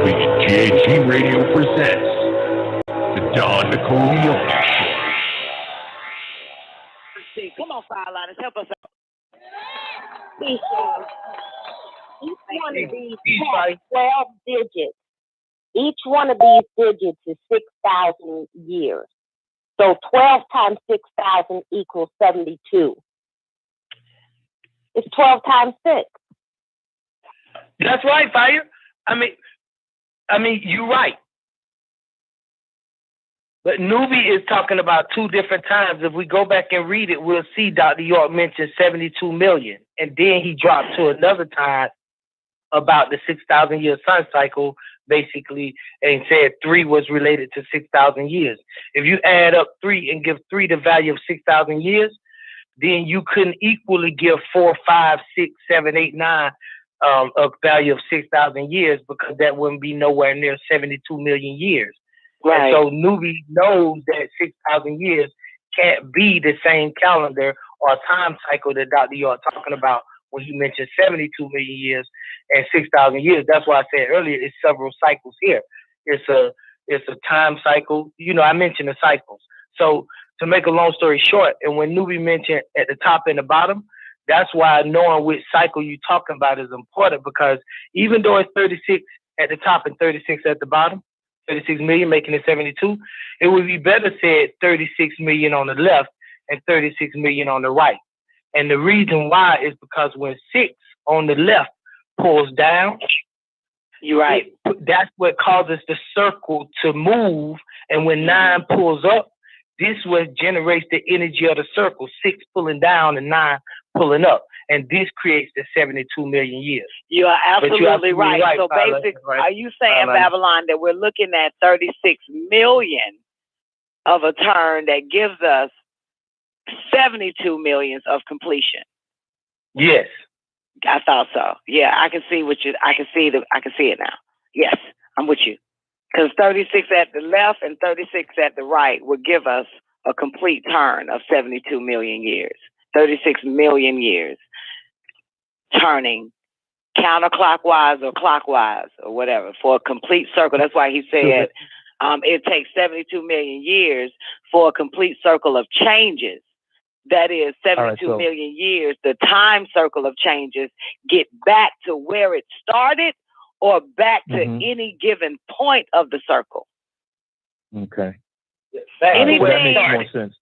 WGAG Radio presents the Nicoleone Show. Come on, Fireliners, help us out. Each one of these has 12 digits. Each one of these digits is 6,000 years. So 12 times 6,000 equals 72. It's 12 times 6. That's right, Fire. I mean, you're right. But Nubi is talking about two different times. If we go back and read it, we'll see Dr. York mentioned 72 million. And then he dropped to another time about the 6,000 year sun cycle, basically, and said 3 was related to 6,000 years. If you add up 3 and give 3 the value of 6,000 years, then you couldn't equally give 4, 5, 6, 7, 8, 9 a value of 6,000 years, because that wouldn't be nowhere near 72 million years. Right. And so Nubi knows that 6,000 years can't be the same calendar or time cycle that Dr. York talking about when he mentioned 72 million years and 6,000 years. That's why I said earlier, it's several cycles here. It's a time cycle. You know, I mentioned the cycles. So to make a long story short, and when Nubi mentioned at the top and the bottom, that's why knowing which cycle you're talking about is important, because even though it's 36 at the top and 36 at the bottom, 36 million making it 72, it would be better said 36 million on the left and 36 million on the right. And the reason why is because when 6 on the left pulls down, you're right. That's what causes the circle to move. And when 9 pulls up, this what generates the energy of the circle, 6 pulling down and 9 pulling up. And this creates the 72 million years. You are absolutely right. So basically, are you saying, Babylon, that we're looking at 36 million of a turn that gives us 72 millions of completion? Yes. I thought so. Yeah, I can see it now. Yes, I'm with you. Because 36 at the left and 36 at the right would give us a complete turn of 72 million years. 36 million years turning counterclockwise or clockwise or whatever for a complete circle. That's why he said it takes 72 million years for a complete circle of changes. That is 72 million years. The time circle of changes get back to where it started or back to any given point of the circle. Okay. That makes more sense.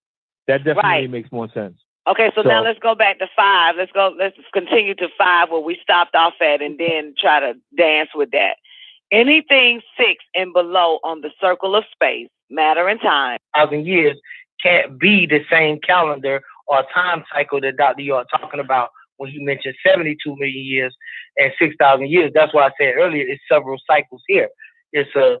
That definitely makes more sense. Okay, so now let's go back to 5. Let's continue to 5 where we stopped off at, and then try to dance with that. Anything 6 and below on the circle of space, matter, and time, 1,000 years can't be the same calendar or time cycle that Dr. York talking about when he mentioned 72 million years and 6,000 years. That's why I said earlier, it's several cycles here. It's a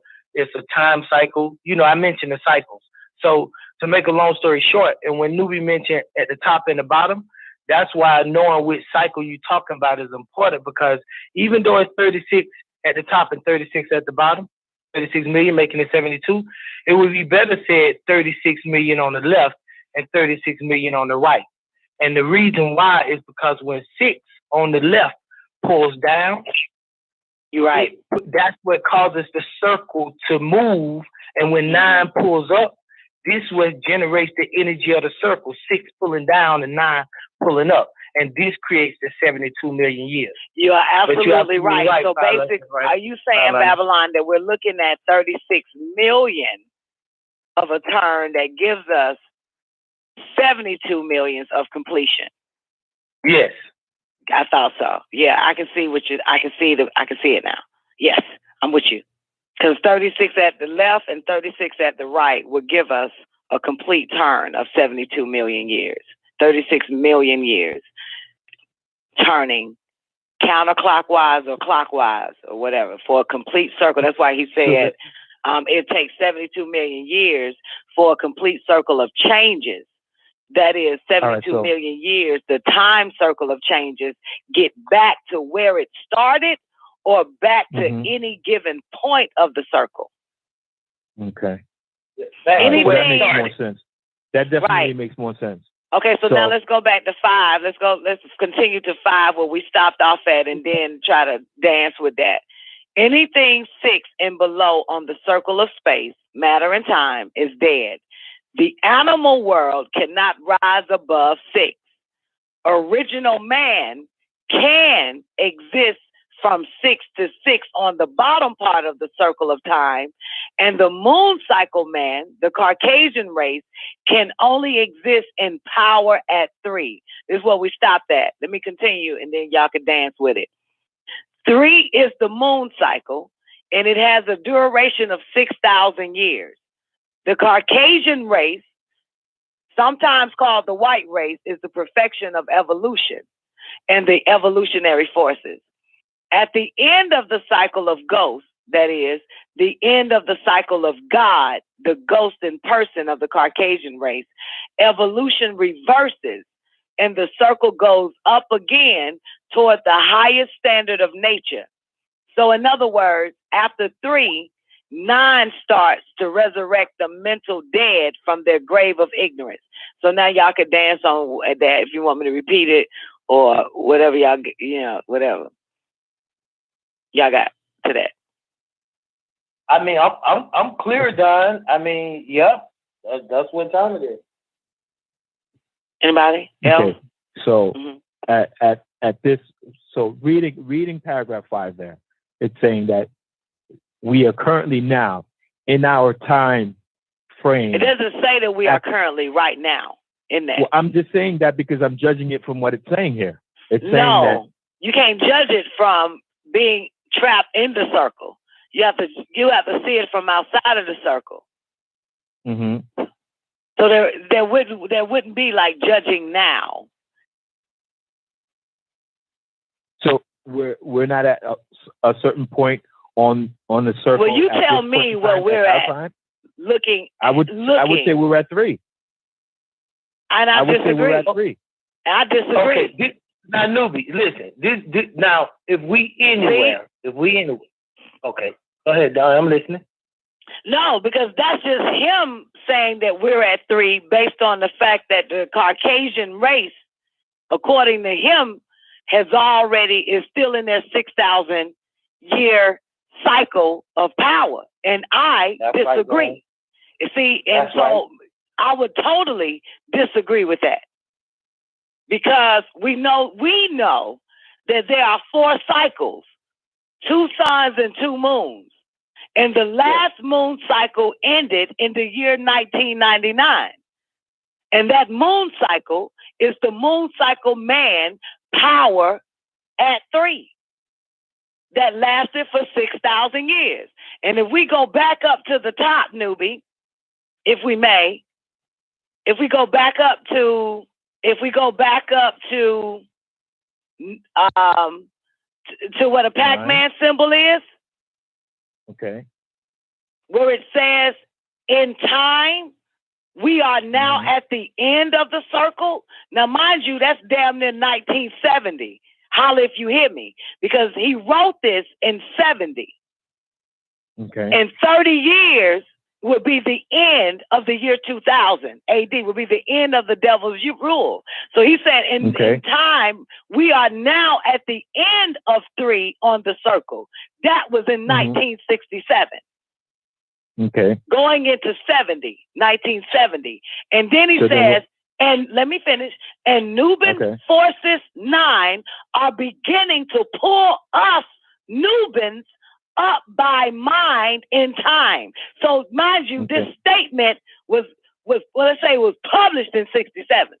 time cycle. You know, I mentioned the cycles. So to make a long story short, and when Nubi mentioned at the top and the bottom, that's why knowing which cycle you're talking about is important, because even though it's 36 at the top and 36 at the bottom, 36 million making it 72, it would be better said 36 million on the left and 36 million on the right. And the reason why is because when 6 on the left pulls down, you're right. That's what causes the circle to move. And when 9 pulls up, this what generates the energy of the circle, 6 pulling down and 9 pulling up. And this creates the 72 million years. You are absolutely right. So basically, are you saying, Babylon, that we're looking at 36 million of a turn that gives us 72 millions of completion? Yes. I thought so. Yeah, I can see it now. Yes, I'm with you. Because 36 at the left and 36 at the right would give us a complete turn of 72 million years. 36 million years turning counterclockwise or clockwise or whatever for a complete circle. That's why he said it takes 72 million years for a complete circle of changes. That is 72 million years. The time circle of changes get back to where it started or back to any given point of the circle. Okay. That makes more sense. That definitely makes more sense. Okay, so now let's go back to 5. Let's continue to 5 where we stopped off at, and then try to dance with that. Anything 6 and below on the circle of space, matter, and time is dead. The animal world cannot rise above 6. Original man can exist from 6 to 6 on the bottom part of the circle of time, and the moon cycle man, the Caucasian race, can only exist in power at 3. This is what we stopped at. Let me continue, and then y'all can dance with it. 3 is the moon cycle, and it has a duration of 6,000 years. The Caucasian race, sometimes called the white race, is the perfection of evolution and the evolutionary forces. At the end of the cycle of ghosts, that is, the end of the cycle of God, the ghost in person of the Caucasian race, evolution reverses and the circle goes up again toward the highest standard of nature. So in other words, after 3, 9 starts to resurrect the mental dead from their grave of ignorance. So now y'all can dance on that if you want me to repeat it or whatever y'all, whatever y'all got to that. I mean, I'm clear, Don. I mean, yep, that's what time it is. Anybody else? Okay. So at this, so reading paragraph 5 there, it's saying that we are currently now in our time frame. It doesn't say that we are currently right now in that. Well, I'm just saying that because I'm judging it from what it's saying here. It's saying no, that you can't judge it from being trapped in the circle. You have to see it from outside of the circle. Mm-hmm. So there wouldn't be like judging now. So we're not at a certain point on the circle. Well, you tell me where we're at. Time? Looking. I would say we're at 3. And I would disagree. say we're at 3. I disagree. Okay, now, newbie, listen. This now, if we anywhere, okay, go ahead, Don. I'm listening. No, because that's just him saying that we're at 3 based on the fact that the Caucasian race, according to him, is still in their 6,000 year cycle of power. And I disagree. Right, you see, and that's so right. I would totally disagree with that. Because we know that there are 4 cycles, 2 suns and 2 moons. And the last moon cycle ended in the year 1999. And that moon cycle is the moon cycle man power at 3 that lasted for 6,000 years. And if we go back up to the top, newbie, if we may, if we go back up to what a Pac-Man symbol is. Okay. Where it says, in time, we are now at the end of the circle. Now, mind you, that's damn near 1970. Holla if you hear me. Because he wrote this in 70. Okay. And 30 years would be the end of the year 2000. AD would be the end of the devil's rule. So he said, in time, we are now at the end of 3 on the circle. That was in 1967. Okay. Going into 1970. And then he says, and let me finish, and Nubian forces 9 are beginning to pull us Nubians up by mind in time. So mind you, this statement was published in 67.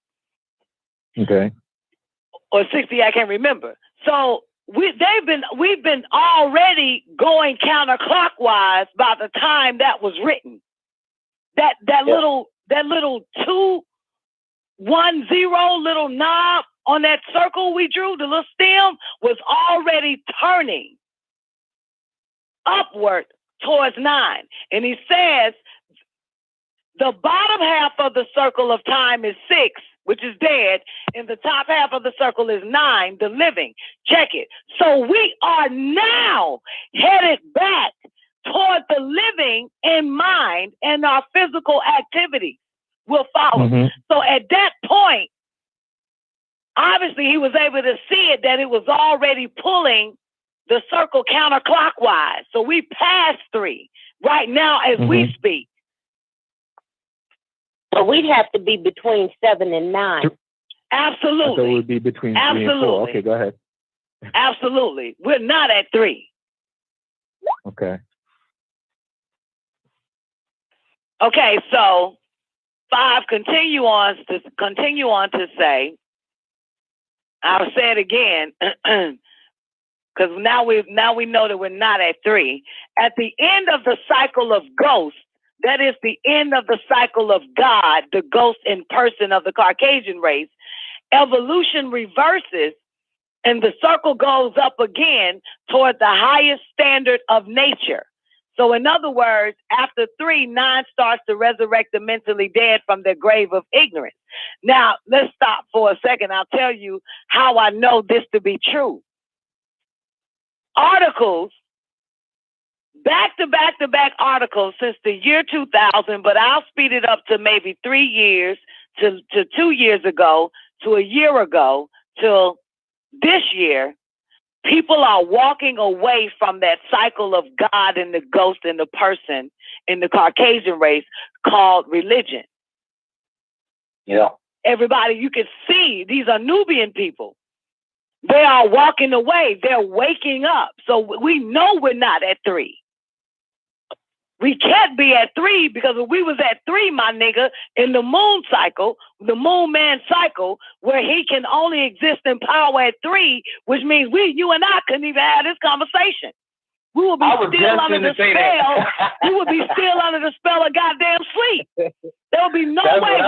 Okay. Or 60, I can't remember. So we've been already going counterclockwise by the time that was written. That little 210 little knob on that circle we drew, the little stem, was already turning upward towards 9. And he says the bottom half of the circle of time is 6, which is dead, and the top half of the circle is 9, the living. Check it. So we are now headed back toward the living in mind, and our physical activity will follow. So at that point, obviously he was able to see it, that it was already pulling the circle counterclockwise. So we passed 3 right now as we speak. So we'd have to be between 7 and 9. Absolutely. So it would be between 3 and 4. Okay, go ahead. Absolutely. We're not at 3. Okay. Okay, so 5 continue on to say, I'll say it again, because now we know that we're not at 3. At the end of the cycle of ghosts, that is the end of the cycle of God, the ghost in person of the Caucasian race, evolution reverses and the circle goes up again toward the highest standard of nature. So in other words, after 3, 9 starts to resurrect the mentally dead from their grave of ignorance. Now, let's stop for a second. I'll tell you how I know this to be true. Articles, back-to-back articles since the year 2000, but I'll speed it up to maybe 3 years, to 2 years ago, to a year ago, till this year. People are walking away from that cycle of God and the ghost and the person in the Caucasian race called religion. Yeah. Everybody, you can see these are Nubian people. They are walking away. They're waking up. So we know we're not at 3. We can't be at 3 because if we was at 3, my nigga, in the moon cycle, the moon man cycle, where he can only exist in power at 3, which means you and I couldn't even have this conversation. We would be still under the spell. We would be still under the spell of goddamn sleep. There would be no way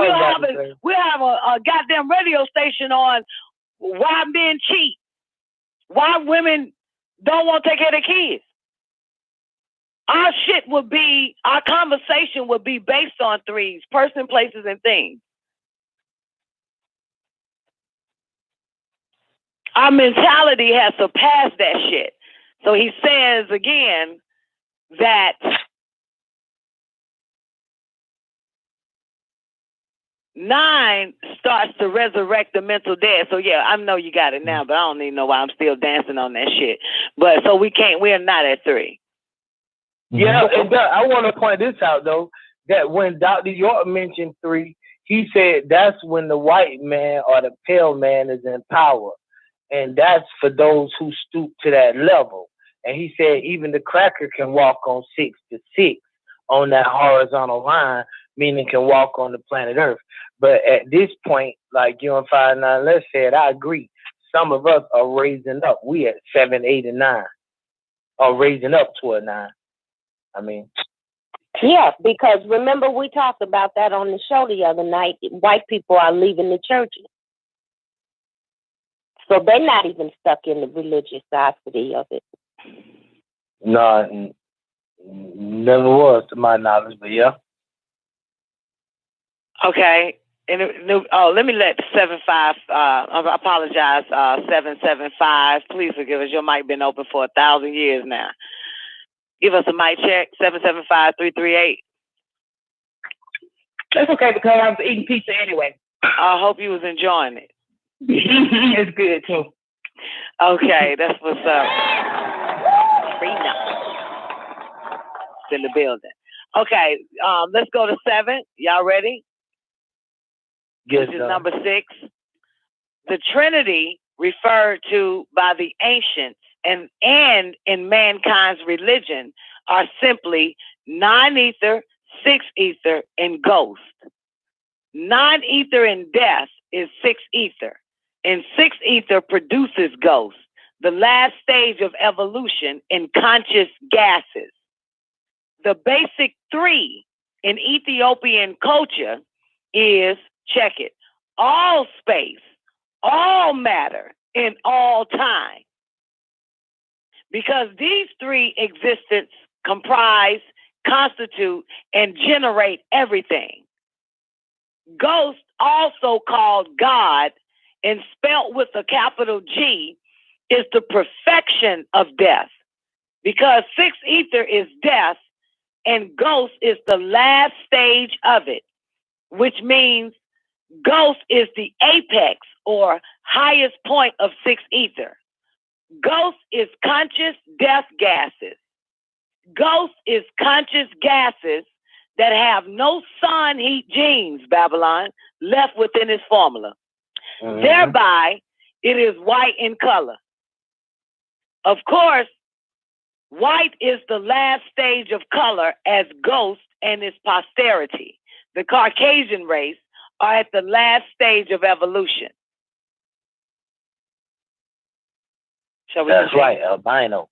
we'll have a goddamn radio station on why men cheat, why women don't want to take care of their kids. Our conversation would be based on 3s, person, places, and things. Our mentality has surpassed that shit. So he says again that 9 starts to resurrect the mental dead. So yeah, I know you got it now, but I don't even know why I'm still dancing on that shit. But so we're not at 3. Yeah, and I want to point this out, though, that when Dr. York mentioned 3, he said that's when the white man or the pale man is in power. And that's for those who stoop to that level. And he said even the cracker can walk on 6 to 6 on that horizontal line, meaning can walk on the planet Earth. But at this point, like you and 5-9 Les said, I agree. Some of us are raising up. We at 7, 8, and 9 are raising up toward 9. I mean, yeah, because remember we talked about that on the show the other night. White people are leaving the churches. So they're not even stuck in the religiosity of it. No, never was to my knowledge, but yeah. Okay. Let me let 75, I apologize, 775, please forgive us. Your mic been open for 1,000 years now. Give us a mic check, 775-338. That's okay because I was eating pizza anyway. I hope you was enjoying it. It's good too. Okay, that's what's up. It's in the building. Okay, let's go to 7. Y'all ready? Yes, this is number 6. The Trinity referred to by the ancients and in mankind's religion are simply 9-ether, 6-ether, and ghost. 9-ether in death is 6-ether, and 6-ether produces ghost, the last stage of evolution in conscious gases. The basic 3 in Ethiopian culture is, check it, all space, all matter, and all time. Because these 3 existences comprise, constitute, and generate everything. Ghost, also called God, and spelt with a capital G, is the perfection of death. Because 6-ether is death, and ghost is the last stage of it, which means ghost is the apex or highest point of 6-ether. Ghost is conscious death gases. Ghost is conscious gases that have no sun heat genes, Babylon, left within its formula. Thereby, it is white in color. Of course, white is the last stage of color as ghost and its posterity. The Caucasian race are at the last stage of evolution. That's right, albino.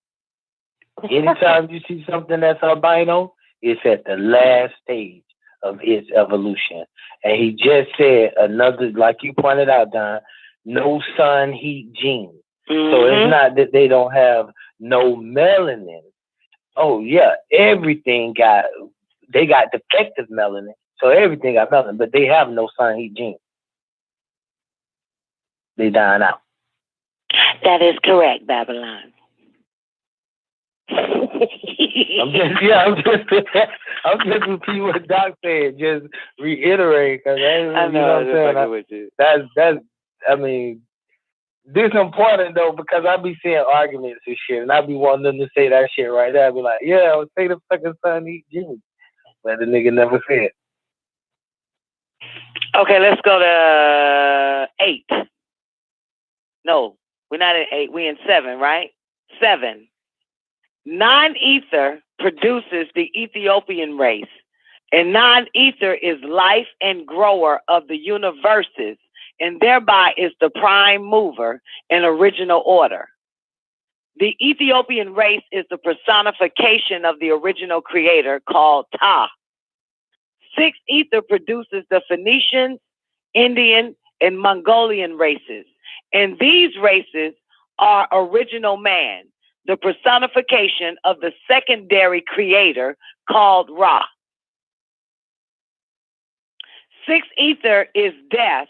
Anytime you see something that's albino, it's at the last stage of its evolution. And he just said another, like you pointed out, Don, no sun heat gene. So it's not that they don't have no melanin. Oh yeah, everything they got defective melanin. So everything got melanin, but they have no sun heat gene. They dying out. That is correct, Babylon. I'm just repeating what Doc said. Just reiterate, because I know what I'm saying. That's. I mean, this is important though, because I be seeing arguments and shit, and I be wanting them to say that shit right there. I be like, yeah, I'll say the fucking sun eat Jimmy, but the nigga never said. Okay, let's go to 8. No, we're not at 8. We're in 7, right? 7. Non-ether produces the Ethiopian race, and non-ether is life and grower of the universes, and thereby is the prime mover in original order. The Ethiopian race is the personification of the original creator called Ta. 6 ether produces the Phoenician, Indian, and Mongolian races, and these races are original man, the personification of the secondary creator called Ra. 6 ether is death.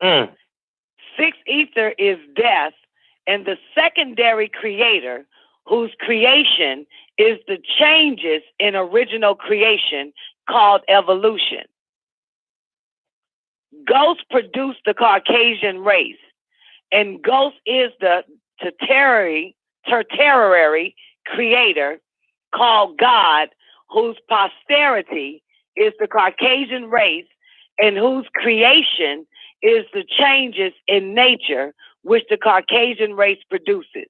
6 ether is death, and the secondary creator, whose creation is the changes in original creation called evolution. Ghost produced the Caucasian race, and Ghost is the tertiary creator called God, whose posterity is the Caucasian race, and whose creation is the changes in nature which the Caucasian race produces.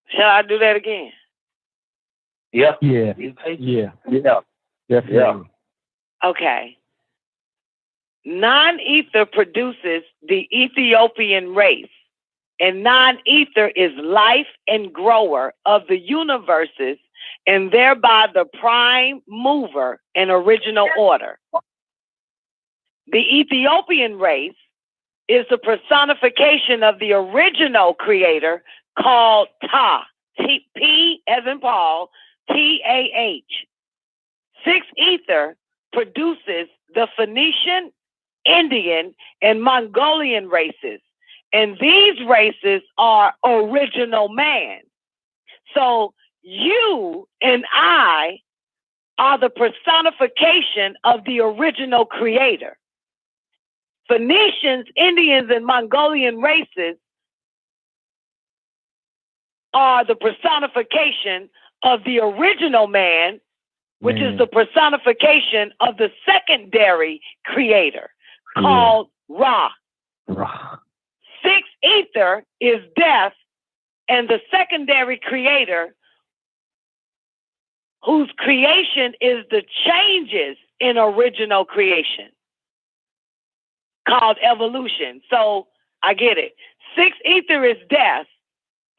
Shall I do that again? Yeah. Yeah. Definitely. Yeah. Okay. Non-ether produces the Ethiopian race, and non-ether is life and grower of the universes, and thereby the prime mover in original order. The Ethiopian race is the personification of the original creator called Ta, P as in Paul, T-A-H. 6 ether produces the Phoenician, Indian, and Mongolian races, and these races are original man. So you and I are the personification of the original creator. Phoenicians, Indians, and Mongolian races are the personification of the original man, which is the personification of the secondary creator called Ra. 6 ether is death, and the secondary creator, whose creation is the changes in original creation, called evolution. So I get it. 6 ether is death,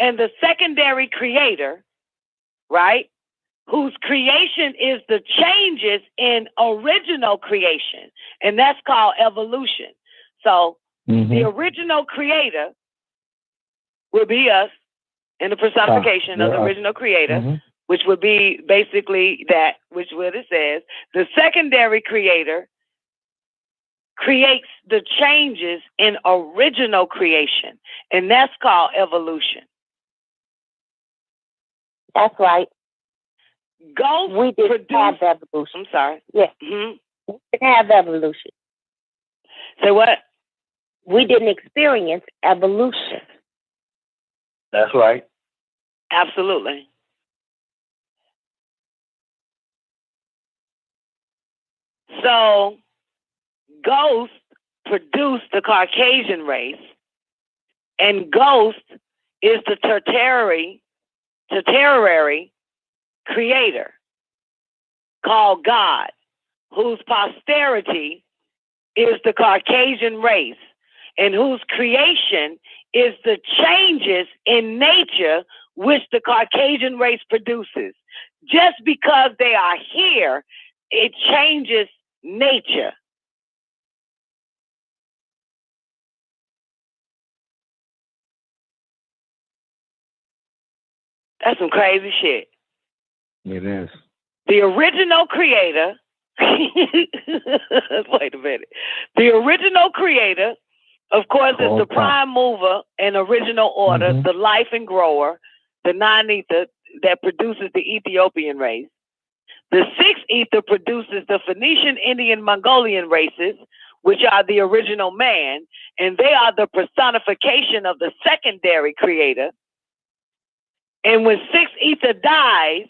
and the secondary creator, right, whose creation is the changes in original creation, and that's called evolution. So the original creator will be us in the personification of the original creator, which would be basically that, which what it says. The secondary creator creates the changes in original creation, and that's called evolution. That's right. Ghost we didn't have evolution. I'm sorry. Yeah. We didn't have evolution. Say what? we didn't experience evolution. That's right. Absolutely. So, Ghost produced the Caucasian race, and Ghost is the tertiary creator called God, whose posterity is the Caucasian race, and whose creation is the changes in nature which the Caucasian race produces. Just because they are here, it changes nature. That's some crazy shit. It is. The original creator, wait a minute. The original creator, of course, is the prime mover in original order, the life and grower, the non-ether that produces the Ethiopian race. The sixth ether produces the Phoenician, Indian, Mongolian races, which are the original man, and they are the personification of the secondary creator. And when sixth ether dies,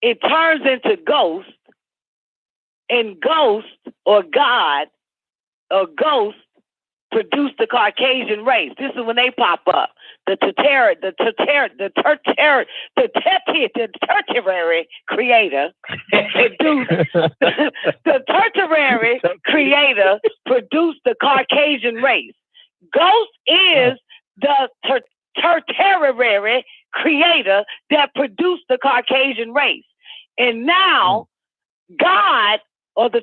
it turns into Ghost, and Ghost or God or Ghost produce the Caucasian race. This is when they pop up. The tertiary creator produced the tertiary creator produced the Caucasian race. Ghost is the tertiary creator that produced the Caucasian race. And now God or the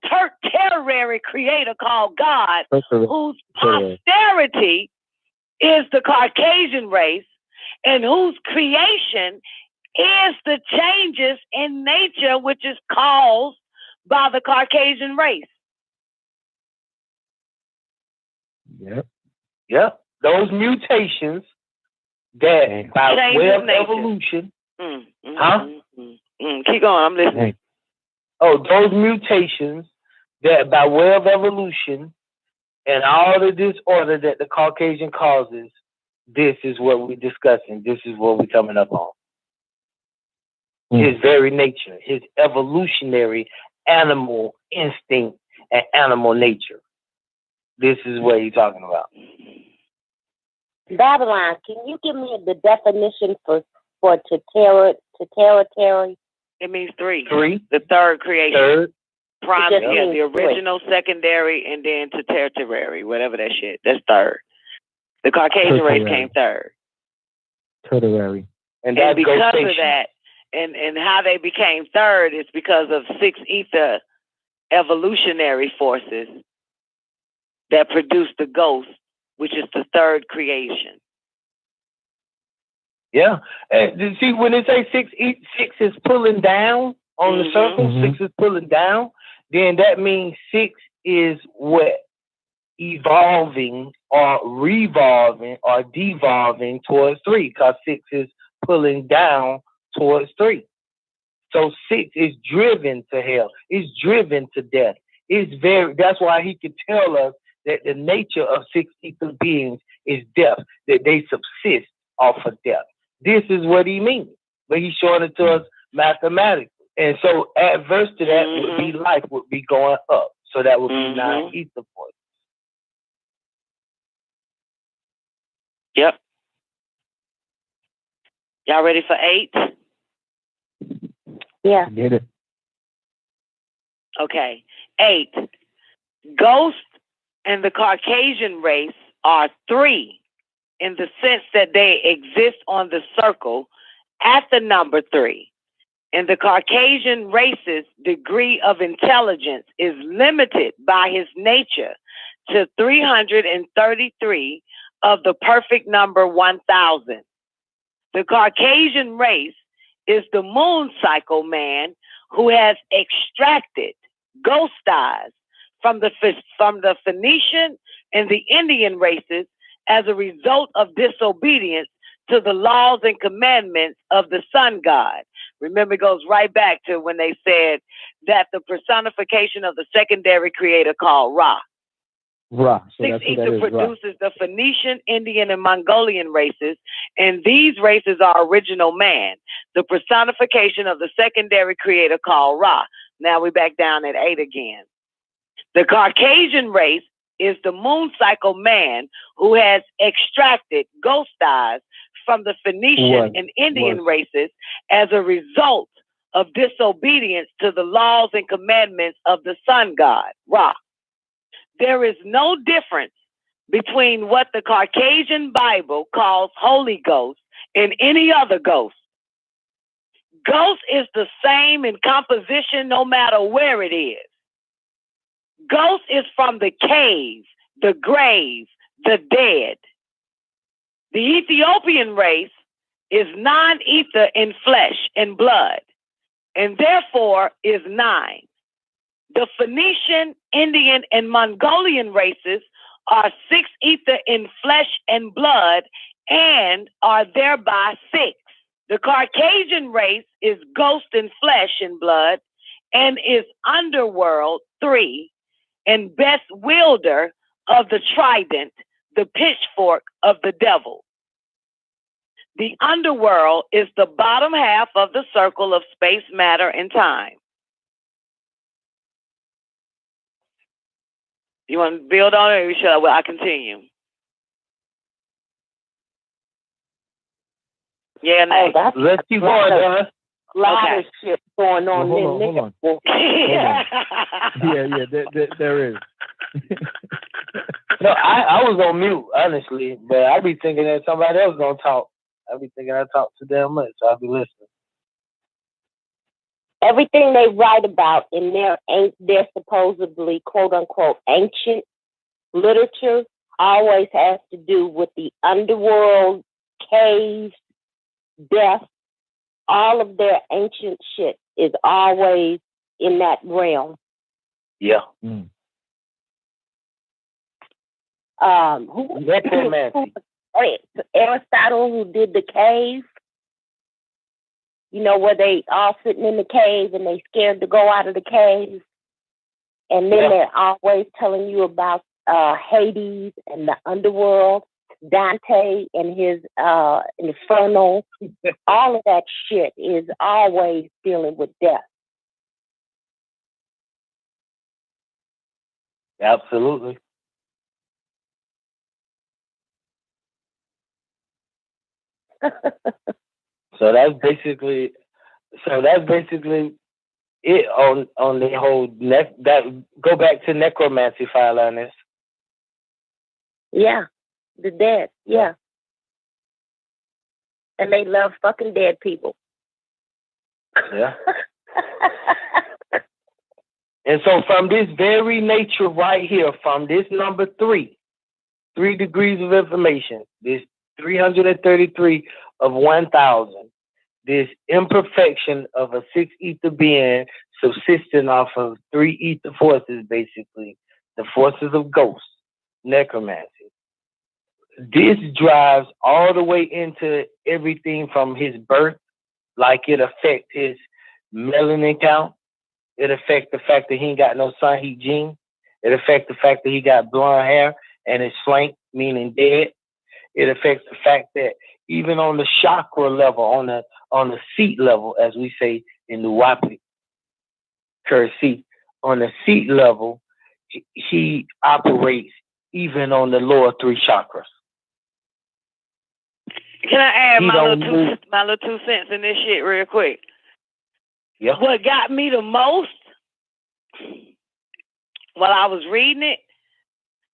tertiary creator called God, whose posterity is the Caucasian race, and whose creation is the changes in nature which is caused by the Caucasian race. Yep. Those mutations that by way of evolution. Keep going, I'm listening. Oh, those mutations that by way of evolution and all the disorder that the Caucasian causes, this is what we're discussing. This is what we're coming up on. His very nature, his evolutionary animal instinct and animal nature. This is what he's talking about. Babylon, can you give me the definition for tertiary? It means three. Three. The third creation. Third. Prime, the original, secondary, and then to tertiary, whatever that shit. That's third. The Caucasian race came third. Tertiary. And because of that, and how they became third is because of six ether evolutionary forces that produced the Ghost, which is the third creation. Yeah. And see, when they say six is pulling down on the circle, six is pulling down, then that means six is what? Evolving or revolving or devolving towards three, because six is pulling down towards three. So six is driven to hell. It's driven to death. That's why he could tell us that the nature of six ether beings is death, that they subsist off of death. This is what he means. But he's showing it to us mathematically. And so adverse to that would be life would be going up. So that would be non-ether force. Yep. Y'all ready for 8? Yeah. Get it. Okay. 8. Ghost and the Caucasian race are 3 in the sense that they exist on the circle at the number 3. And the Caucasian race's degree of intelligence is limited by his nature to 333 of the perfect number 1,000. The Caucasian race is the moon cycle man who has extracted ghost eyes from the Phoenician and the Indian races as a result of disobedience to the laws and commandments of the sun god. Remember, it goes right back to when they said that the personification of the secondary creator called Ra. Ra. So 6 that's what that ether is, Ra. produces the Phoenician, Indian, and Mongolian races, and these races are original man, the personification of the secondary creator called Ra. Now we're back down at 8 again. The Caucasian race is the moon cycle man who has extracted ghost eyes from the Phoenician and Indian races as a result of disobedience to the laws and commandments of the sun god, Ra. There is no difference between what the Caucasian Bible calls Holy Ghost and any other ghost. Ghost is the same in composition no matter where it is. Ghost is from the cave, the grave, the dead. The Ethiopian race is non-ether in flesh and blood, and therefore is 9. The Phoenician, Indian, and Mongolian races are 6 ether in flesh and blood and are thereby 6. The Caucasian race is ghost in flesh and blood and is underworld 3 and best wielder of the trident, the pitchfork of the devil. The underworld is the bottom half of the circle of space, matter, and time. You want to build on it, or should I continue? Yeah, no. Let's keep going, Donna. A lot of shit going on. Hold on. Yeah, there is. No, I was on mute, honestly, but I be thinking that somebody else gonna talk. I be thinking I talk too damn much, so I'll be listening. Everything they write about in their supposedly quote unquote ancient literature always has to do with the underworld, caves, death. All of their ancient shit is always in that realm. Yeah. Necromancy. Aristotle, who did the cave. You know, where they all sitting in the cave and they scared to go out of the cave. And then they're always telling you about Hades and the underworld, Dante and his Inferno. All of that shit is always dealing with death. Absolutely. So that's basically it on the whole that go back to necromancy file on this. Yeah, the dead. Yeah, and they love fucking dead people. Yeah. And so from this very nature right here, from this number 3 degrees of information, this 333 of 1,000, this imperfection of a 6 ether being subsisting off of 3 ether forces, basically, the forces of ghosts, necromancy. This drives all the way into everything from his birth, like it affects his melanin count. It affects the fact that he ain't got no sun heat gene. It affects the fact that he got blonde hair and his flank, meaning dead. It affects the fact that even on the chakra level, on the seat level, as we say in the Wapi currency, on the seat level, he operates even on the lower 3 chakras. Can I add my little 2 cents in this shit real quick? Yeah. What got me the most while I was reading it,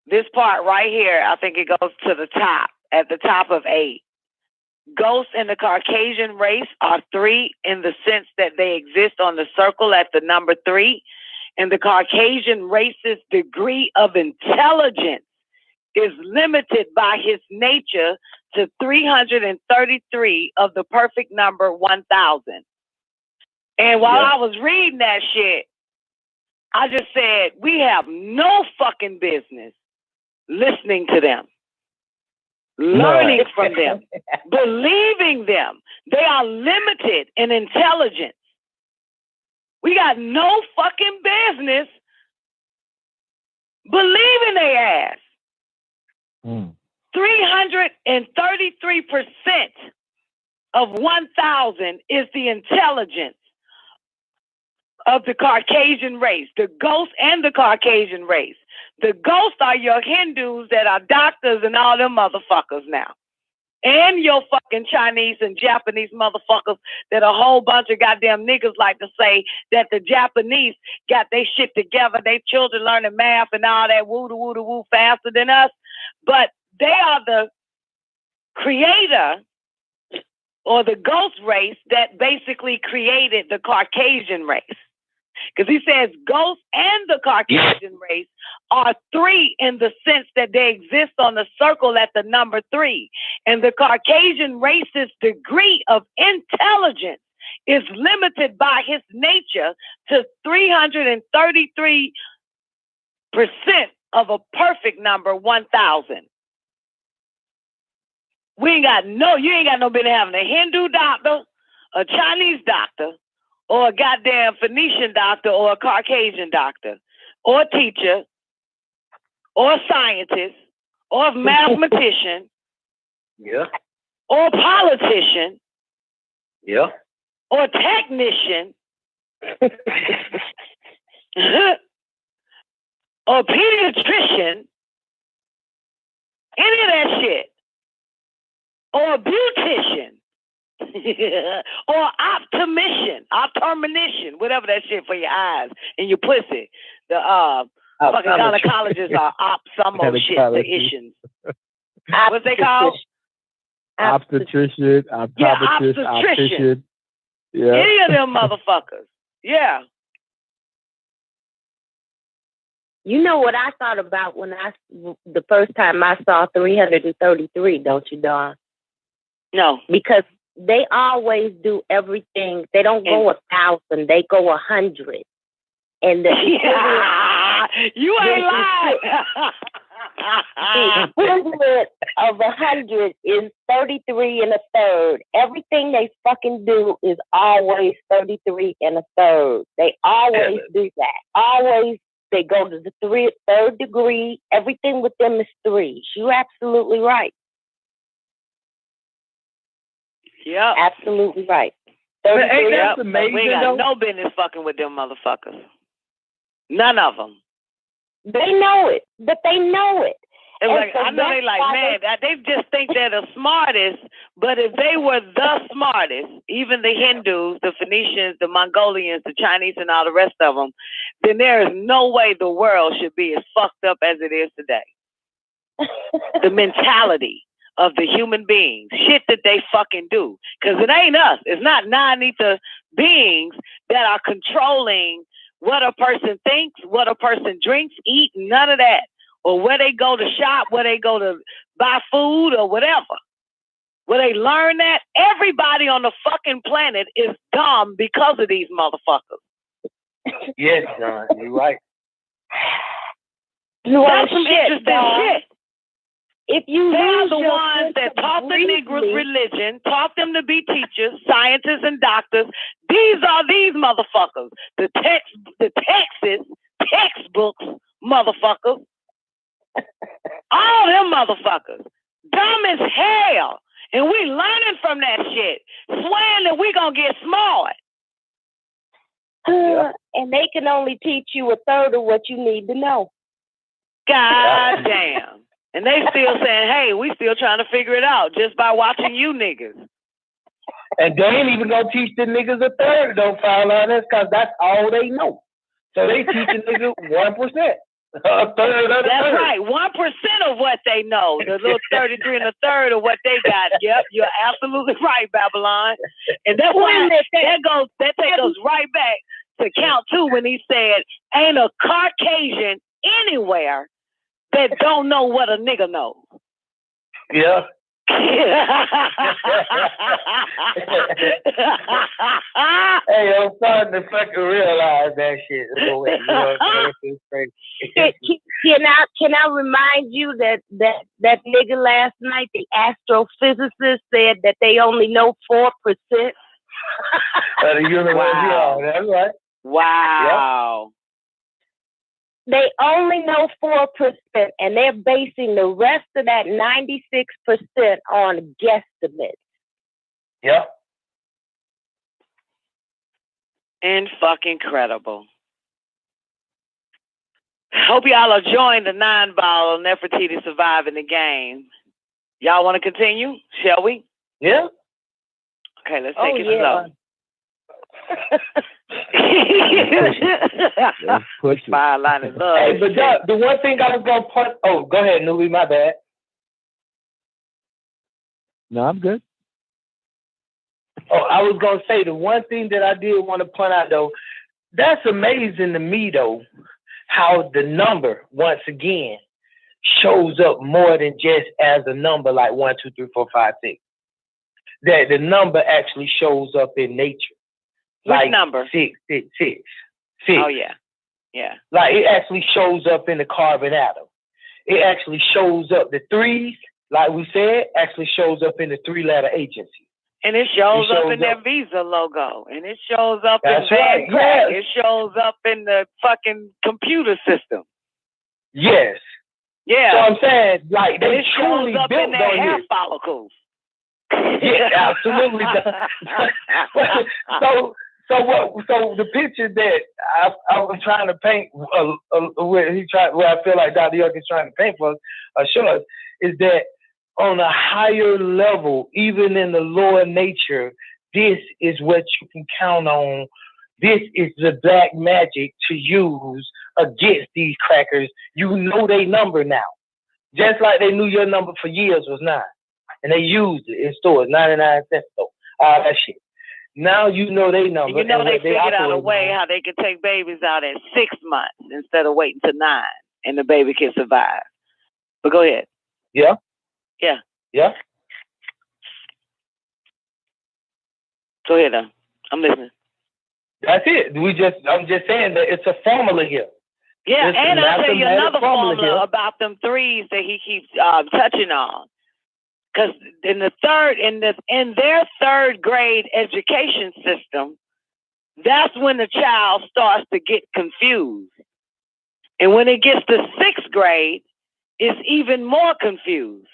this part right here, I think it goes to the top, at the top of 8. Ghosts in the Caucasian race are 3 in the sense that they exist on the circle at the number 3. And the Caucasian race's degree of intelligence is limited by his nature to 333 of the perfect number 1,000. And while I was reading that shit, I just said, we have no fucking business listening to them, learning from them, believing them. They are limited in intelligence. We got no fucking business Believe in their ass. 333% of 1,000 is the intelligence of the Caucasian race, the ghost and the Caucasian race. The ghosts are your Hindus that are doctors and all them motherfuckers now. And your fucking Chinese and Japanese motherfuckers that a whole bunch of goddamn niggas like to say that the Japanese got their shit together, they children learning math and all that woo faster than us. But they are the creator or the ghost race that basically created the Caucasian race. Because he says ghosts and the Caucasian race are three in the sense that they exist on the circle at the number 3. And the Caucasian race's degree of intelligence is limited by his nature to 333% of a perfect number, 1,000. You ain't got no business having a Hindu doctor, a Chinese doctor, or a goddamn Phoenician doctor, or a Caucasian doctor, or a teacher, or a scientist, or a mathematician, or a politician, or a technician, or a pediatrician, any of that shit, or a beautician. Or optometrician, whatever that shit for your eyes and your pussy. The fucking gynecologists are optometricians. What's they called? Obstetrician, optometrist, optician. Yeah. Any of them motherfuckers. Yeah. You know what I thought about the first time I saw 333, don't you, Dawn? No. Because they always do everything. They don't go 1,000. They go 100. And the you ain't lying. The equivalent of 100 is 33 1/3. Everything they fucking do is always 33 1/3. They always do that. Always. They go to the third degree. Everything with them is 3. You're absolutely right. Yeah, absolutely right. Hey, that's amazing. We ain't got no business fucking with them motherfuckers. None of them. They know it, but they know it. And like, I know they like, man, they just think they're the smartest. But if they were the smartest, even the Hindus, the Phoenicians, the Mongolians, the Chinese, and all the rest of them, then there is no way the world should be as fucked up as it is today. The mentality of the human beings, shit that they fucking do. Because it ain't us. It's not non-ether beings that are controlling what a person thinks, what a person drinks, eat, none of that. Or where they go to shop, where they go to buy food or whatever. Where they learn that. Everybody on the fucking planet is dumb because of these motherfuckers. Yes, John, you're right. That's some interesting shit. If you they are the ones that taught the Negroes religion, taught them to be teachers, scientists, and doctors. These are these motherfuckers. The textbooks, motherfuckers. All them motherfuckers. Dumb as hell. And we learning from that shit. Swearing that we gonna get smart. And they can only teach you 1/3 of what you need to know. God damn. And they still saying, hey, we still trying to figure it out just by watching you niggas. And they ain't even gonna teach the niggas 1/3, don't file on this, because that's all they know. So they teaching niggas 1%. 1/3 of That's right, 1% of what they know. The little 33 1/3 of what they got. Yep, you're absolutely right, Babylon. And that's why that takes us right back to count 2 when he said, ain't a Caucasian anywhere that don't know what a nigga knows. Yeah. Hey, I'm starting to fucking realize that shit. You know, it's crazy. Can I remind you that nigga last night, the astrophysicist, said that they only know 4%? The universe, wow. Yeah, that's right. Wow. they only know 4%, and they're basing the rest of that 96% on guesstimates. Yep. And fucking credible. Hope y'all are enjoying the 9-ball Nefertiti surviving the game. Y'all want to continue? Shall we? Yeah. Okay, let's take it slow. Push it. Line is love. Hey, but the one thing I was going to point... Oh, go ahead, Newbie, my bad. No, I'm good. Oh, I was going to say, the one thing that I did want to point out, though, that's amazing to me, though, how the number, once again, shows up more than just as a number like 1, 2, 3, 4, 5, 6. That the number actually shows up in nature. What Like number? 6, 6, 6. Oh, yeah. Yeah. Like it actually shows up in the carbon atom. It actually shows up, the 3s, like we said, actually shows up in the 3-letter agency. And it shows up in their Visa logo. And it shows up in That's right. Crack. Yes. It shows up in the fucking computer system. Yes. Yeah. So I'm saying, like, they it truly shows up built in their on hair it. follicles. Yeah, absolutely. So the picture that I was trying to paint, where I feel like Dr. York is trying to paint for us, show us, is that on a higher level, even in the lower nature, this is what you can count on. This is the black magic to use against these crackers. You know they number now. Just like they knew your number for years was 9. And they used it in stores, 99 cents, all that shit. Now you know they number. You know they figured out a way on. how they could take babies out at 6 months instead of waiting to 9, and the baby can survive. But go ahead. Yeah. Yeah. Yeah. Go ahead, though. I'm listening. That's it. I'm just saying that it's a formula here. Yeah, It's and I'll tell you another formula here about them 3s that he keeps touching on. Because in their 3rd grade education system, that's when the child starts to get confused. And when it gets to 6th grade, it's even more confused.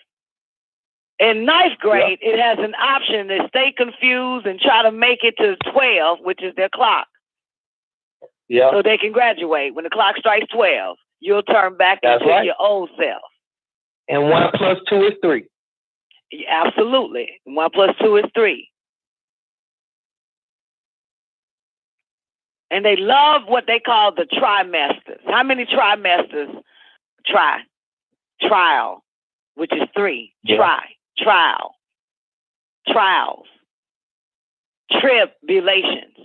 In 9th grade, It has an option to stay confused and try to make it to 12, which is their clock. Yeah. So they can graduate. When the clock strikes 12, you'll turn back into your old self. And 1 plus 2 is 3. Absolutely. 1 plus 2 is 3. And they love what they call the trimesters. How many trimesters? Trial, which is 3. Yeah. Trials. Tribulations.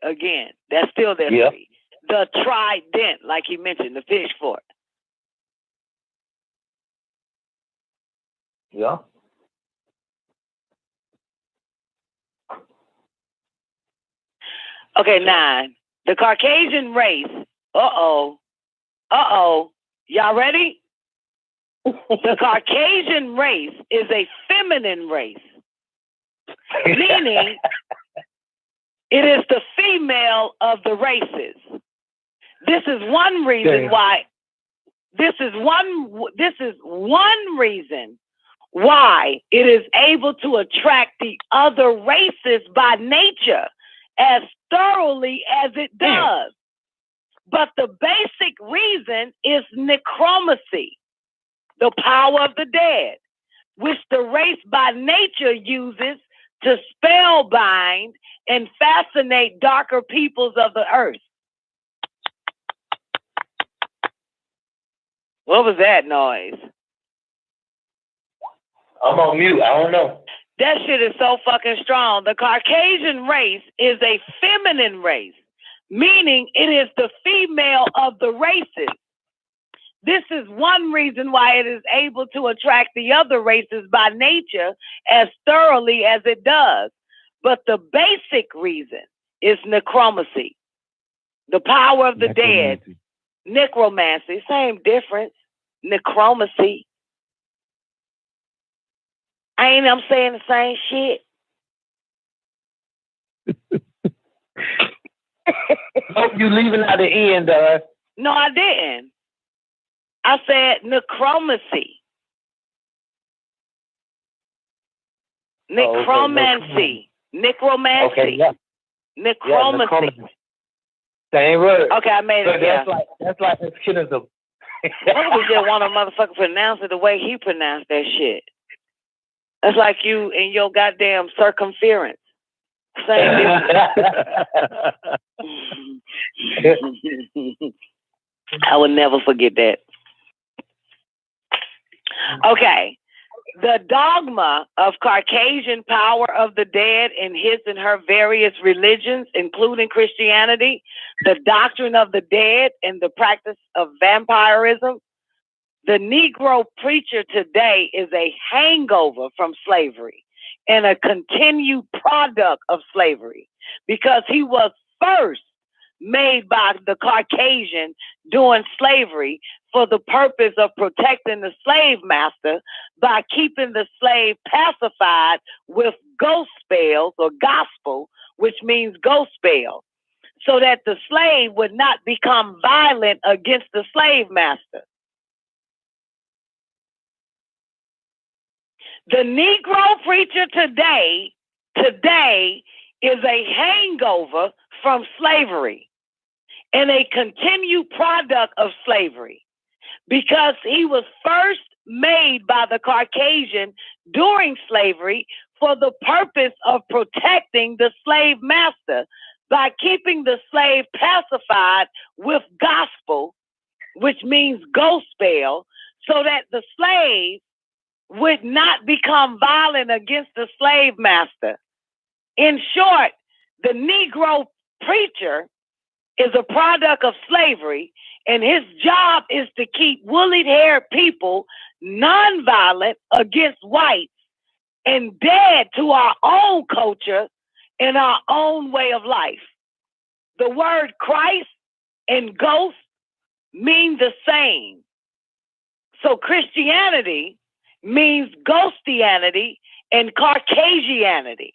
Again. That's still their 3. The trident, like he mentioned, the fish fork. Yeah. Okay, 9. The Caucasian race. Uh-oh. Y'all ready? The Caucasian race is a feminine race. Meaning, it is the female of the races. This is one reason why. This is one reason why it is able to attract the other races by nature as thoroughly as it does. But the basic reason is necromancy, the power of the dead, which the race by nature uses to spellbind and fascinate darker peoples of the earth. What was that noise? I'm on mute. I don't know. That shit is so fucking strong. The Caucasian race is a feminine race, meaning it is the female of the races. This is one reason why it is able to attract the other races by nature as thoroughly as it does. But the basic reason is necromancy, the power of the dead. Necromancy, same difference. Necromancy. I'm saying the same shit. Hope you leaving out the end, No, I didn't. I said necromancy. Necromancy. Necromancy. Okay, yeah. Necromancy. Same word. Okay, I made it. Yeah. That's like exorcism. Motherfucker just want a motherfucker pronounce it the way he pronounced that shit. That's like you and your goddamn circumference. Same difference. I would never forget that. Okay. The dogma of Caucasian power of the dead in his and her various religions, including Christianity, the doctrine of the dead and the practice of vampirism. The Negro preacher today is a hangover from slavery and a continued product of slavery because he was first made by the Caucasian during slavery for the purpose of protecting the slave master by keeping the slave pacified with ghost spells or gospel, which means ghost spell, so that the slave would not become violent against the slave master. The Negro preacher today is a hangover from slavery and a continued product of slavery because he was first made by the Caucasian during slavery for the purpose of protecting the slave master by keeping the slave pacified with gospel, which means ghost spell, so that the slave would not become violent against the slave master. In short, the Negro preacher is a product of slavery, and his job is to keep woolly-haired people nonviolent against whites and dead to our own culture and our own way of life. The word Christ and ghost mean the same. So Christianity means ghostianity and Caucasianity.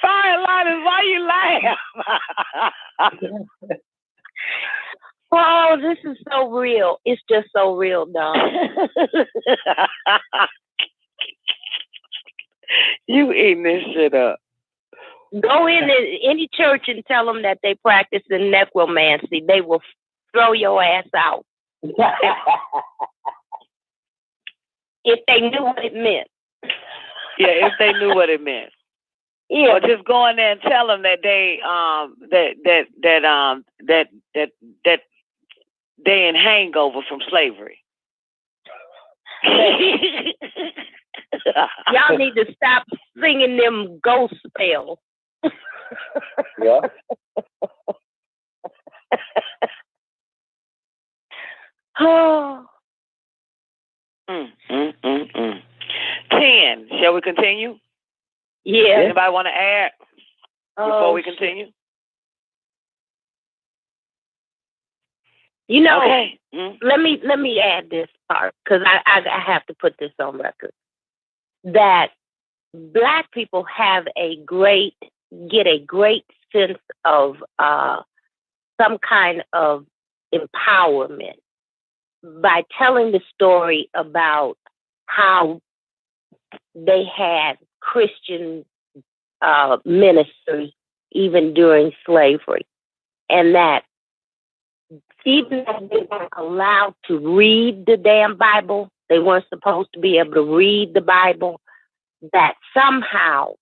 Fireliners, why you laugh? Oh, this is so real. It's just so real, dog. You eating this shit up. Go in any church and tell them that they practice in necromancy. They will throw your ass out. If they knew what it meant. Yeah, if they knew what it meant. Yeah. Or just go in there and tell them that they they in hangover from slavery. Y'all need to stop singing them ghost spells. Yeah. Oh. 10. Shall we continue? Yeah. Anybody want to add before we continue? You know, okay. Let me add this part because I have to put this on record. That Black people get a great sense of some kind of empowerment by telling the story about how they had Christian ministers even during slavery, and that even though they weren't allowed to read the damn Bible, they weren't supposed to be able to read the Bible, that somehow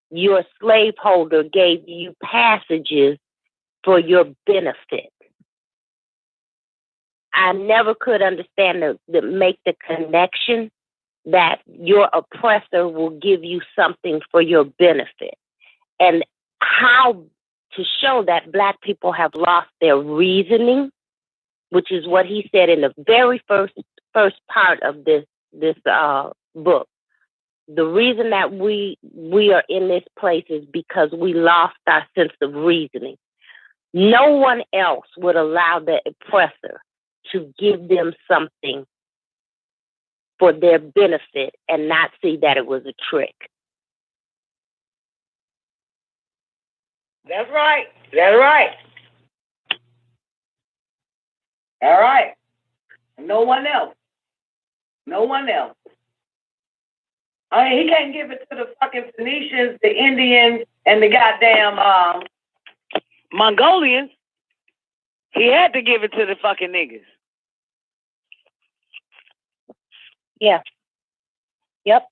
your slaveholder gave you passages for your benefit. I never could understand make the connection that your oppressor will give you something for your benefit. And how to show that Black people have lost their reasoning, which is what he said in the very first part of this book. The reason that we are in this place is because we lost our sense of reasoning. No one else would allow the oppressor to give them something for their benefit and not see that it was a trick. That's right. That's right. All right. No one else. No one else. I mean, he can't give it to the fucking Phoenicians, the Indians, and the goddamn Mongolians. He had to give it to the fucking niggas. Yeah. Yep.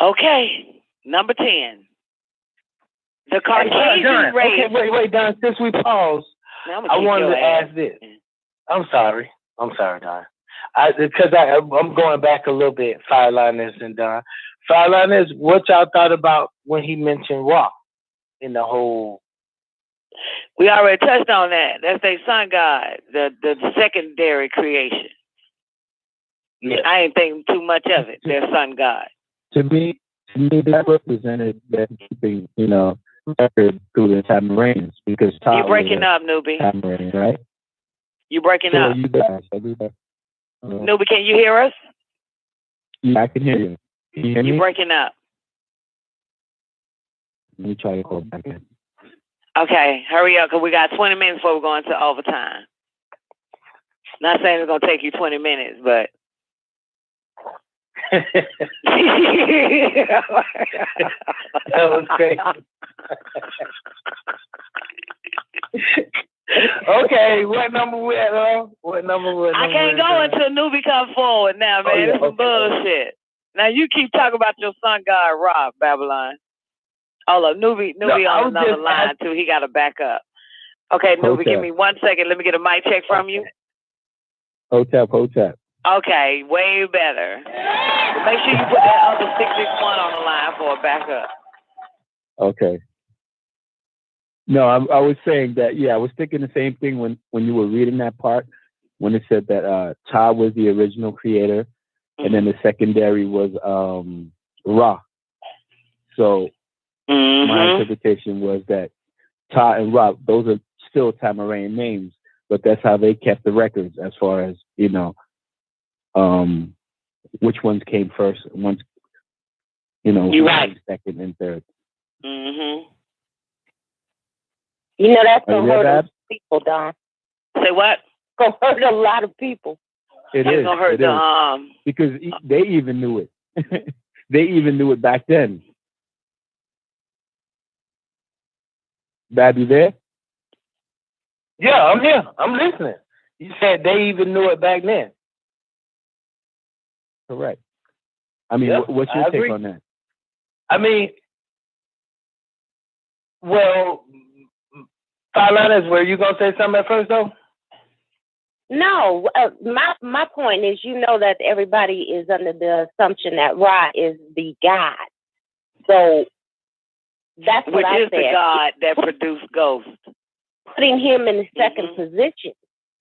Okay. Number 10. The Caucasian race. Okay, wait, Don. Since we paused, I wanted to ask this. I'm sorry, Don. Because I'm going back a little bit, Fireliners and Don. Fireliners, what y'all thought about when he mentioned Ra in the whole? We already touched on that. That's their sun god, the secondary creation. Yeah. I ain't thinking too much of it. Their sun god. To me, that represented that keeping, record through the Tamarans, because You breaking up, newbie. Tamaran, right? You breaking So up. you guys, everybody. Newbie, can you hear us? Yeah, I can hear you. Can you hear me? You breaking up. Let me try to call back in. Okay, hurry up, because we got 20 minutes before we're going to overtime. Not saying it's going to take you 20 minutes, but... That was crazy. Okay, what number we at, What number? I can't go until Newbie come forward now, man. This is bullshit. Now you keep talking about your sun god, Rob, Babylon. Hold up, Newbie on another line, too. He got to back up. Okay, Newbie, give me 1 second. Let me get a mic check from you. Hotep. Okay, way better. Make sure you put that other 661 on the line for a backup. Okay. No, I was saying that, I was thinking the same thing when you were reading that part, when it said that Cha was the original creator, and then the secondary was Ra. So my interpretation was that Ta and Ra, those are still Tamaran names, but that's how they kept the records as far as, which ones came first, ones, You're right. Second and third. Mm-hmm. That's going to hurt a lot of people, Don. Say what? Going to hurt a lot of people. It's going to hurt the... Because they even knew it. They even knew it back then. Bab, you there? Yeah, I'm here. I'm listening. You said they even knew it back then. Correct. I mean, what's your take on that? I mean, well, Fireliners, were you going to say something at first, though? No, my point is, that everybody is under the assumption that Ra is the God. So that's what I said. Which is the God that produced ghosts. Putting him in the second position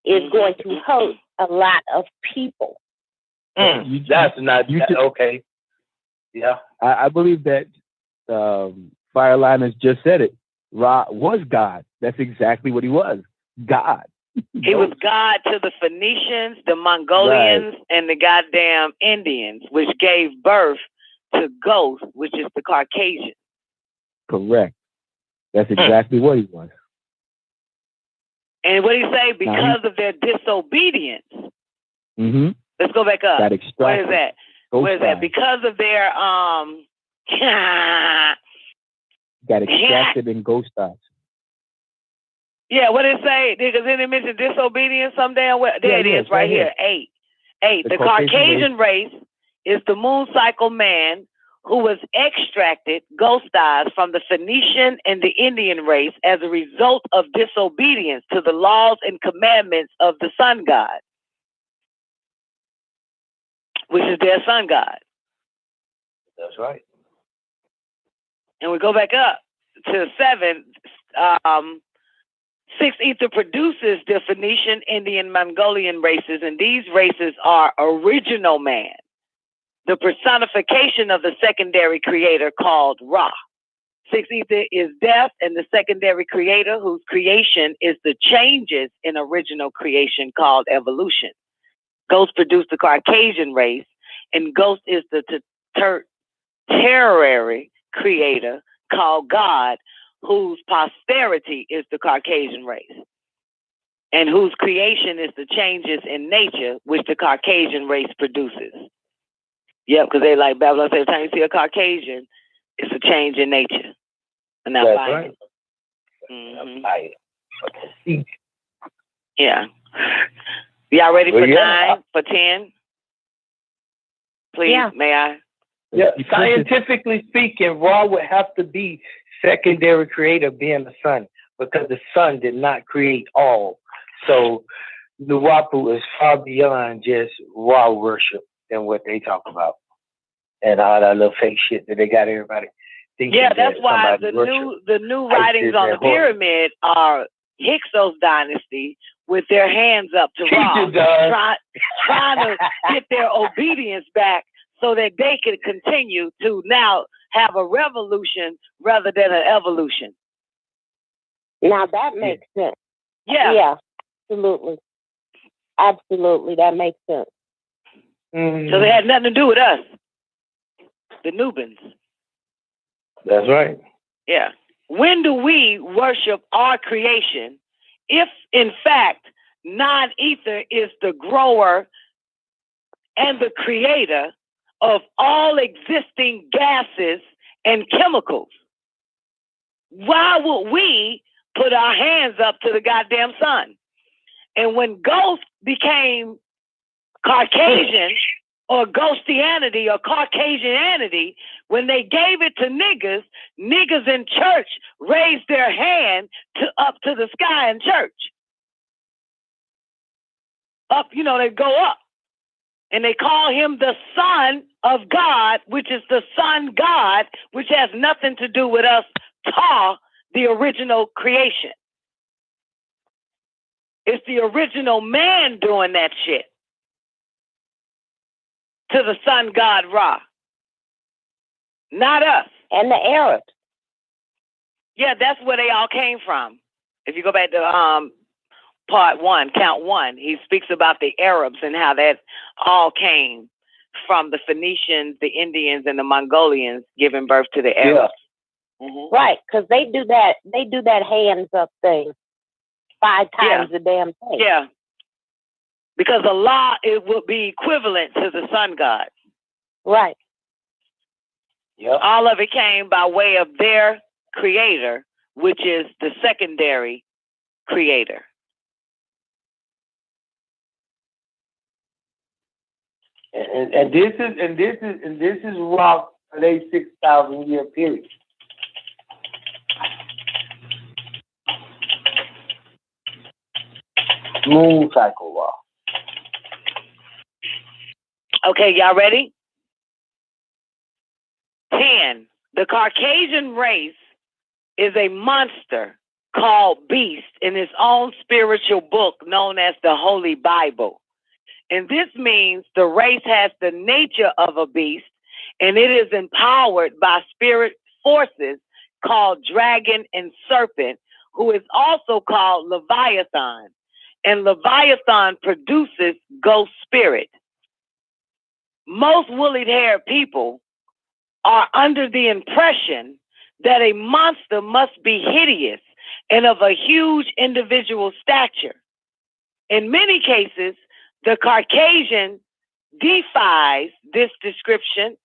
is going to hurt a lot of people. That's not okay. Yeah, I believe that Fireliners just said it. Ra was God. That's exactly what he was. God. He was God to the Phoenicians, the Mongolians, and the goddamn Indians, which gave birth to Ghost, which is the Caucasian. Correct. That's exactly what he was. And what did he say? Because of their disobedience. Mm-hmm. Let's go back up. What is that? What is that? Because of their got extracted in ghost eyes. Yeah, what did it say? Because then it mentioned disobedience some damn way. There it is, right here. 8. The Caucasian race is the moon cycle man who was extracted, ghost eyes, from the Phoenician and the Indian race as a result of disobedience to the laws and commandments of the sun god, which is their sun god. That's right. And we go back up to 7. 6 ether produces the Phoenician, Indian, Mongolian races, and these races are original man, the personification of the secondary creator called Ra. 6 ether is death, and the secondary creator whose creation is the changes in original creation called evolution. Ghost produced the Caucasian race, and Ghost is the temporary creator called God, whose posterity is the Caucasian race, and whose creation is the changes in nature which the Caucasian race produces. Yep, because they like Babylon says, every time you see a Caucasian, it's a change in nature. And that's right. Mm-hmm. Yeah. Y'all ready for 9, for 10? Please, may I? Yeah, scientifically speaking, Ra would have to be secondary creator being the sun, because the sun did not create all. So Nuwapu is far beyond just Ra worship than what they talk about. And all that little fake shit that they got everybody thinking. Yeah, that's why the new writings on the pyramid are Hyksos dynasty with their hands up to Ra, trying to get their obedience back so that they can continue to now have a revolution rather than an evolution. Now that makes sense. Yeah, absolutely. Absolutely, that makes sense. Mm-hmm. So they had nothing to do with us, the Nubans. That's right. Yeah. When do we worship our creation if, in fact, non-ether is the grower and the creator of all existing gases and chemicals? Why would we put our hands up to the goddamn sun? And when ghost became Caucasian or ghostianity or Caucasianity, when they gave it to niggas in church raised their hand up to the sky in church. Up, they go up. And they call him the Son of God, which is the Sun God, which has nothing to do with us, the original creation. It's the original man doing that shit to the Sun God Ra. Not us. And the Arabs. Yeah, that's where they all came from. If you go back to part 1, count 1, he speaks about the Arabs and how that all came from the Phoenicians, the Indians, and the Mongolians giving birth to the Arabs. Yeah. Mm-hmm. Right, because they do that hands up thing 5 times a damn day. Yeah. Because Allah, it would be equivalent to the sun god. Right. Yep. All of it came by way of their creator, which is the secondary creator. And this is Ra for their 6,000 year period. Moon cycle Ra. Okay, y'all ready? 10. The Caucasian race is a monster called beast in its own spiritual book known as the Holy Bible. And this means the race has the nature of a beast, and it is empowered by spirit forces called dragon and serpent, who is also called Leviathan. And Leviathan produces ghost spirit. Most woolly-haired people are under the impression that a monster must be hideous and of a huge individual stature. In many cases, the Caucasian defies this description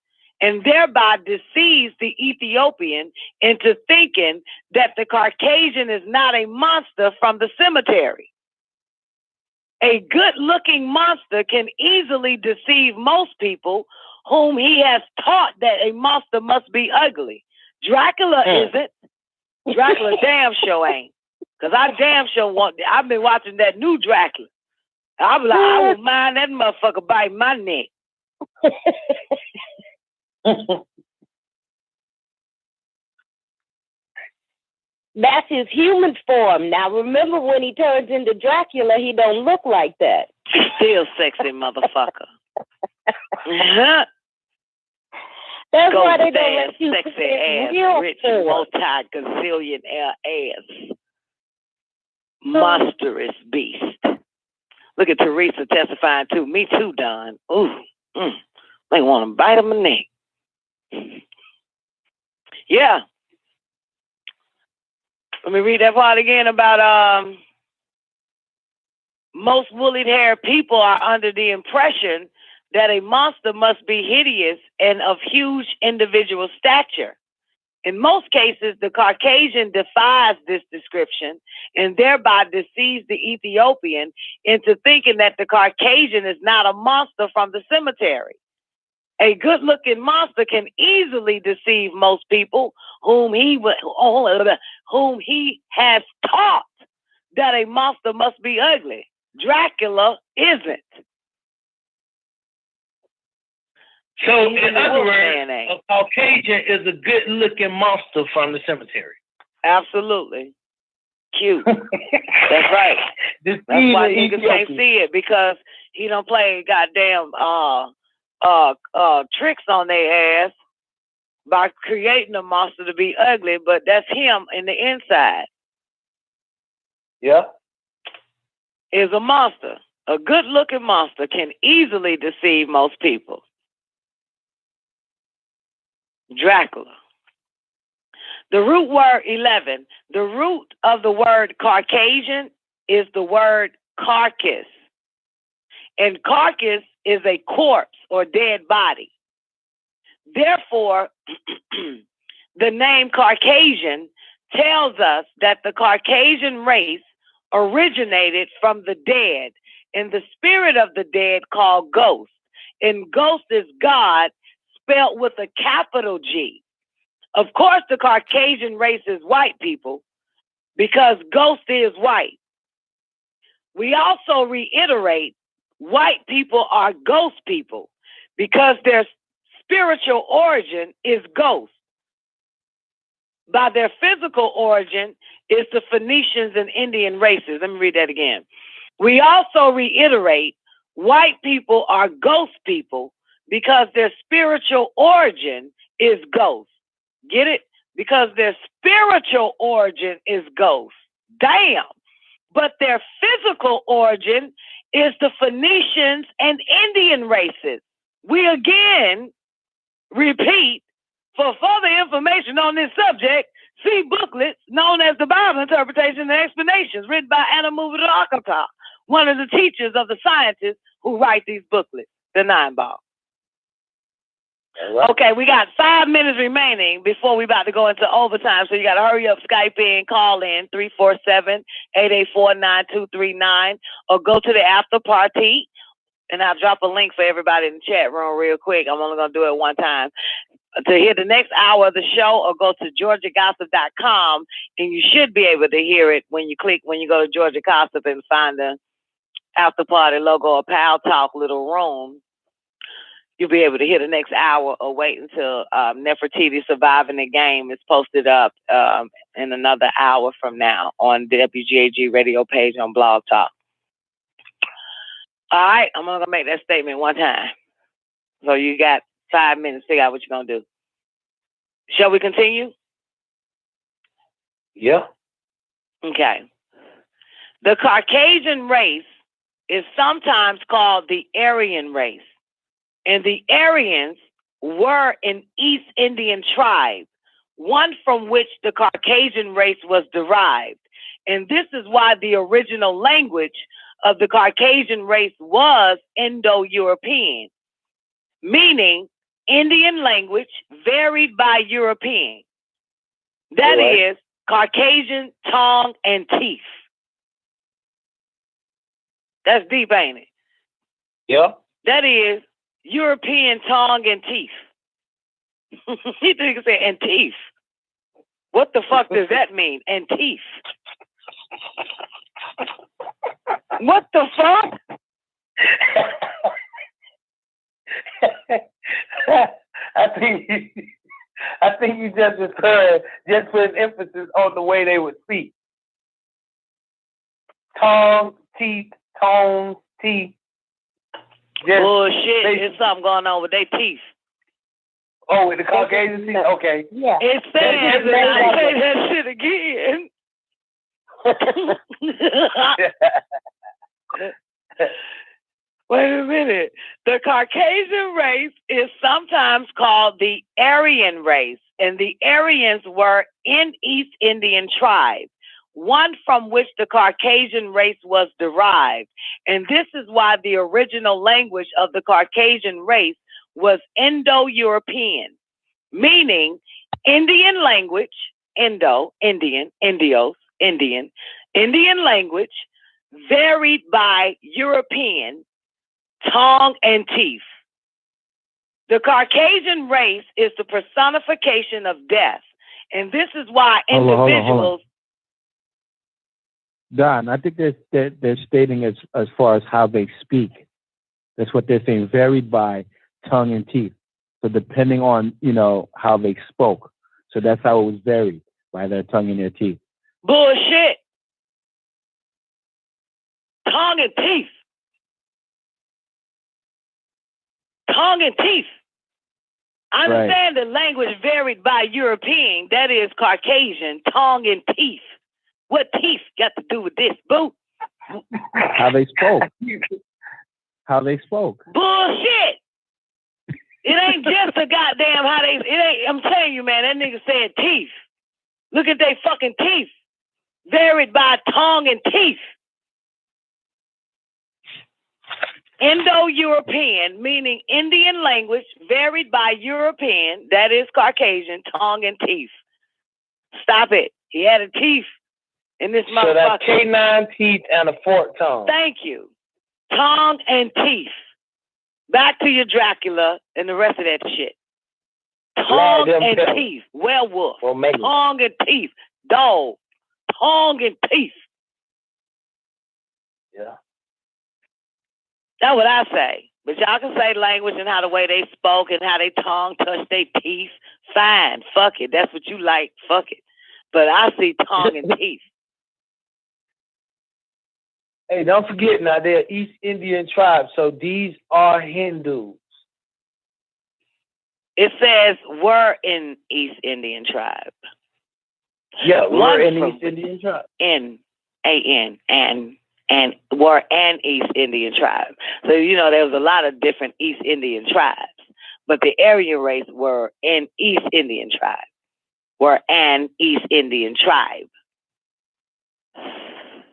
and thereby deceives the Ethiopian into thinking that the Caucasian is not a monster from the cemetery. A good-looking monster can easily deceive most people whom he has taught that a monster must be ugly. Dracula isn't. Dracula damn sure ain't. Because I damn sure I've been watching that new Dracula. I was like, I wouldn't mind that motherfucker biting my neck. That's his human form. Now, remember when he turns into Dracula, he don't look like that. Still sexy motherfucker. That's why they don't let you sexy ass, rich, multi-gazillionaire ass. Monstrous beast. Look at Teresa testifying too. Me too, Don. Ooh, they want to bite him in the neck. Yeah. Let me read that part again about most woolly-haired people are under the impression that a monster must be hideous and of huge individual stature. In most cases, the Caucasian defies this description and thereby deceives the Ethiopian into thinking that the Caucasian is not a monster from the cemetery. A good-looking monster can easily deceive most people whom he has taught that a monster must be ugly. Dracula isn't. So, in other words, a Caucasian is a good-looking monster from the cemetery. Absolutely. Cute. That's right. That's why niggas can't see it, because he don't play goddamn tricks on their ass by creating a monster to be ugly, but that's him in the inside. Yeah. Is a monster. A good-looking monster can easily deceive most people. Dracula. The root word 11. The root of the word Caucasian is the word carcass. And carcass is a corpse or dead body. Therefore, the name Caucasian tells us that the Caucasian race originated from the dead, and the spirit of the dead called ghost. And ghost is God, spelled with a capital G. Of course, the Caucasian race is white people because ghost is white. We also reiterate white people are ghost people because their spiritual origin is ghost. By their physical origin is the Phoenicians and Indian races. Let me read that again. We also reiterate white people are ghost people because their spiritual origin is ghost. Get it? Because their spiritual origin is ghost. Damn. But their physical origin is the Phoenicians and Indian races. We again repeat, for further information on this subject, see booklets known as the Bible Interpretation and Explanations, written by Anna Movida, one of the teachers of the scientists who write these booklets, the 9-ball. Right. Okay, we got 5 minutes remaining before we about to go into overtime, so you got to hurry up, Skype in, call in, 347-884-9239, or go to the after party, and I'll drop a link for everybody in the chat room real quick. I'm only going to do it one time. To hear the next hour of the show, or go to GeorgiaGossip.com, and you should be able to hear it when you go to Georgia Gossip and find the after party logo or Pal Talk little room. You'll be able to hear the next hour, or wait until Nefertiti Surviving the Game is posted up in another hour from now on the WGAG radio page on Blog Talk. All right, I'm going to make that statement one time. So you got 5 minutes to figure out what you're going to do. Shall we continue? Yeah. Okay. The Caucasian race is sometimes called the Aryan race. And the Aryans were an East Indian tribe, one from which the Caucasian race was derived. And this is why the original language of the Caucasian race was Indo-European, meaning Indian language varied by European. That is Caucasian tongue and teeth. That's deep, ain't it? Yeah. That is European tongue and teeth. You think say and teeth. What the fuck does that mean? And teeth. What the fuck? I think you just put an emphasis on the way they would speak. Tongue, teeth, tones, teeth. Bullshit. There's something going on with their teeth. Oh, with the Caucasian teeth? Okay. Yeah. It says, and I say that shit again. Wait a minute. The Caucasian race is sometimes called the Aryan race. and the Aryans were an East Indian tribe, one from which the Caucasian race was derived. And this is why the original language of the Caucasian race was Indo-European, meaning Indian language, Indo, Indian, Indios, Indian, Indian language, varied by European, tongue and teeth. The Caucasian race is the personification of death. And this is why individuals... Hold on. Don, I think they're stating as far as how they speak. That's what they're saying, varied by tongue and teeth. So depending on, how they spoke. So that's how it was varied, by their tongue and their teeth. Bullshit. Tongue and teeth. Tongue and teeth. I understand the language varied by European, that is Caucasian, tongue and teeth. What teeth got to do with this, boo? How they spoke. How they spoke. Bullshit. It ain't just a goddamn how they, I'm telling you, man, that nigga said teeth. Look at they fucking teeth. Varied by tongue and teeth. Indo-European, meaning Indian language, varied by European, that is Caucasian, tongue and teeth. Stop it. He had a teeth in this motherfucker. So that's canine teeth and a forked tongue. Thank you. Tongue and teeth. Back to your Dracula and the rest of that shit. Tongue and teeth. Werewolf. Tongue and teeth. Dog. Tongue and teeth. Yeah. That's what I say. But y'all can say language and how the way they spoke and how they tongue touched their teeth. Fine. Fuck it. That's what you like. Fuck it. But I see tongue and teeth. Hey, don't forget now, they're East Indian tribes, so these are Hindus. It says we're in East Indian tribe. Yeah, we're in East Indian tribe. N-A-N, and we're an East Indian tribe. So, there was a lot of different East Indian tribes. But the Aryan race were an East Indian tribe. We're an East Indian tribe.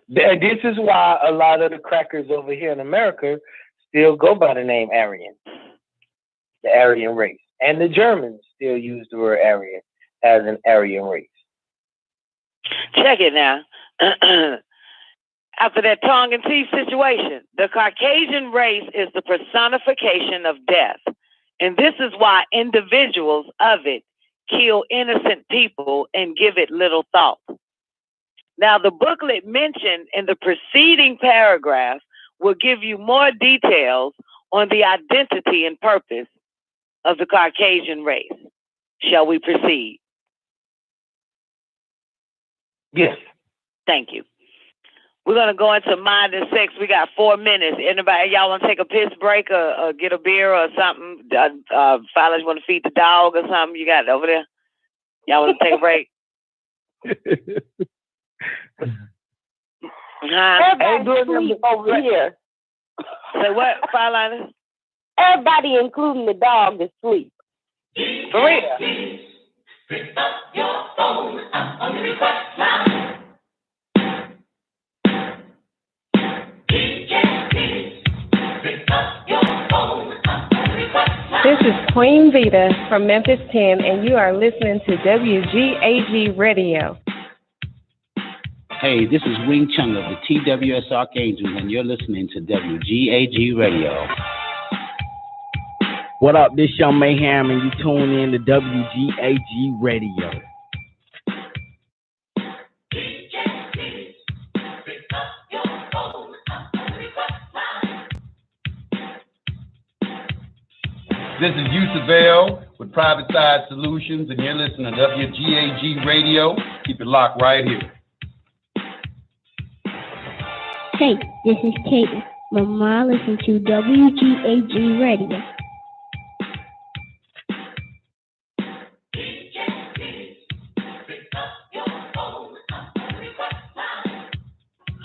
And this is why a lot of the crackers over here in America still go by the name Aryan, the Aryan race. And the Germans still use the word Aryan as an Aryan race. Check it now. After that tongue and teeth situation, the Caucasian race is the personification of death. And this is why individuals of it kill innocent people and give it little thought. Now, the booklet mentioned in the preceding paragraph will give you more details on the identity and purpose of the Caucasian race. Shall we proceed? Yes. Thank you. We're going to go into mind and sex. We got 4 minutes. Anybody, y'all want to take a piss break or get a beer or something? Fellas want to feed the dog or something? You got it over there? Y'all want to take a break? Everybody sleep over here. Say what, Fireliner? Everybody, including the dog, is asleep. For real? Pick up your phone on the request line. This is Queen Vita from Memphis 10, and you are listening to WGAG Radio. Hey, this is Wing Chung of the TWS Archangels, and you're listening to WGAG Radio. What up, this Young Mayhem, and you tune in to WGAG Radio. This is Yusuf Bell with Private Side Solutions, and you're listening to WGAG Radio. Keep it locked right here. Hey, this is Katie. Mama, listen to WGAG Radio.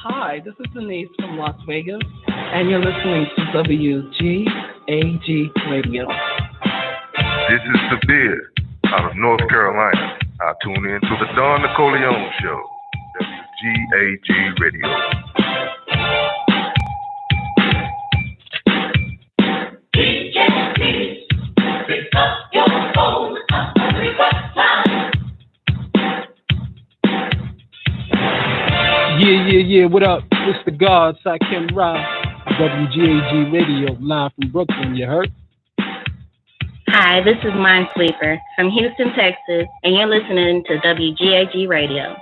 Hi, this is Denise from Las Vegas, and you're listening to WGAG Radio. This is Sabir out of North Carolina. I tune in to the Don Nicoleone Show, WGAG Radio. DJ, please pick up your phone on the request line. Yeah. What up? It's the God, Sakim Ra, WGAG Radio, live from Brooklyn. You heard? Hi, this is Minesweeper from Houston, Texas, and you're listening to WGAG Radio.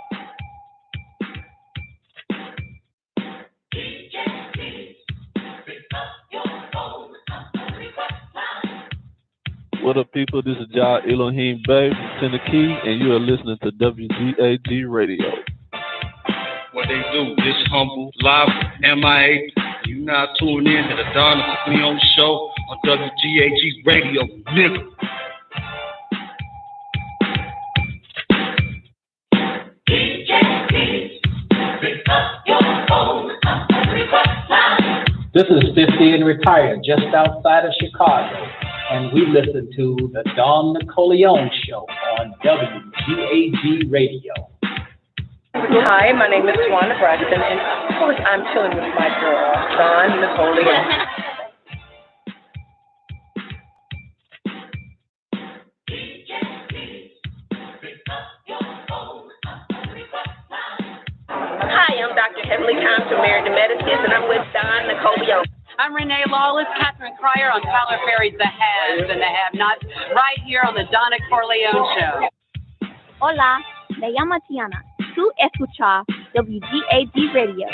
What up, people? This is Jah Elohim Bey from Tennessee, and you are listening to WGAG Radio. What they do, this humble, live, MIA. You now tune in to the Don Nicoleone Show on WGAG Radio, nigga. DJ, please pick up your phone on the request line. This is 50 and retired, just outside of Chicago, and we listen to the Don Nicoleone Show on WGAG Radio. Hi, my name is Juana Braxton, and of course I'm chilling with my girl, Don Nicoleone. Hi, I'm Dr. Heavenly Times from Married to Medicine, and I'm with Don Nicoleone. I'm Renee Lawless, Catherine Cryer on Tyler Perry's The Haves and the Have-Nots, right here on the Don Nicoleone Show. Hola, me llamo Tiana. Tú escuchas WGAG Radio.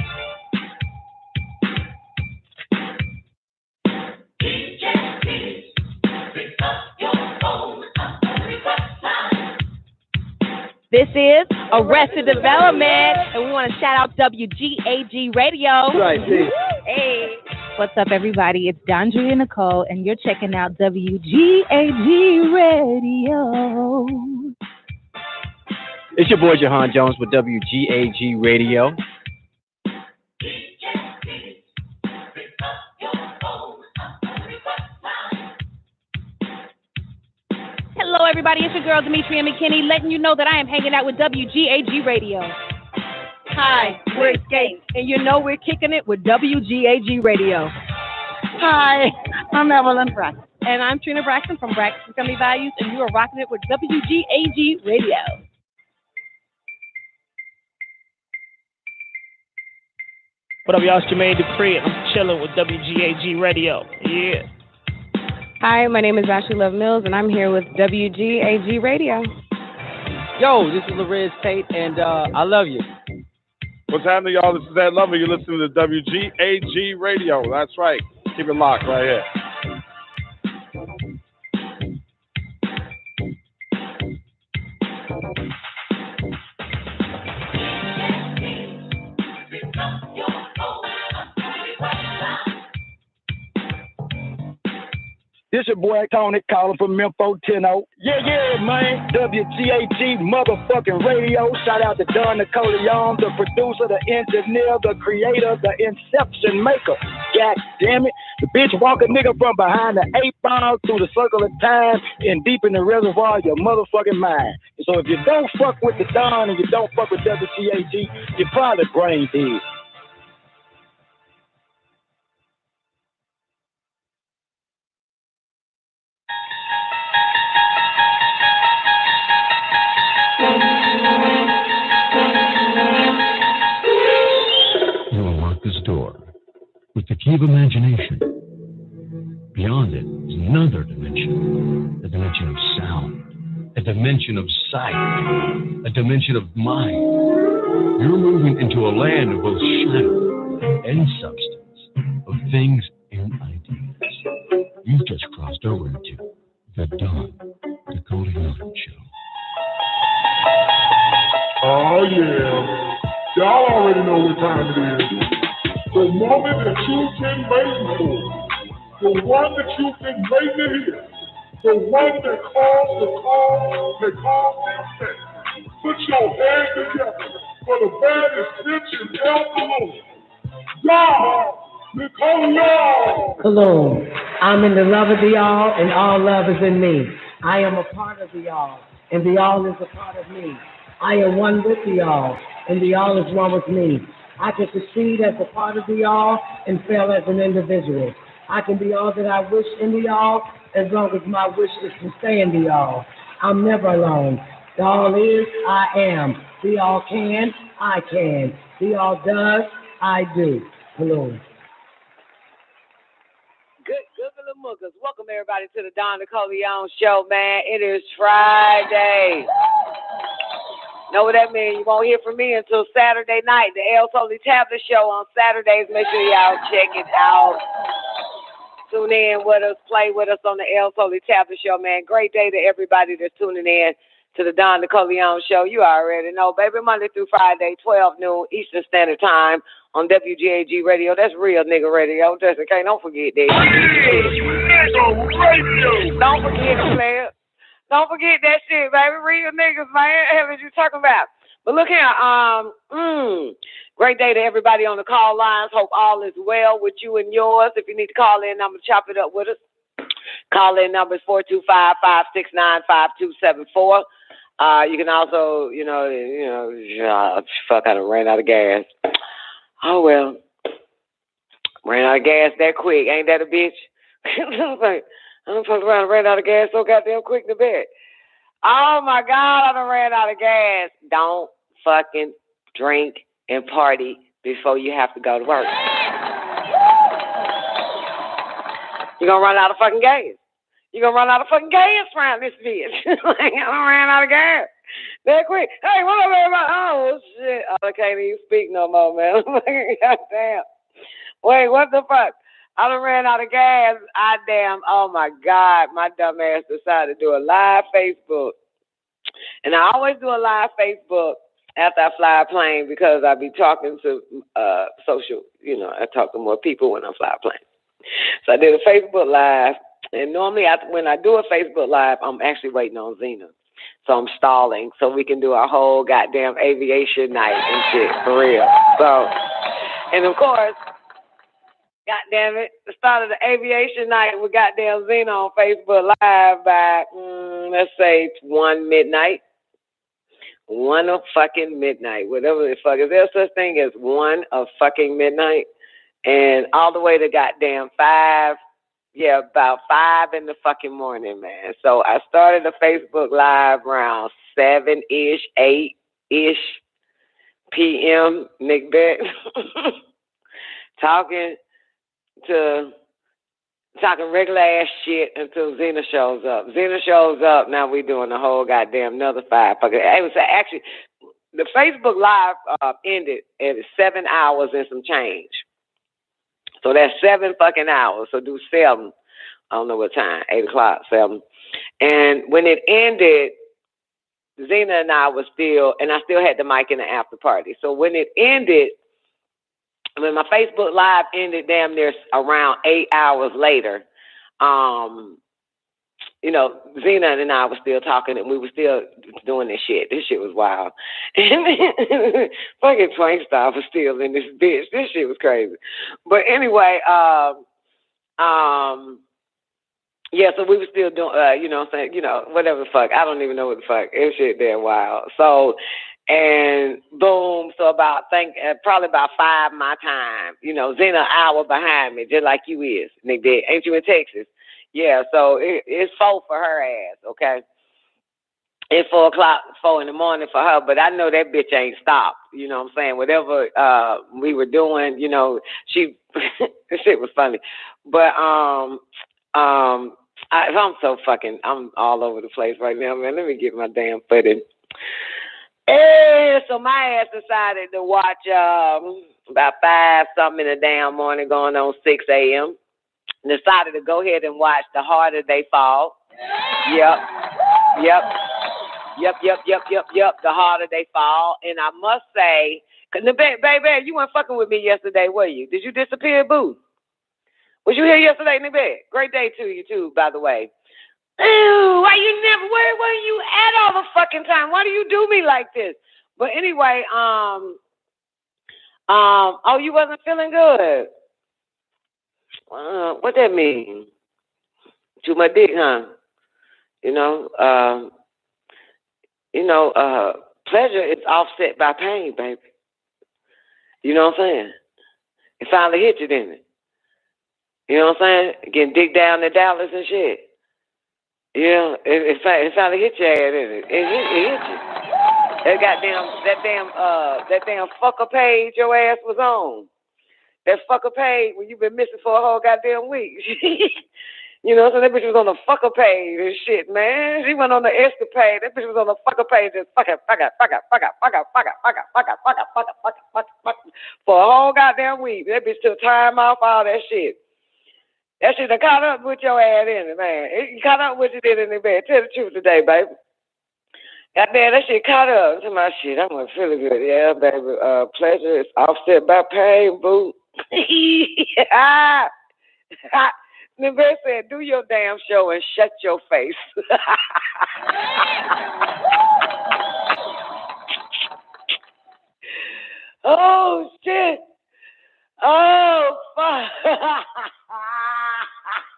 DJ, please pick up your phone on the request line. This is Arrested Development, and we want to shout out WGAG Radio. Right, hey. Hey. What's up, everybody? It's Dondria Nicole, and you're checking out WGAG Radio. It's your boy Jahan Jones with WGAG Radio. Hello, everybody. It's your girl Demetria McKinney, letting you know that I am hanging out with WGAG Radio. Hi, we're Escape, and you know we're kicking it with WGAG Radio. Hi, I'm Evelyn Braxton. And I'm Trina Braxton from Braxton Family Values, and you are rocking it with WGAG Radio. What up, y'all? It's Jermaine Dupree, and I'm chilling with WGAG Radio. Yeah. Hi, my name is Ashley Love Mills, and I'm here with WGAG Radio. Yo, this is Lorez Tate, and I love you. What's happening, y'all? This is Ed Lover. You're listening to WGAG Radio. That's right. Keep it locked right here. This your boy Tony calling from Memphis, Tennessee. Yeah, man. WGAG motherfucking radio. Shout out to Don Nicoleone, the producer, the engineer, the creator, the inception maker. God damn it. The bitch walk a nigga from behind the 8 ball through the circle of time and deep in the reservoir of your motherfucking mind. So if you don't fuck with the Don and you don't fuck with WGAG, you're probably brain dead. With the key of imagination. Beyond it is another dimension, a dimension of sound, a dimension of sight, a dimension of mind. You're moving into a land of both shadow and substance, of things and ideas. You've just crossed over into the Don Nicoleone Show. Oh yeah, y'all already know what time it is. The moment that you've been waiting for, the one that you've been waiting to hear, the one that calls the call, that calls the effect. Put your hands together for the baddest bitch in El Kuluwm. God, Nicoleone. Hello, I'm in the love of the all, and all love is in me. I am a part of the all. and the all is a part of me. I am one with the all, and the all is one with me. I can succeed as a part of the all and fail as an individual. I can be all that I wish in the all as long as my wish is to stay in the all. I'm never alone. The all is, I am. The all can, I can. The all does, I do. Kuluwm. Good little muggers. Welcome everybody to the Don Nicoleone show, man. It is Friday. Know what that means? You won't hear from me until Saturday night. The El Soli Tablet show on Saturdays. Make sure y'all check it out. Tune in with us, play with us on the El Soli Tablet show, man. Great day to everybody that's tuning in to the Don Nicoleone show. You already know, baby. Monday through Friday, 12 noon Eastern Standard Time on WGAG Radio. That's real nigga radio. Just in case, don't forget that. Real nigga radio. Don't forget it, player. Don't forget that shit, baby. Real niggas, man. What you talking about? But look here, great day to everybody on the call lines. Hope all is well with you and yours. If you need to call in, I'm gonna chop it up with us. Call in number is 425-569-5274. You can also, fuck, I done ran out of gas. Oh, well. Ran out of gas that quick. Ain't that a bitch? I done fucked around and ran out of gas so goddamn quick in the bed. Oh, my God, I done ran out of gas. Don't fucking drink and party before you have to go to work. You're going to run out of fucking gas. You're going to run out of fucking gas around this bitch. I done ran out of gas that quick. Hey, what up, everybody? Oh, shit. I can't even speak no more, man. Goddamn. Wait, what the fuck? I done ran out of gas. Oh, my God. My dumb ass decided to do a live Facebook. And I always do a live Facebook after I fly a plane because I be talking to social, I talk to more people when I fly a plane. So I did a Facebook Live, and normally when I do a Facebook Live, I'm actually waiting on Zena. So I'm stalling so we can do our whole goddamn aviation night and shit, for real. So, and of course, goddamn it, the start of the aviation night with goddamn Zena on Facebook Live by, let's say, 1 midnight. 1 of fucking midnight, whatever the fuck. Is there such thing as 1 of fucking midnight? And all the way to goddamn 5, about 5 in the fucking morning, man. So I started a Facebook Live around 7-ish, 8-ish p.m., Nick Bet, talking regular ass shit until Zena shows up. Zena shows up, now we doing the whole goddamn another 5. It was actually, the Facebook Live ended at 7 hours and some change. So that's 7 fucking hours. So do 7. I don't know what time, 8 o'clock, 7. And when it ended, Zena and I was and I still had the mic in the after party. So when it ended, when my Facebook Live ended damn near around 8 hours later, Zena and I were still talking and we were still doing this shit. This shit was wild. And fucking Twink Star was still in this bitch. This shit was crazy. But anyway, so we were still doing, whatever the fuck. I don't even know what the fuck. It shit damn wild. So, and boom, so probably about 5 my time. Zena an hour behind me, just like you is, Nick. Ain't you in Texas? Yeah, so it's 4 for her ass, okay? It's 4 in the morning for her, but I know that bitch ain't stopped. You know what I'm saying? Whatever we were doing, she, this shit was funny. But I'm all over the place right now, man. Let me get my damn footing. So my ass decided to watch about 5 something in the damn morning, going on 6 a.m. Decided to go ahead and watch The Harder They Fall. Yep. The Harder They Fall. And I must say, baby, you weren't fucking with me yesterday, were you? Did you disappear, boo? Was you here yesterday, Nick? Great day to you, too, by the way. Ew, why you never, where were you at all the fucking time? Why do you do me like this? But anyway, you wasn't feeling good. What that mean? To my dick, huh? pleasure is offset by pain, baby. You know what I'm saying? It finally hit you, didn't it? You know what I'm saying? Getting digged down in Dallas and shit. Yeah, it finally hit your ass, didn't it? It hit you. That damn fucker page your ass was on. That fucker page when you been missing for a whole goddamn week. You know, so that bitch was on the fucker page and shit, man. She went on the escapade. That bitch was on the fucker page and fuck for a whole goddamn week. That bitch took time off all that shit. That shit done caught up with your ass in it, man. It caught up with you in the bed. Tell the truth today, baby. Goddamn, that shit caught up to my shit. I'm gonna feel good. Yeah, baby. Pleasure is offset by pain, boo. The verse said, do your damn show and shut your face. Oh, shit. Oh, fuck.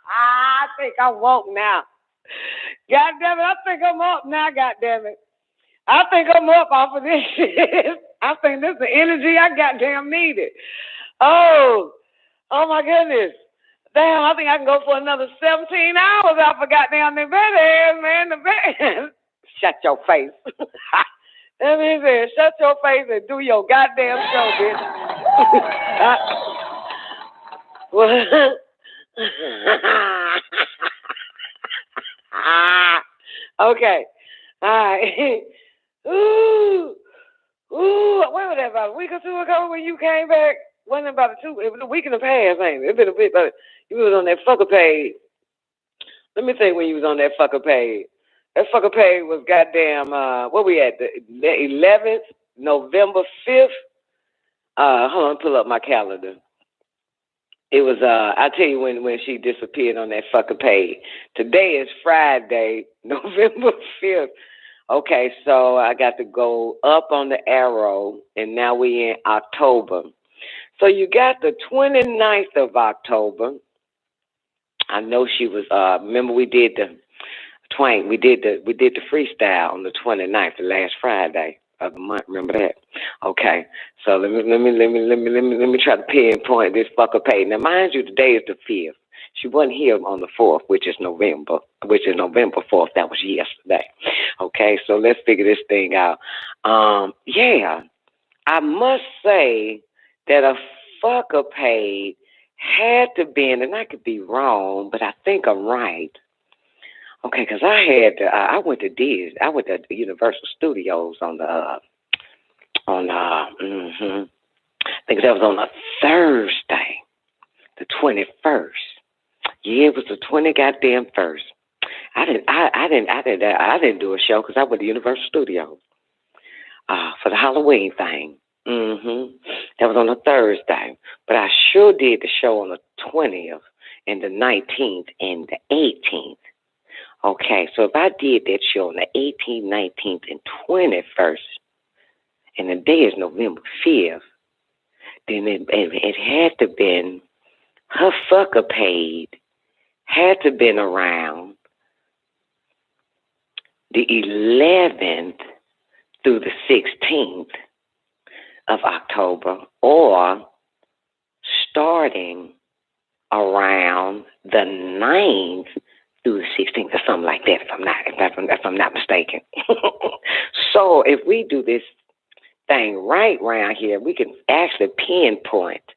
I think I'm woke now. God damn it, I think I'm up now, God damn it. I think I'm up off of this shit. I think this is the energy I goddamn needed. Oh my goodness. Damn, I think I can go for another 17 hours. I forgot down the bed, man. The bed. Shut your face. That means it. Shut your face and do your goddamn show, bitch. Okay. All right. Ooh. When was that, about a week or two ago when you came back? Wasn't it about it was a week in the past, ain't it? It's been a bit, but you was on that fucker page. Let me think when you was on that fucker page. That fucker page was goddamn, what we at, the 11th, November 5th. Hold on, pull up my calendar. It was, I'll tell you when she disappeared on that fucker page. Today is Friday, November 5th. Okay, so I got to go up on the arrow, and now we in October. So you got the 29th of October. I know she was, remember we did the freestyle on the 29th, the last Friday of the month. Remember that? Okay. So let me try to pinpoint this fucker page. Now, mind you, today is the 5th. She wasn't here on the 4th, which is November 4th. That was yesterday. Okay, so let's figure this thing out. Yeah, I must say that a fucker page had to be, and I could be wrong, but I think I'm right. Okay, because I went to the Universal Studios on I think that was on a Thursday, the 21st. Yeah, it was the 20 goddamn first. I didn't do a show because I went to Universal Studios for the Halloween thing. That was on a Thursday, but I sure did the show on the 20th and the 19th and the 18th. Okay, so if I did that show on the 18th, 19th, and 21st, and the day is November 5th, then it had to been her fucker paid had to been around the 11th through the 16th of October, or starting around the 9th through the 16th, or something like that, if I'm not mistaken. So if we do this thing right around here, we can actually pinpoint,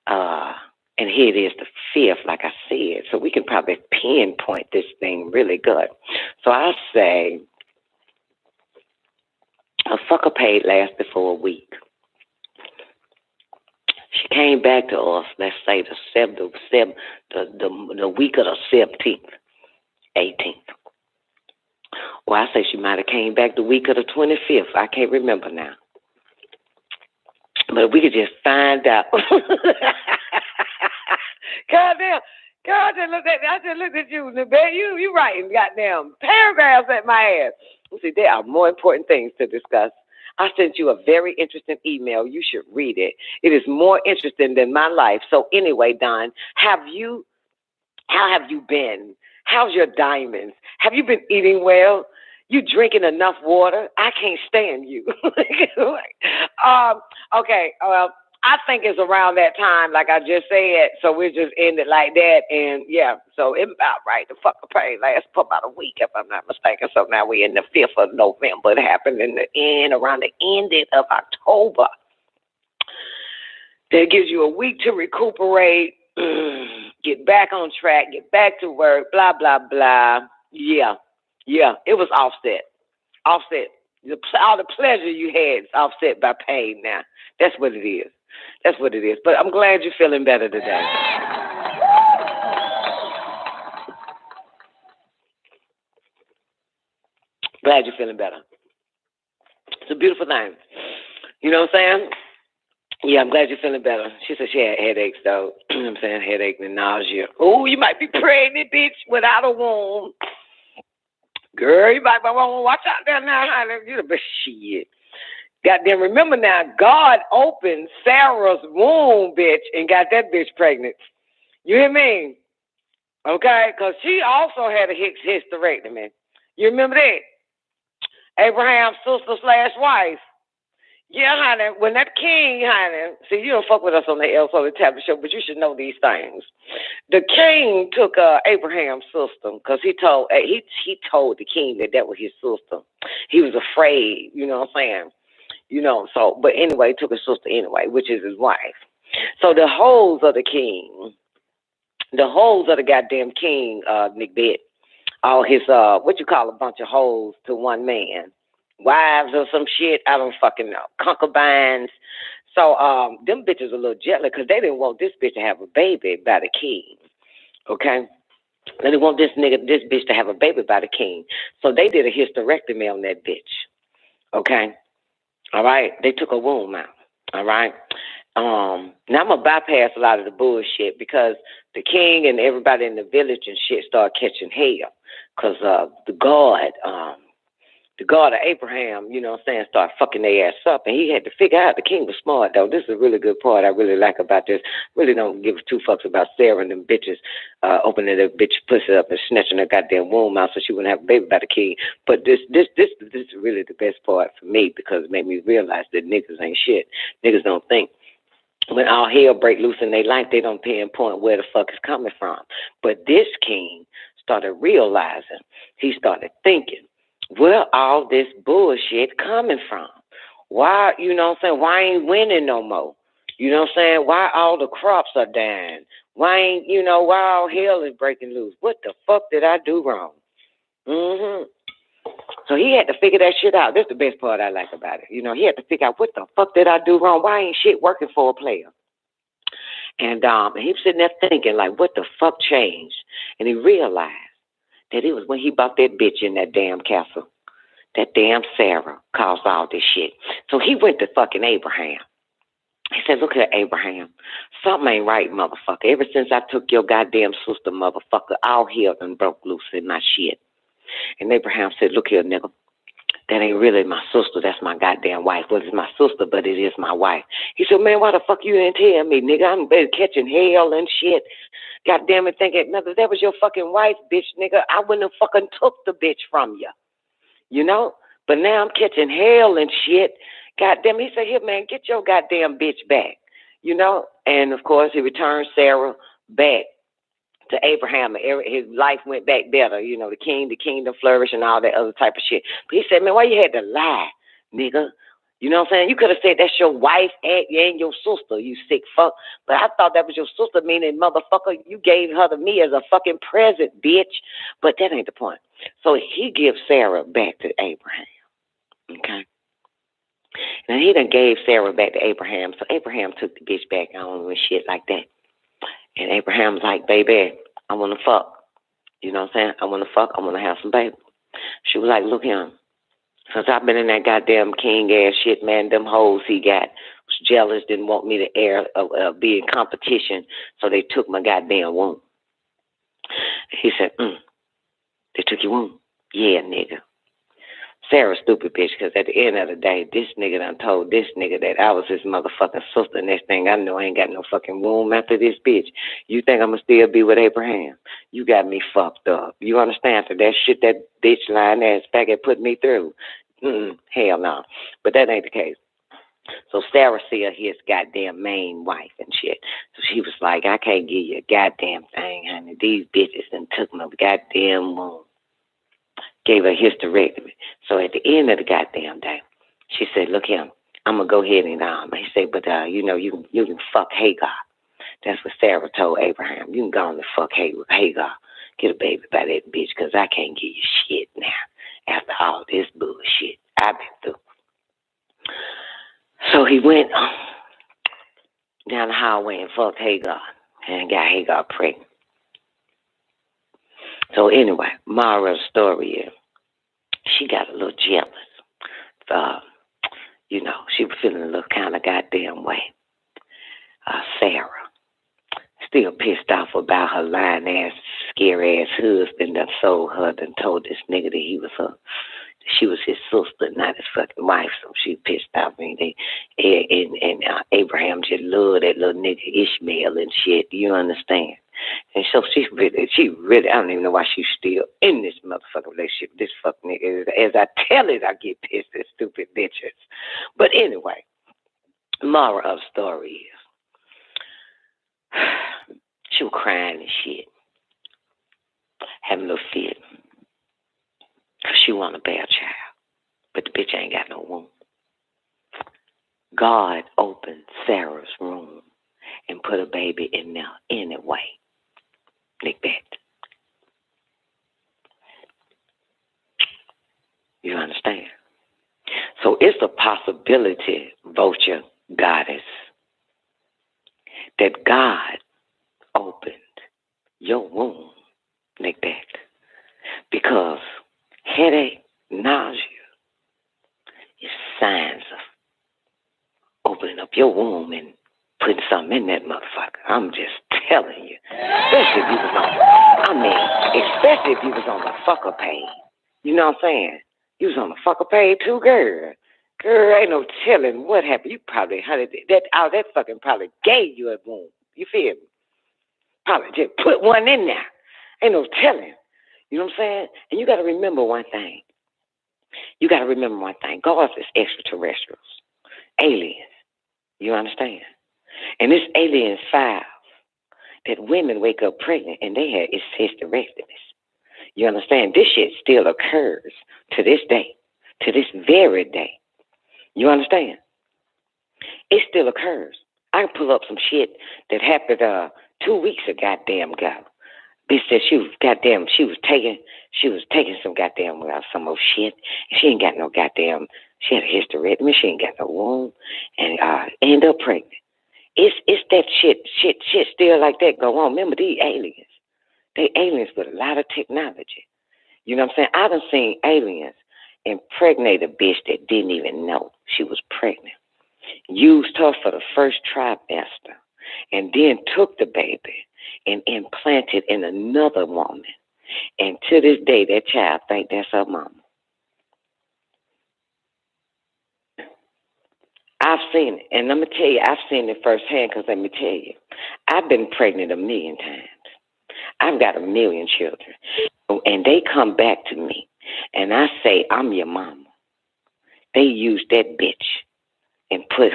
and here it is, the 5th, like I said, so we can probably pinpoint this thing really good. So I say a fucker paid lasted for a week. She came back to us, let's say the week of the 17th, 18th. Or I say she might have came back the week of the 25th. I can't remember now. But we could just find out. Goddamn. God, I just looked at you, you writing goddamn paragraphs at my ass. You see, there are more important things to discuss. I sent you a very interesting email. You should read it. It is more interesting than my life. So anyway, Don, how have you been? How's your diamonds? Have you been eating well? You drinking enough water? I can't stand you. Okay, I think it's around that time, like I just said, so we just ended like that, and yeah, so it's about right. The fucking pain lasts for about a week, if I'm not mistaken. So now we're in the 5th of November. It happened in the end, around the ending of October. That gives you a week to recuperate, get back on track, get back to work, blah, blah, blah. Yeah, it was offset. All the pleasure you had is offset by pain now. That's what it is. But I'm glad you're feeling better today. Glad you're feeling better. It's a beautiful thing. You know what I'm saying? Yeah, I'm glad you're feeling better. She said she had headaches, though. You know what I'm saying? Headache and nausea. Oh, you might be pregnant, bitch, without a womb. Girl, you might be wrong. Watch out there now, honey. You the best shit. Goddamn, remember now, God opened Sarah's womb, bitch, and got that bitch pregnant. You hear me? Okay? Because she also had a hysterectomy. You remember that? Abraham's sister/wife. Yeah, honey. When that king, honey, see, you don't fuck with us on the El Solo Tablet Show, but you should know these things. The king took Abraham's sister because he told the king that was his sister. He was afraid, you know what I'm saying? You know, so, but anyway, he took his sister anyway, which is his wife. So the hoes of the king, the hoes of the goddamn king, Nick Bett, all his, a bunch of hoes to one man. Wives or some shit, I don't fucking know. Concubines. So them bitches a little jealous because they didn't want this bitch to have a baby by the king. Okay? They didn't want this bitch to have a baby by the king. So they did a hysterectomy on that bitch. Okay? All right? They took a womb out. All right? Now I'm going to bypass a lot of the bullshit because the king and everybody in the village and shit started catching hell because the God of Abraham, you know what I'm saying, started fucking their ass up. And he had to figure out, the king was smart, though. This is a really good part I really like about this. Really don't give two fucks about Sarah and them bitches opening their bitch pussy up and snatching her goddamn womb out so she wouldn't have a baby by the king. But this is really the best part for me because it made me realize that niggas ain't shit. Niggas don't think. When all hell break loose in their life, they don't pinpoint where the fuck it's coming from. But this king started realizing, he started thinking, where all this bullshit coming from? Why, you know what I'm saying, why ain't winning no more? You know what I'm saying? Why all the crops are dying? Why ain't, why all hell is breaking loose? What the fuck did I do wrong? So he had to figure that shit out. That's the best part I like about it. He had to figure out, what the fuck did I do wrong? Why ain't shit working for a player? And he was sitting there thinking, like, what the fuck changed? And he realized that it was when he bought that bitch in that damn castle. That damn Sarah caused all this shit. So he went to fucking Abraham. He said, look here, Abraham. Something ain't right, motherfucker. Ever since I took your goddamn sister, motherfucker, all hell done broke loose in my shit. And Abraham said, look here, nigga. That ain't really my sister. That's my goddamn wife. Well, it's my sister, but it is my wife. He said, man, why the fuck you didn't tell me, nigga? I'm catching hell and shit. God damn it, thinking, mother, that was your fucking wife, bitch, nigga. I wouldn't have fucking took the bitch from you. But now I'm catching hell and shit. God damn it. He said, here, man, get your goddamn bitch back. And of course, he returned Sarah back to Abraham. His life went back better. The kingdom flourished and all that other type of shit. But he said, man, why you had to lie, nigga? You know what I'm saying? You could have said that's your wife and your sister, you sick fuck. But I thought that was your sister, meaning, motherfucker, you gave her to me as a fucking present, bitch. But that ain't the point. So he gives Sarah back to Abraham. Okay? Now, he done gave Sarah back to Abraham. So Abraham took the bitch back on and shit like that. And Abraham's like, baby, I want to fuck. You know what I'm saying? I want to fuck. I want to have some baby. She was like, look here. Since I've been in that goddamn king-ass shit, man, them hoes he got was jealous, didn't want me to be in competition, so they took my goddamn womb. He said, they took your womb? Yeah, nigga. Sarah stupid bitch, because at the end of the day, this nigga done told this nigga that I was his motherfucking sister. Next thing I know, I ain't got no fucking womb after this bitch. You think I'ma still be with Abraham? You got me fucked up. You understand? So that shit that bitch lying ass faggot put me through. Hell no. But that ain't the case. So Sarah see her his goddamn main wife and shit. So she was like, I can't give you a goddamn thing, honey. These bitches done took my goddamn womb. Gave her a hysterectomy. So at the end of the goddamn day, she said, look here, I'm going to go ahead and, he said, but, you know, you can fuck Hagar. That's what Sarah told Abraham. You can go on and fuck Hagar. Get a baby by that bitch, because I can't give you shit now after all this bullshit I've been through. So he went down the highway and fucked Hagar and got Hagar pregnant. So anyway, moral of the story is she got a little jealous. You know, she was feeling a little kind of goddamn way. Sarah, still pissed off about her lying ass, scary ass husband that sold her and told this nigga that he was her. She was his sister, not his fucking wife, so she pissed off. And Abraham just loved that little nigga Ishmael and shit. You understand? And so she really, I don't even know why she's still in this motherfucking relationship. This fucking nigga, as I tell it, I get pissed at stupid bitches. But anyway, moral of the story is, she was crying and shit, having a little fit. She want to bear a child, but the bitch ain't got no womb. God opened Sarah's room and put a baby in there anyway. Like that. You understand? So it's a possibility, vulture goddess, that God opened your womb like that. Because headache, nausea is signs of opening up your womb and putting something in that motherfucker. I'm just telling you. Especially if you was on the fucker page. You know what I'm saying? You was on the fucker page too, girl. Girl, ain't no telling what happened. You probably had that fucking probably gave you a womb. You feel me? Probably just put one in there. Ain't no telling. You know what I'm saying? And you got to remember one thing. God is extraterrestrials, aliens. You understand? And this aliens files that women wake up pregnant and they have it's hysterectomies. You understand? This shit still occurs to this day, to this very day. You understand? It still occurs. I can pull up some shit that happened 2 weeks ago. Bitch said she was taking some goddamn some old shit. And she ain't got no goddamn, she had a hysterectomy, she ain't got no womb, and end up pregnant. It's that shit still like that go on. Remember these aliens? They aliens with a lot of technology. You know what I'm saying? I done seen aliens impregnate a bitch that didn't even know she was pregnant. Used her for the first trimester, and then took the baby and implanted in another woman. And to this day, that child think that's her mama. I've seen it, and I'm going to tell you, I've seen it firsthand, because let me tell you, I've been pregnant 1 million times. I've got 1 million children, and they come back to me, and I say, I'm your mama. They use that bitch and put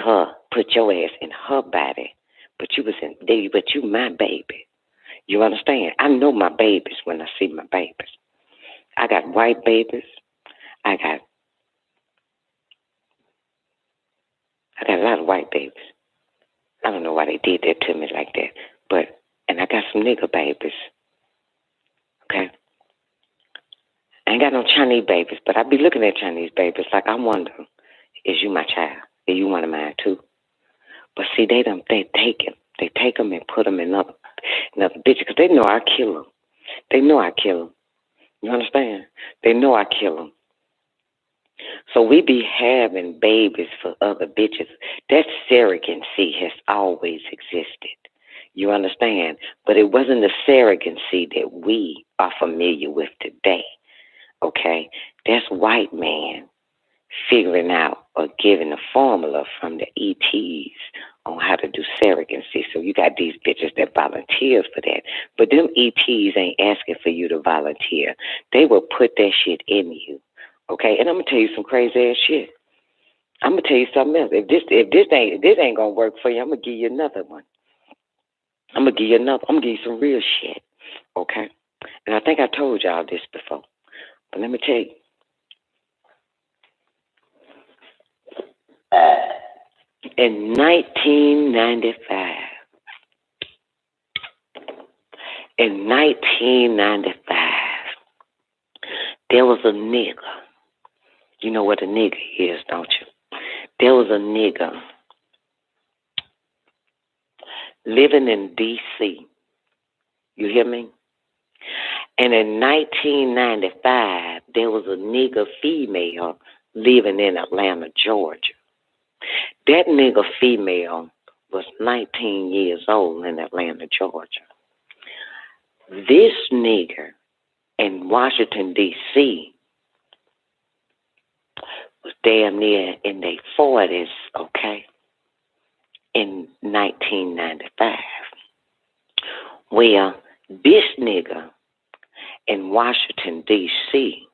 your ass in her body, but you my baby. You understand? I know my babies when I see my babies. I got white babies. I got a lot of white babies. I don't know why they did that to me like that. And I got some nigger babies. Okay? I ain't got no Chinese babies, but I be looking at Chinese babies like I wonder, is you my child? Are you one of mine too? But see, they take them and put them in another bitch, because they know I kill them. They know I kill them. You understand? They know I kill them. So we be having babies for other bitches. That surrogacy has always existed. You understand? But it wasn't the surrogacy that we are familiar with today. Okay, that's white man figuring out or giving a formula from the ETs on how to do surrogacy. So you got these bitches that volunteers for that. But them ETs ain't asking for you to volunteer. They will put that shit in you. Okay, and I'm gonna tell you some crazy ass shit. I'm gonna tell you something else. If this ain't gonna work for you, I'm gonna give you another one. I'm gonna give you some real shit. Okay? And I think I told y'all this before. But let me tell you. In 1995, there was a nigga. You know what a nigga is, don't you? There was a nigga living in D.C. You hear me? And in 1995, there was a nigga female living in Atlanta, Georgia. That nigga female was 19 years old in Atlanta, Georgia. This nigga in Washington, D.C. was damn near in their 40s, okay, in 1995. Well, this nigga in Washington, D.C.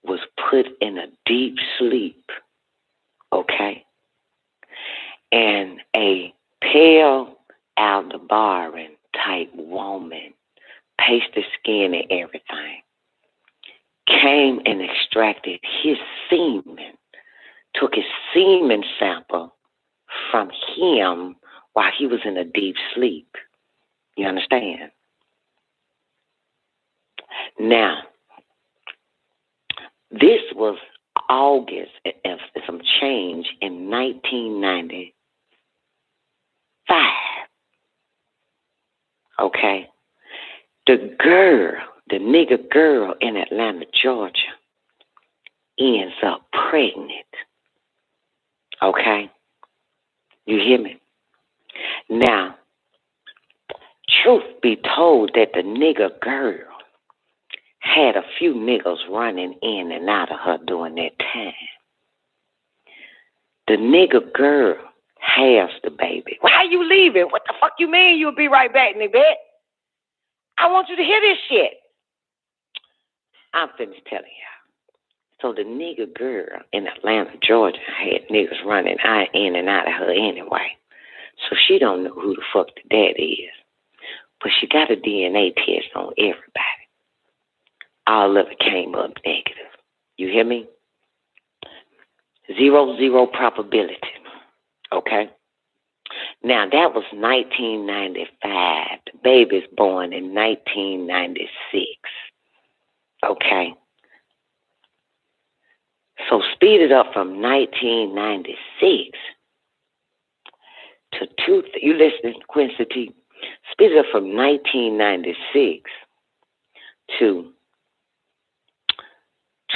was put in a deep sleep, okay? And a pale Aldebaran type woman, pasted skin and everything, came and extracted his semen, took his semen sample from him while he was in a deep sleep. You understand? Now, this was August of some change in 1995. Okay? The nigga girl in Atlanta, Georgia, ends up pregnant. Okay? You hear me? Now, truth be told that the nigga girl had a few niggas running in and out of her during that time. The nigga girl has the baby. Why are you leaving? What the fuck you mean you'll be right back, nigga? I want you to hear this shit. I'm finished telling y'all. So the nigga girl in Atlanta, Georgia had niggas running in and out of her anyway. So she don't know who the fuck the daddy is. But she got a DNA test on everybody. All of it came up negative. You hear me? 0 probability. Okay? Now, that was 1995. The baby's born in 1996. Okay? So speed it up from 1996 to you listening, Quincy T? Speed it up from 1996 to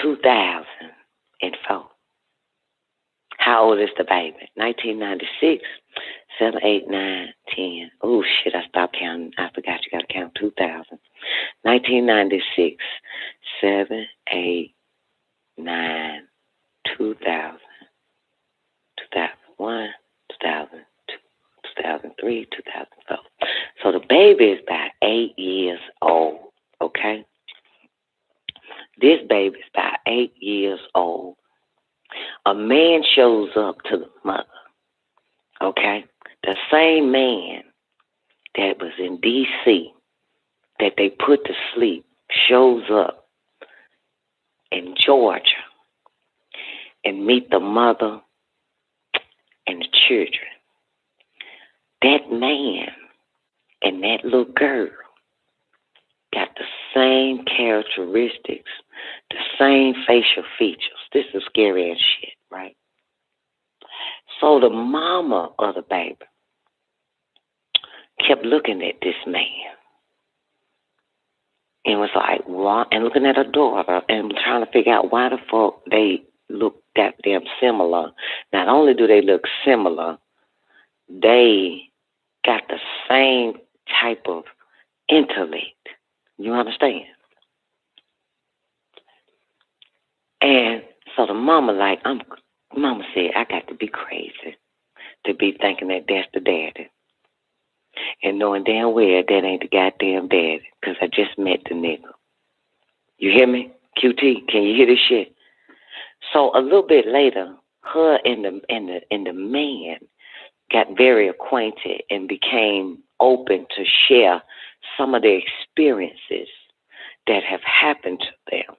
2004. How old is the baby? 1996, 7, 8, 9, 10. Oh, shit, I stopped counting. I forgot you got to count 2000. 1996, 7, 8, 9, 2000, 2001, 2002, 2003, 2004. So the baby is about 8 years old, okay? This baby is about 8 years old. A man shows up to the mother, okay? The same man that was in D.C. that they put to sleep shows up in Georgia and meet the mother and the children. That man and that little girl got the same characteristics, the same facial features. This is scary as shit, right? So the mama of the baby kept looking at this man and was like, what? And looking at her daughter and trying to figure out why the fuck they look that damn similar. Not only do they look similar, they got the same type of intellect. You understand? And so the mama said, I got to be crazy to be thinking that that's the daddy. And knowing damn well that ain't the goddamn daddy, because I just met the nigga. You hear me? QT, can you hear this shit? So a little bit later, her and the man got very acquainted and became open to share some of the experiences that have happened to them,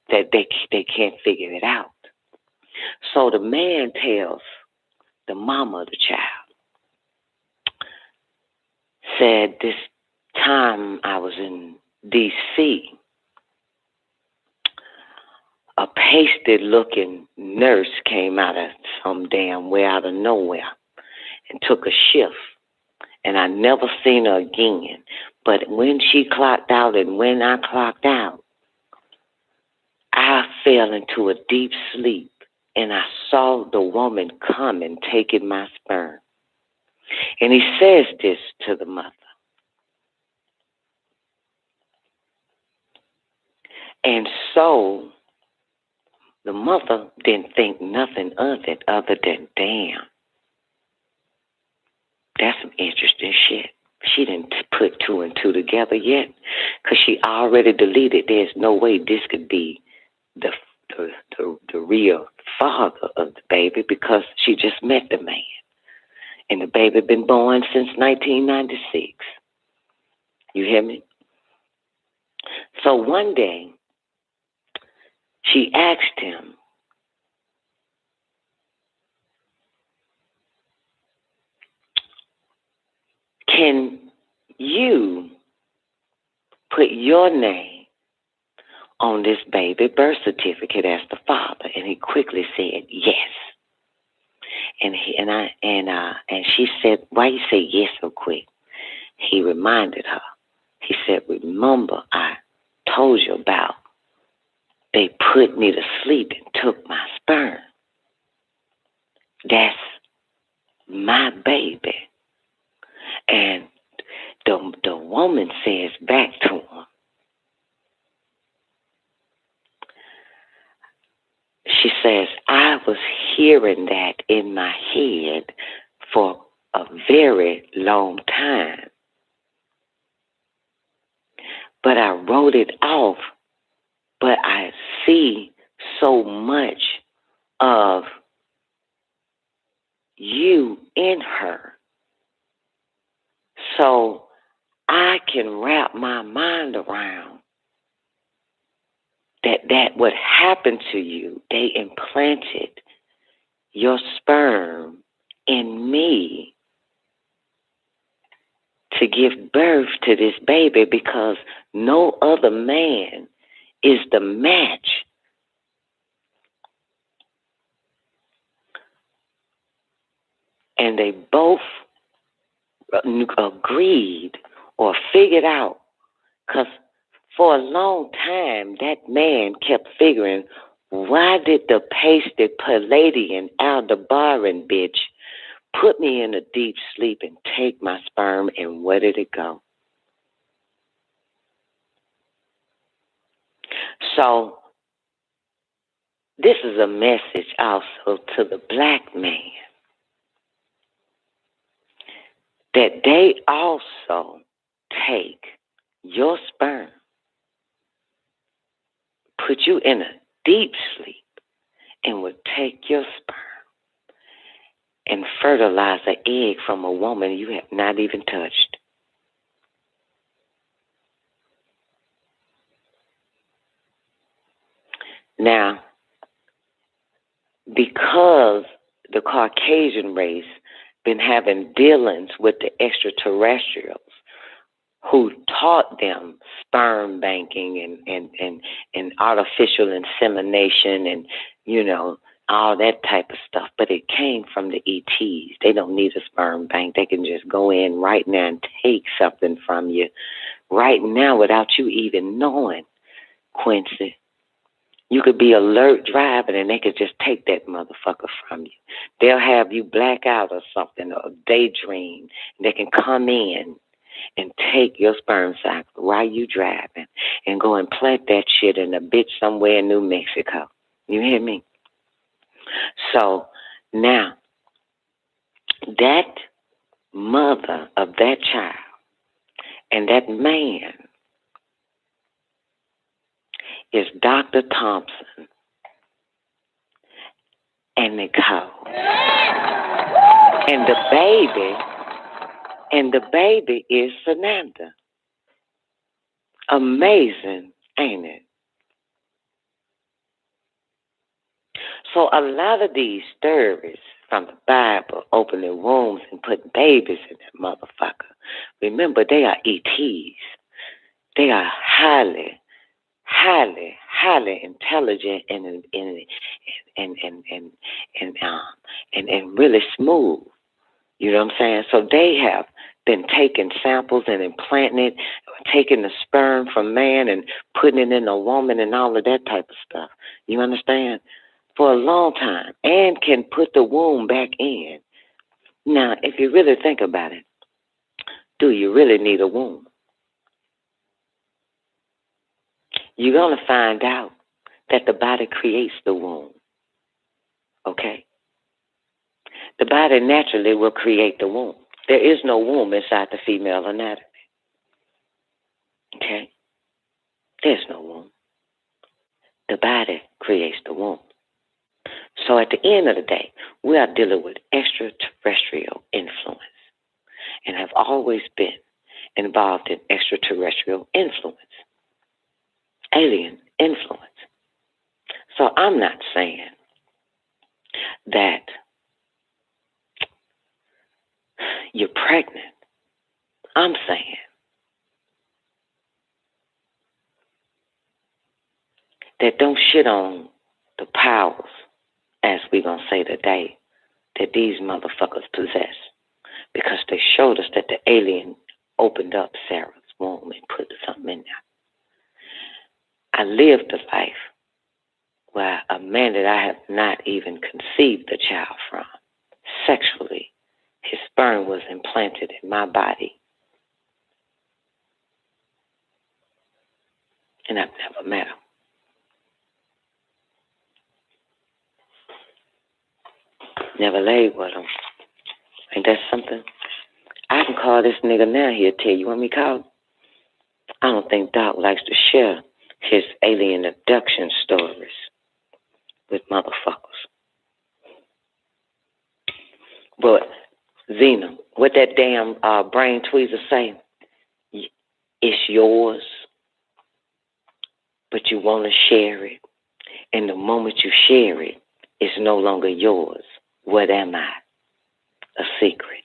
that they can't figure it out. So the man tells the mama of the child, said, this time I was in D.C., a pasty-looking nurse came out of some damn way out of nowhere and took a shift. And I never seen her again. But when she clocked out and when I clocked out, I fell into a deep sleep and I saw the woman come and taking my sperm. And he says this to the mother. And so the mother didn't think nothing of it other than, damn, that's some interesting shit. She didn't put two and two together yet because she already deleted. There's no way this could be the real father of the baby because she just met the man. And the baby been born since 1996. You hear me? So one day, she asked him, can you put your name on this baby birth certificate as the father? And he quickly said yes. And she said, why you say yes so quick? He reminded her. He said, remember I told you about they put me to sleep and took my sperm. That's my baby. And the woman says back to him, she says, I was hearing that in my head for a very long time. But I wrote it off. But I see so much of you in her. So I can wrap my mind around that what happened to you, they implanted your sperm in me to give birth to this baby because no other man is the match. And they both agreed or figured out, because for a long time, that man kept figuring, why did the pasty Palladian Aldebaran bitch put me in a deep sleep and take my sperm, and where did it go? So this is a message also to the black man, that they also take your sperm, put you in a deep sleep, and will take your sperm and fertilize an egg from a woman you have not even touched. Now, because the Caucasian race been having dealings with the extraterrestrials who taught them sperm banking and artificial insemination and, you know, all that type of stuff. But it came from the ETs. They don't need a sperm bank. They can just go in right now and take something from you right now without you even knowing, Quincy. You could be alert driving and they could just take that motherfucker from you. They'll have you black out or something or daydream. They can come in and take your sperm sac while you driving and go and plant that shit in a bitch somewhere in New Mexico. You hear me? So now, that mother of that child and that man is Dr. Thompson and Nicole. And the baby is Fernanda. Amazing, ain't it? So a lot of these stories from the Bible, opening wombs and putting babies in that motherfucker, remember, they are ETs. They are highly, highly, highly intelligent and really smooth. You know what I'm saying? So they have been taking samples and implanting it, taking the sperm from man and putting it in a woman and all of that type of stuff. You understand? For a long time, and can put the womb back in. Now, if you really think about it, do you really need a womb? You're going to find out that the body creates the womb. Okay? The body naturally will create the womb. There is no womb inside the female anatomy. Okay? There's no womb. The body creates the womb. So at the end of the day, we are dealing with extraterrestrial influence and have always been involved in extraterrestrial influence, alien influence. So I'm not saying that you're pregnant. I'm saying that don't shit on the powers, as we're going to say today, that these motherfuckers possess. Because they showed us that the alien opened up Sarah's womb and put something in there. I lived a life where a man that I have not even conceived a child from, sexually, his sperm was implanted in my body. And I've never met him. Never laid with him. Ain't that something? I can call this nigga now. He'll tell you. Want me to call? I don't think Doc likes to share his alien abduction stories with motherfuckers. But, Zena, what that damn brain tweezer say? It's yours, but you want to share it. And the moment you share it, it's no longer yours. What am I? A secret.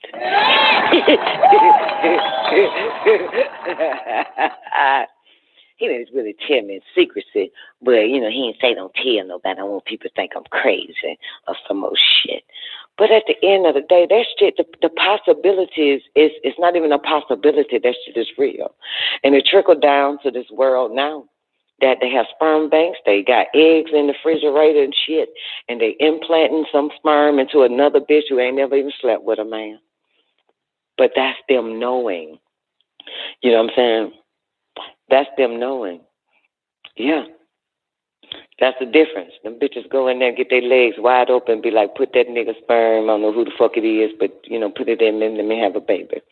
He didn't really tell me in secrecy, but, you know, he didn't say don't tell nobody. I want people to think I'm crazy or some old shit. But at the end of the day, that shit, the possibilities is it's not even a possibility. That shit is real. And it trickled down to this world now. That they have sperm banks, they got eggs in the refrigerator and shit, and they implanting some sperm into another bitch who ain't never even slept with a man. But that's them knowing. You know what I'm saying? That's them knowing. Yeah. That's the difference. Them bitches go in there and get their legs wide open and be like, put that nigga sperm, I don't know who the fuck it is, but, you know, put it in and let me have a baby.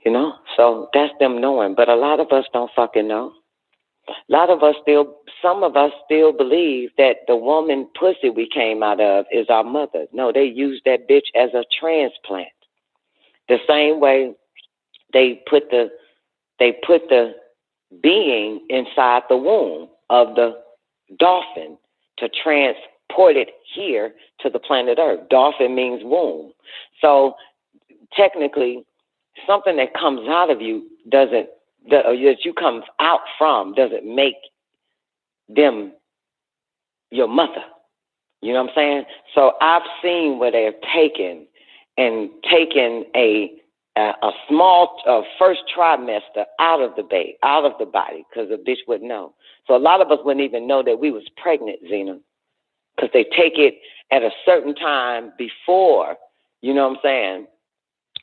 You know? So that's them knowing. But a lot of us don't fucking know. A lot of us some of us still believe that the woman pussy we came out of is our mother. No, they use that bitch as a transplant. The same way they put the being inside the womb of the dolphin to transport it here to the planet Earth. Dolphin means womb. So technically, something that comes out of you that you come out from doesn't make them your mother. You know what I'm saying? So I've seen where they've taken a small first trimester out of the body, because the bitch wouldn't know. So a lot of us wouldn't even know that we was pregnant, Zena, because they take it at a certain time before. You know what I'm saying?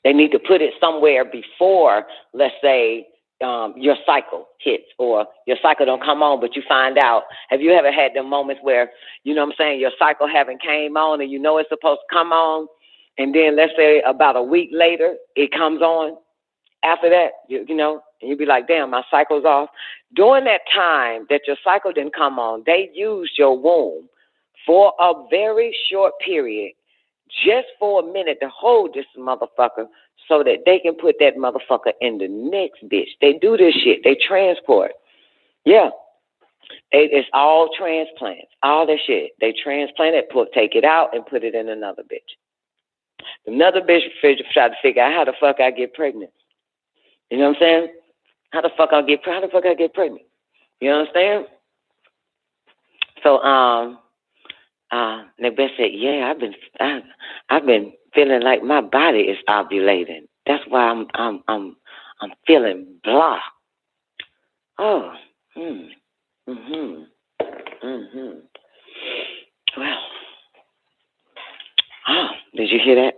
They need to put it somewhere before, let's say, your cycle hits, or your cycle don't come on, but you find out. Have you ever had the moments where, you know what I'm saying, your cycle haven't came on and you know it's supposed to come on, and then let's say about a week later it comes on after that, you know, and you be like, damn, my cycle's off. During that time that your cycle didn't come on, they used your womb for a very short period, just for a minute, to hold this motherfucker so that they can put that motherfucker in the next bitch. They do this shit. They transport. Yeah. It's all transplants, all that shit. They transplant it, take it out, and put it in another bitch. Another bitch try to figure out how the fuck I get pregnant. You know what I'm saying? How the fuck I get pregnant? You understand? So Nebe said, yeah, I've been feeling like my body is ovulating. That's why I'm feeling blah. Oh, Well, did you hear that?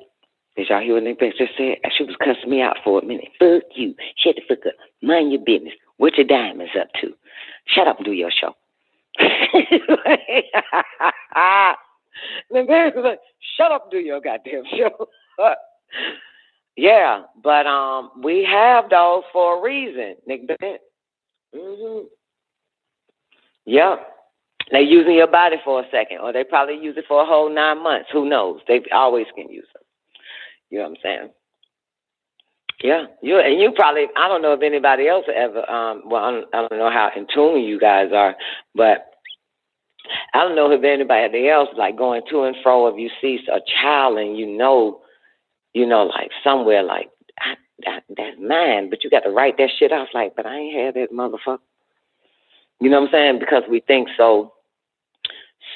Did y'all hear what Nebe just said? She was cussing me out for a minute. Fuck you. Shut the fuck up. Mind your business. What your diamonds up to? Shut up and do your show. The man was like, shut up and do your goddamn show. Yeah, but we have those for a reason, Nick Bennett. Yeah. They're using your body for a second, or they probably use it for a whole 9 months. Who knows? They always can use them. You know what I'm saying? Yeah, you probably, I don't know if anybody else ever, I don't know how in tune you guys are, but I don't know if anybody else, like going to and fro, if you see a child and you know, like somewhere, like, that's mine, but you got to write that shit off, like, but I ain't had that motherfucker. You know what I'm saying? Because we think so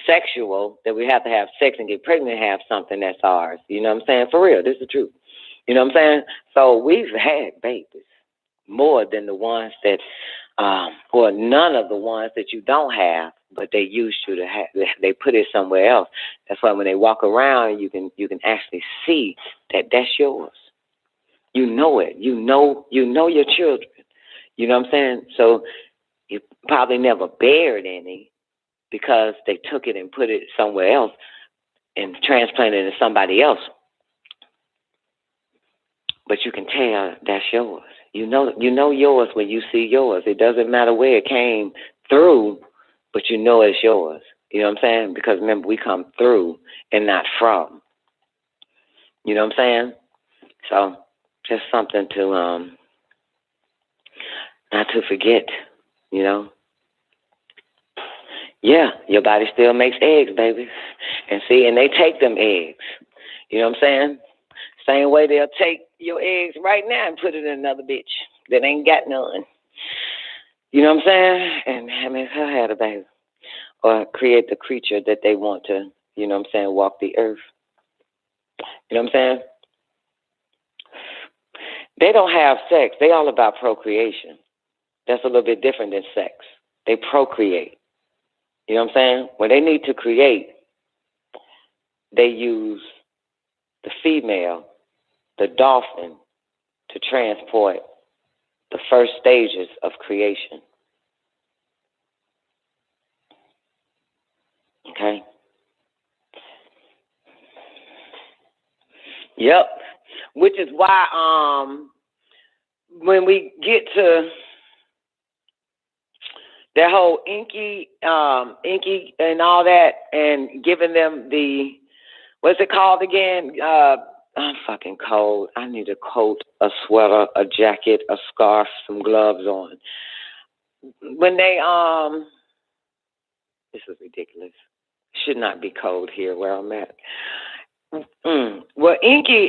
sexual that we have to have sex and get pregnant and have something that's ours. You know what I'm saying? For real, this is the truth. You know what I'm saying? So we've had babies, more than the ones that, or none of the ones that you don't have, but they used you to have. They put it somewhere else. That's why when they walk around, you can actually see that that's yours. You know it. You know your children. You know what I'm saying? So you probably never bared any because they took it and put it somewhere else and transplanted it to somebody else. But you can tell that's yours. You know yours when you see yours. It doesn't matter where it came through, but you know it's yours. You know what I'm saying? Because remember, we come through and not from. You know what I'm saying? So just something to not to forget, you know. Yeah, your body still makes eggs, baby. And they take them eggs. You know what I'm saying? Same way they'll take your eggs right now and put it in another bitch that ain't got none. You know what I'm saying? And have her had a baby. Or create the creature that they want to, you know what I'm saying, walk the earth. You know what I'm saying? They don't have sex. They all about procreation. That's a little bit different than sex. They procreate. You know what I'm saying? When they need to create, they use the female, the dolphin, to transport the first stages of creation. Okay? Yep. Which is why when we get to that whole inky and all that, and giving them the, what's it called again? I'm fucking cold. I need a coat, a sweater, a jacket, a scarf, some gloves on. When they, this is ridiculous. Should not be cold here where I'm at. Well, Inky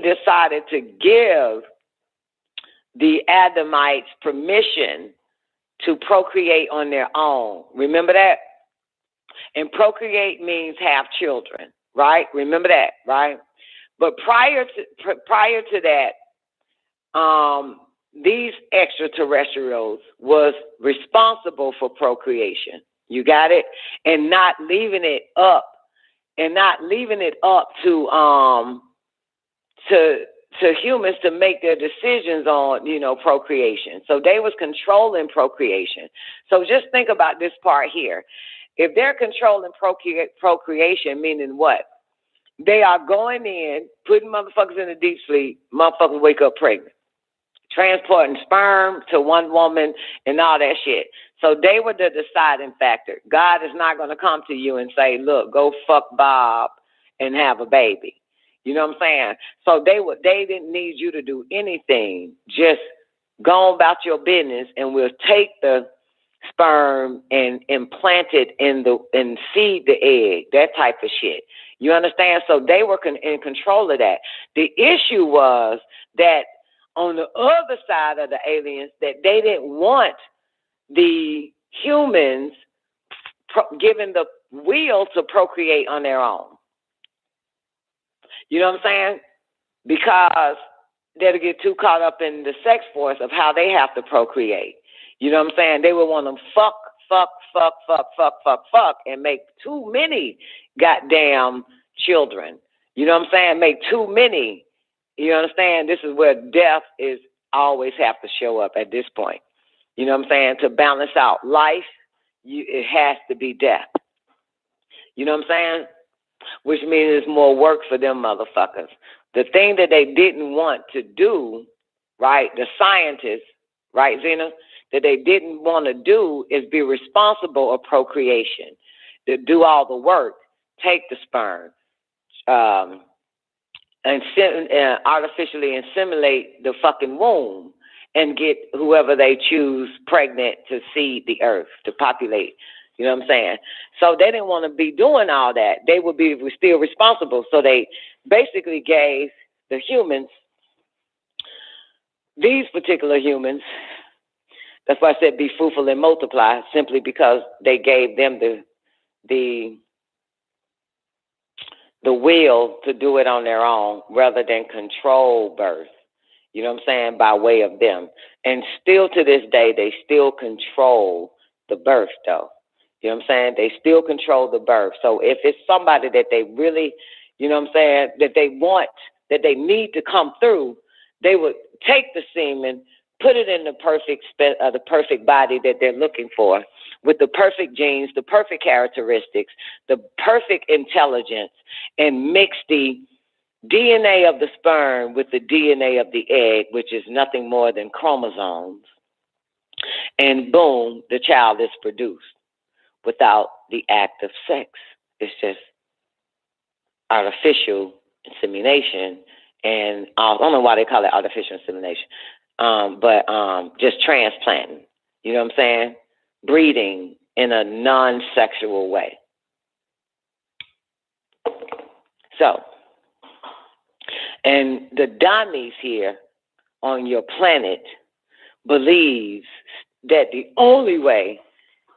decided to give the Adamites permission to procreate on their own. Remember that? And procreate means have children, right? Remember that, right? But prior to that, these extraterrestrials was responsible for procreation. You got it? And not leaving it up to humans to make their decisions on, procreation. So they was controlling procreation. So just think about this part here. If they're controlling procreation, meaning what? They are going in, putting motherfuckers in a deep sleep, motherfuckers wake up pregnant, transporting sperm to one woman and all that shit. So they were the deciding factor. God is not going to come to you and say, look, go fuck Bob and have a baby. You know what I'm saying? So they didn't need you to do anything. Just go about your business, and we'll take the sperm and implant it and seed the egg, that type of shit. You understand? So they were in control of that. The issue was that on the other side of the aliens, that they didn't want the humans given the will to procreate on their own. You know what I'm saying? Because they'll get too caught up in the sex force of how they have to procreate. You know what I'm saying? They would want them fuck, and make too many goddamn children. You know what I'm saying? Make too many. You understand? This is where death is always have to show up at this point. You know what I'm saying? To balance out life, it has to be death. You know what I'm saying? Which means it's more work for them motherfuckers. The thing that they didn't want to do, right, the scientists, right, Zena, that they didn't want to do is be responsible of procreation, to do all the work, take the sperm, and artificially inseminate the fucking womb and get whoever they choose pregnant to seed the earth, to populate. You know what I'm saying? So they didn't want to be doing all that. They would be still responsible. So they basically gave the humans, these particular humans, that's why I said be fruitful and multiply, simply because they gave them the will to do it on their own rather than control birth. You know what I'm saying? By way of them. And still to this day, they still control the birth, though. You know what I'm saying? They still control the birth. So if it's somebody that they really, you know what I'm saying, that they want, that they need to come through, they would take the semen, put it in the perfect body that they're looking for, with the perfect genes, the perfect characteristics, the perfect intelligence, and mix the DNA of the sperm with the DNA of the egg, which is nothing more than chromosomes. And boom, the child is produced without the act of sex. It's just artificial insemination. And I don't know why they call it artificial insemination, but just transplanting. You know what I'm saying? Breeding in a non-sexual way. So, and the dummies here on your planet believes that the only way,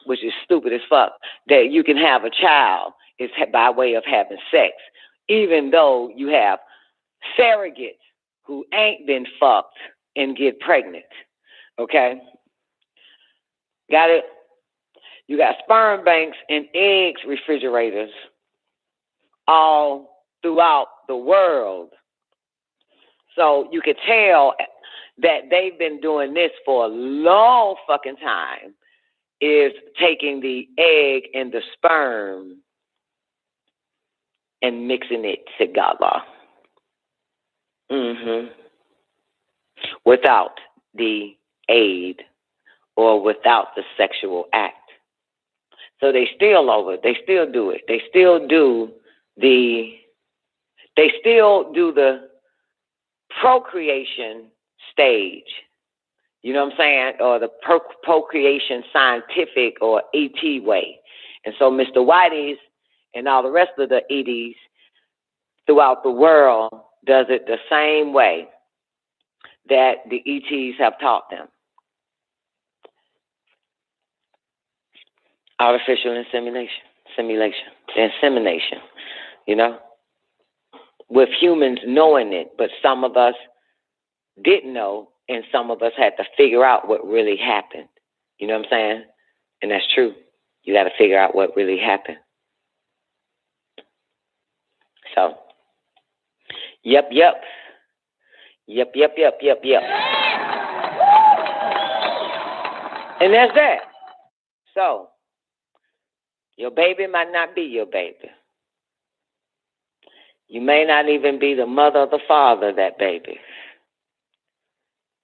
which is stupid as fuck, that you can have a child is by way of having sex, even though you have surrogates who ain't been fucked and get pregnant. Okay? Got it? You got sperm banks and eggs refrigerators all throughout the world. So you could tell that they've been doing this for a long fucking time, is taking the egg and the sperm and mixing it together. Without the aid or without the sexual act. So they still do it. They still do the procreation stage. You know what I'm saying? Or the procreation scientific or ET way. And so Mr. Whitey's and all the rest of the EDs throughout the world does it the same way that the ETs have taught them. Artificial insemination, you know, with humans knowing it, but some of us didn't know, and some of us had to figure out what really happened. You know what I'm saying? And that's true. You got to figure out what really happened. So, yep. Yep. And that's that. So, your baby might not be your baby. You may not even be the mother or the father of that baby.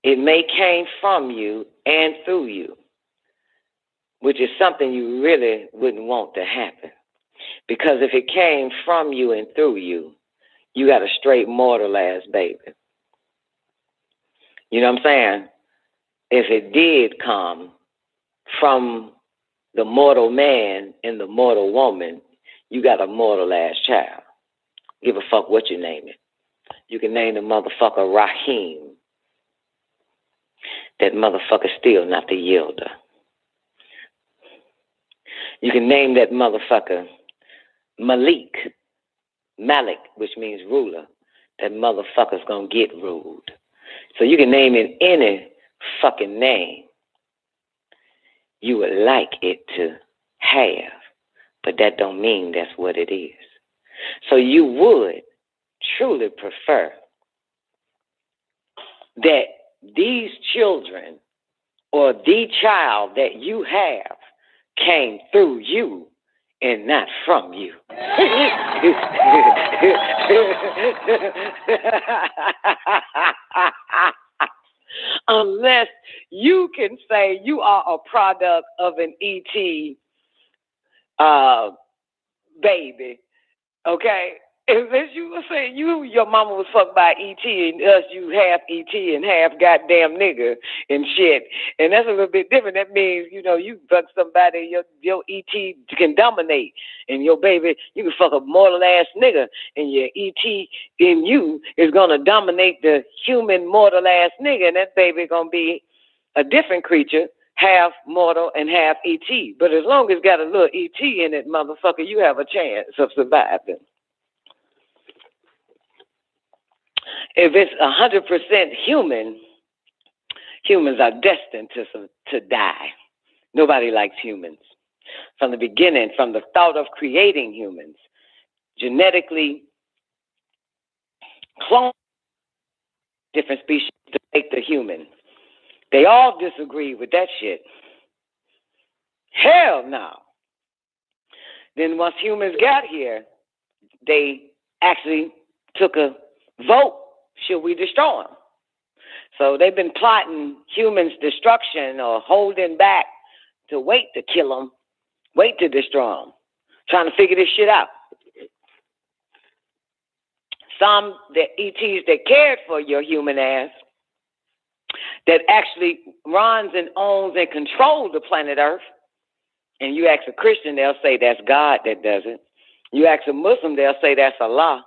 It may came from you and through you, which is something you really wouldn't want to happen. Because if it came from you and through you, you got a straight mortal ass baby. You know what I'm saying? If it did come from the mortal man and the mortal woman, you got a mortal ass child. Give a fuck what you name it. You can name the motherfucker Raheem. That motherfucker still not the yielder. You can name that motherfucker Malik, which means ruler. That motherfucker's gonna get ruled. So you can name it any fucking name you would like it to have, but that don't mean that's what it is. So you would truly prefer that these children or the child that you have came through you and not from you. Unless you can say you are a product of an E.T. Baby, okay? Unless you were saying your mama was fucked by E.T. and us, you half E.T. and half goddamn nigger and shit. And that's a little bit different. That means, you fuck somebody, your E.T. can dominate. And your baby, you can fuck a mortal ass nigga. And your E.T. in you is going to dominate the human mortal ass nigga. And that baby going to be a different creature, half mortal and half E.T. But as long as it's got a little E.T. in it, motherfucker, you have a chance of surviving. If it's 100% human, humans are destined to die. Nobody likes humans. From the beginning, from the thought of creating humans, genetically clone different species to make the human. They all disagree with that shit. Hell no. Then once humans got here, they actually took a vote. Should we destroy them? So they've been plotting humans' destruction or holding back to wait to kill them, wait to destroy them, trying to figure this shit out. Some the ETs that cared for your human ass, that actually runs and owns and controls the planet Earth, and you ask a Christian, they'll say that's God that does it. You ask a Muslim, they'll say that's Allah.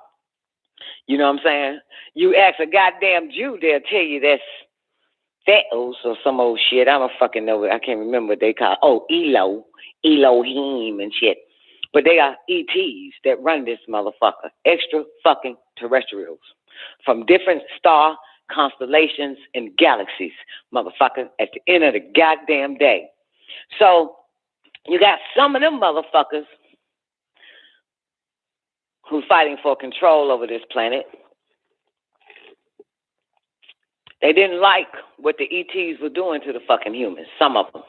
You know what I'm saying? You ask a goddamn Jew, they'll tell you that's Theos or some old shit. I don't fucking know. I can't remember what they call it. Oh, Elohim and shit. But they are ETs that run this motherfucker. Extra fucking terrestrials from different star constellations and galaxies, motherfucker, at the end of the goddamn day. So you got some of them motherfuckers who's fighting for control over this planet. They didn't like what the ETs were doing to the fucking humans, some of them.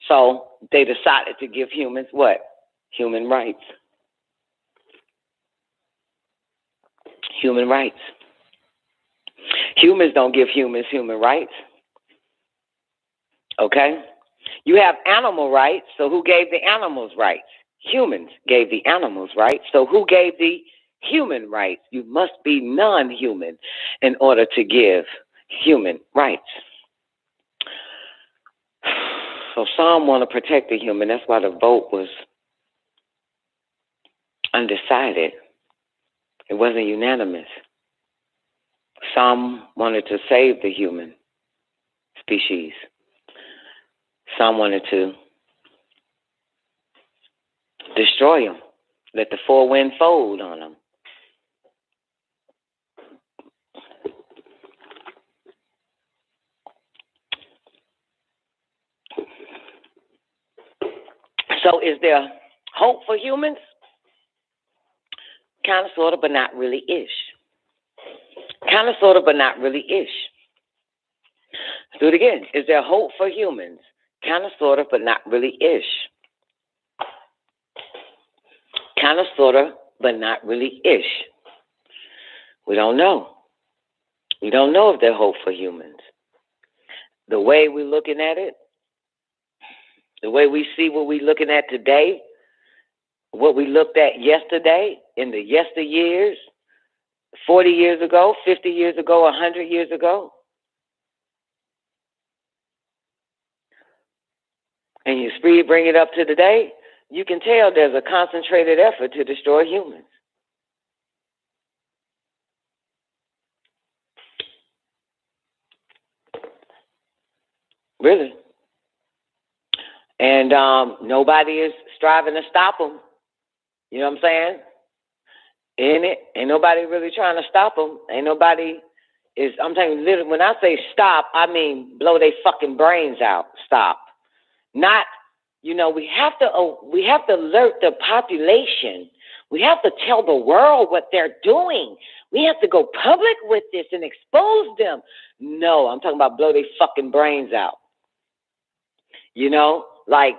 So they decided to give humans what? Human rights. Human rights. Humans don't give humans human rights. Okay? You have animal rights, so who gave the animals rights? Humans gave the animals rights, so who gave the human rights? You must be non-human in order to give human rights. So some want to protect the human. That's why the vote was undecided. It wasn't unanimous. Some wanted to save the human species. Some wanted to destroy them. Let the four wind fold on them. So is there hope for humans? Kind of, sort of, but not really ish. Kind of, sort of, but not really ish. Let's do it again. Is there hope for humans? Kind of, sort of, but not really ish. Kind of, sort of, but not really ish. We don't know. We don't know if there's hope for humans. The way we're looking at it, the way we see what we're looking at today, what we looked at yesterday, in the yesteryears, 40 years ago, 50 years ago, 100 years ago, and you bring it up to today, you can tell there's a concentrated effort to destroy humans. Really. And nobody is striving to stop them. You know what I'm saying? Ain't nobody really trying to stop them. Ain't nobody is, I'm telling you, when I say stop, I mean blow their fucking brains out. Stop. Not, we have to alert the population. We have to tell the world what they're doing. We have to go public with this and expose them. No, I'm talking about blow their fucking brains out. Like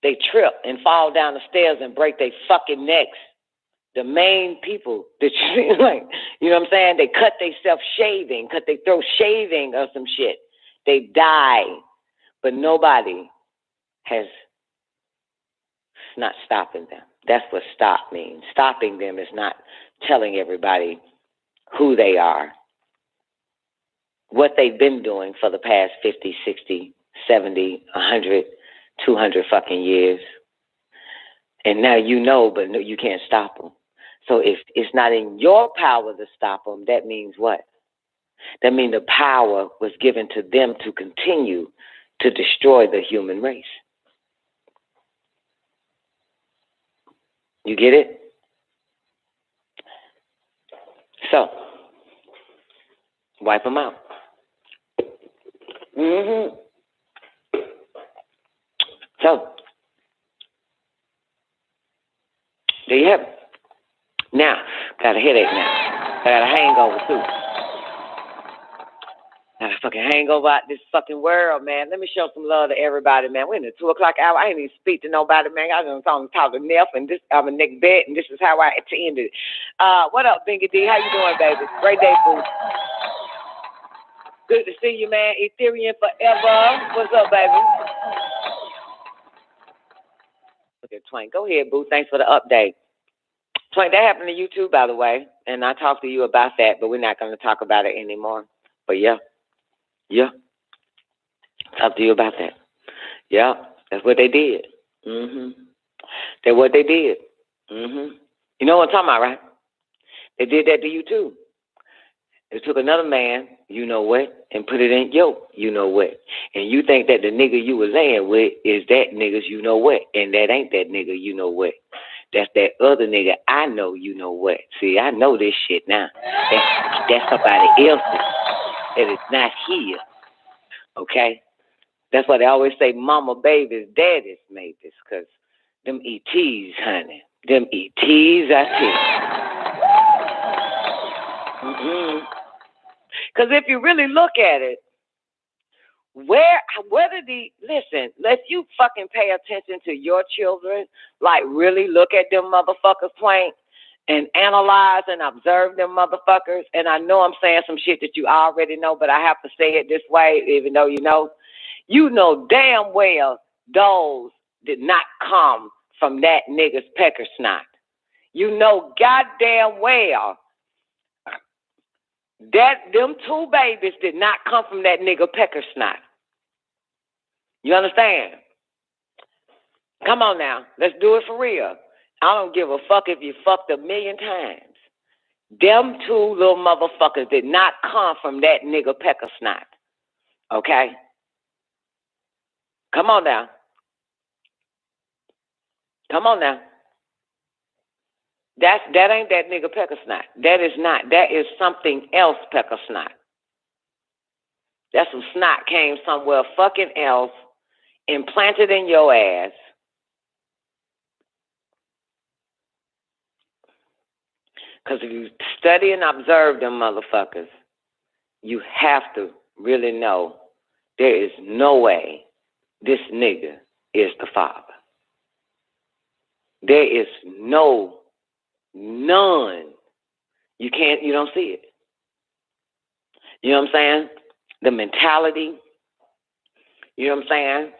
they trip and fall down the stairs and break their fucking necks. The main people that you what I'm saying? They cut themselves shaving, cut their throat shaving or some shit. They die. But nobody has not stopping them. That's what stop means. Stopping them is not telling everybody who they are, what they've been doing for the past 50, 60, 70, 100, 200 fucking years. And now but no, you can't stop them. So if it's not in your power to stop them, that means what? That means the power was given to them to continue to destroy the human race. You get it? So, wipe them out. So, there you have it. Now, got a headache now. I got a hangover too. Got a fucking hangover out this fucking world, man. Let me show some love to everybody, man. We're in the 2 o'clock hour. I ain't even speak to nobody, man. I was on talk to Neff, and this I'm a Nick Bet, and this is how I ended it. What up, Bingy D? How you doing, baby? Great day, boo. Good to see you, man. Ethereum forever. What's up, baby? Look at Twain. Go ahead, boo. Thanks for the update. Twain, that happened to you too, by the way. And I talked to you about that, but we're not going to talk about it anymore. But yeah. Talk to you about that. Yeah, that's what they did. That's what they did. You know what I'm talking about, right? They did that to you too. They took another man, you know what, and put it in your, you know what. And you think that the nigga you was laying with is that nigga's you know what. And that ain't that nigga you know what. That's that other nigga I know you know what. See, I know this shit now. That's somebody else's. That is not here. Okay? That's why they always say mama, babies, daddies made this. Because them ETs, honey. Them ETs, I tell you. Because if you really look at it, listen, if you fucking pay attention to your children, like really look at them motherfuckers, Plank, and analyze and observe them motherfuckers, and I know I'm saying some shit that you already know, but I have to say it this way, even though you know damn well those did not come from that nigga's pecker snot. You know goddamn well that them 2 babies did not come from that nigga pecker snot. You understand? Come on now. Let's do it for real. I don't give a fuck if you fucked 1,000,000 times. Them 2 little motherfuckers did not come from that nigga pecker snot. Okay? Come on now. Come on now. That ain't that nigga pecker snot. That is not. That is something else pecker snot. That some snot came somewhere fucking else, implanted in your ass. Because if you study and observe them motherfuckers, you have to really know there is no way this nigga is the father. There is none. You don't see it. You know what I'm saying? The mentality, you know what I'm saying,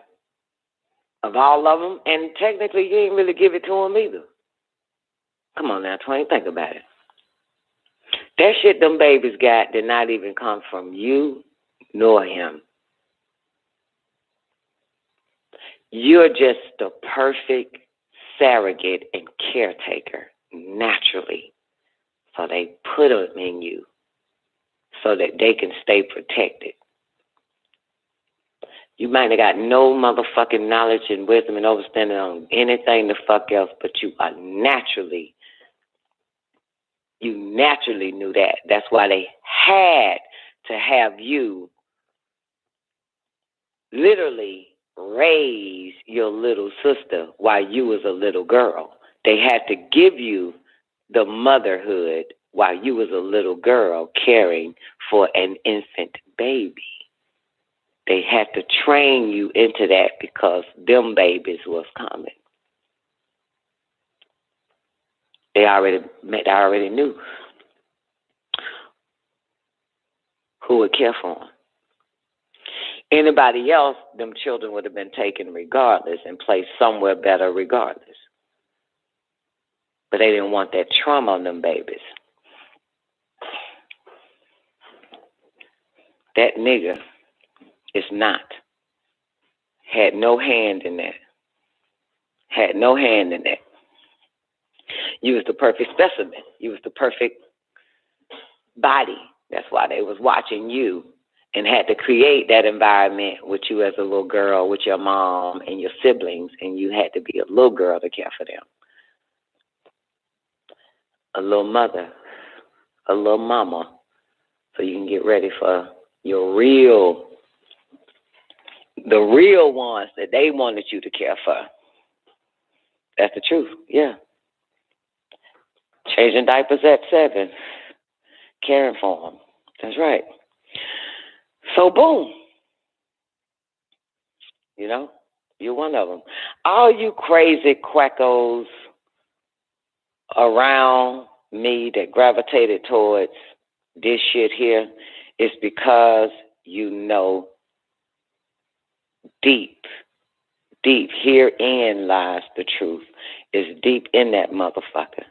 of all of them. And technically, you ain't really give it to them either. Come on now, Twain, think about it. That shit them babies got did not even come from you nor him. You're just the perfect surrogate and caretaker naturally. So they put them in you so that they can stay protected. You might have got no motherfucking knowledge and wisdom and understanding on anything the fuck else, but you naturally knew that. That's why they had to have you literally raise your little sister while you was a little girl. They had to give you the motherhood while you was a little girl caring for an infant baby. They had to train you into that because them babies was coming. They already knew who would care for them. Anybody else, them children would have been taken regardless and placed somewhere better regardless. But they didn't want that trauma on them babies. That nigga is not. Had no hand in that. Had no hand in that. You was the perfect specimen. You was the perfect body. That's why they was watching you and had to create that environment with you as a little girl, with your mom and your siblings, and you had to be a little girl to care for them. A little mother, a little mama, so you can get ready for the real ones that they wanted you to care for. That's the truth, yeah. Changing diapers at 7, caring for them. That's right. So boom, you're one of them. All you crazy quackos around me that gravitated towards this shit here is because you know deep herein lies the truth. It's deep in that motherfucker.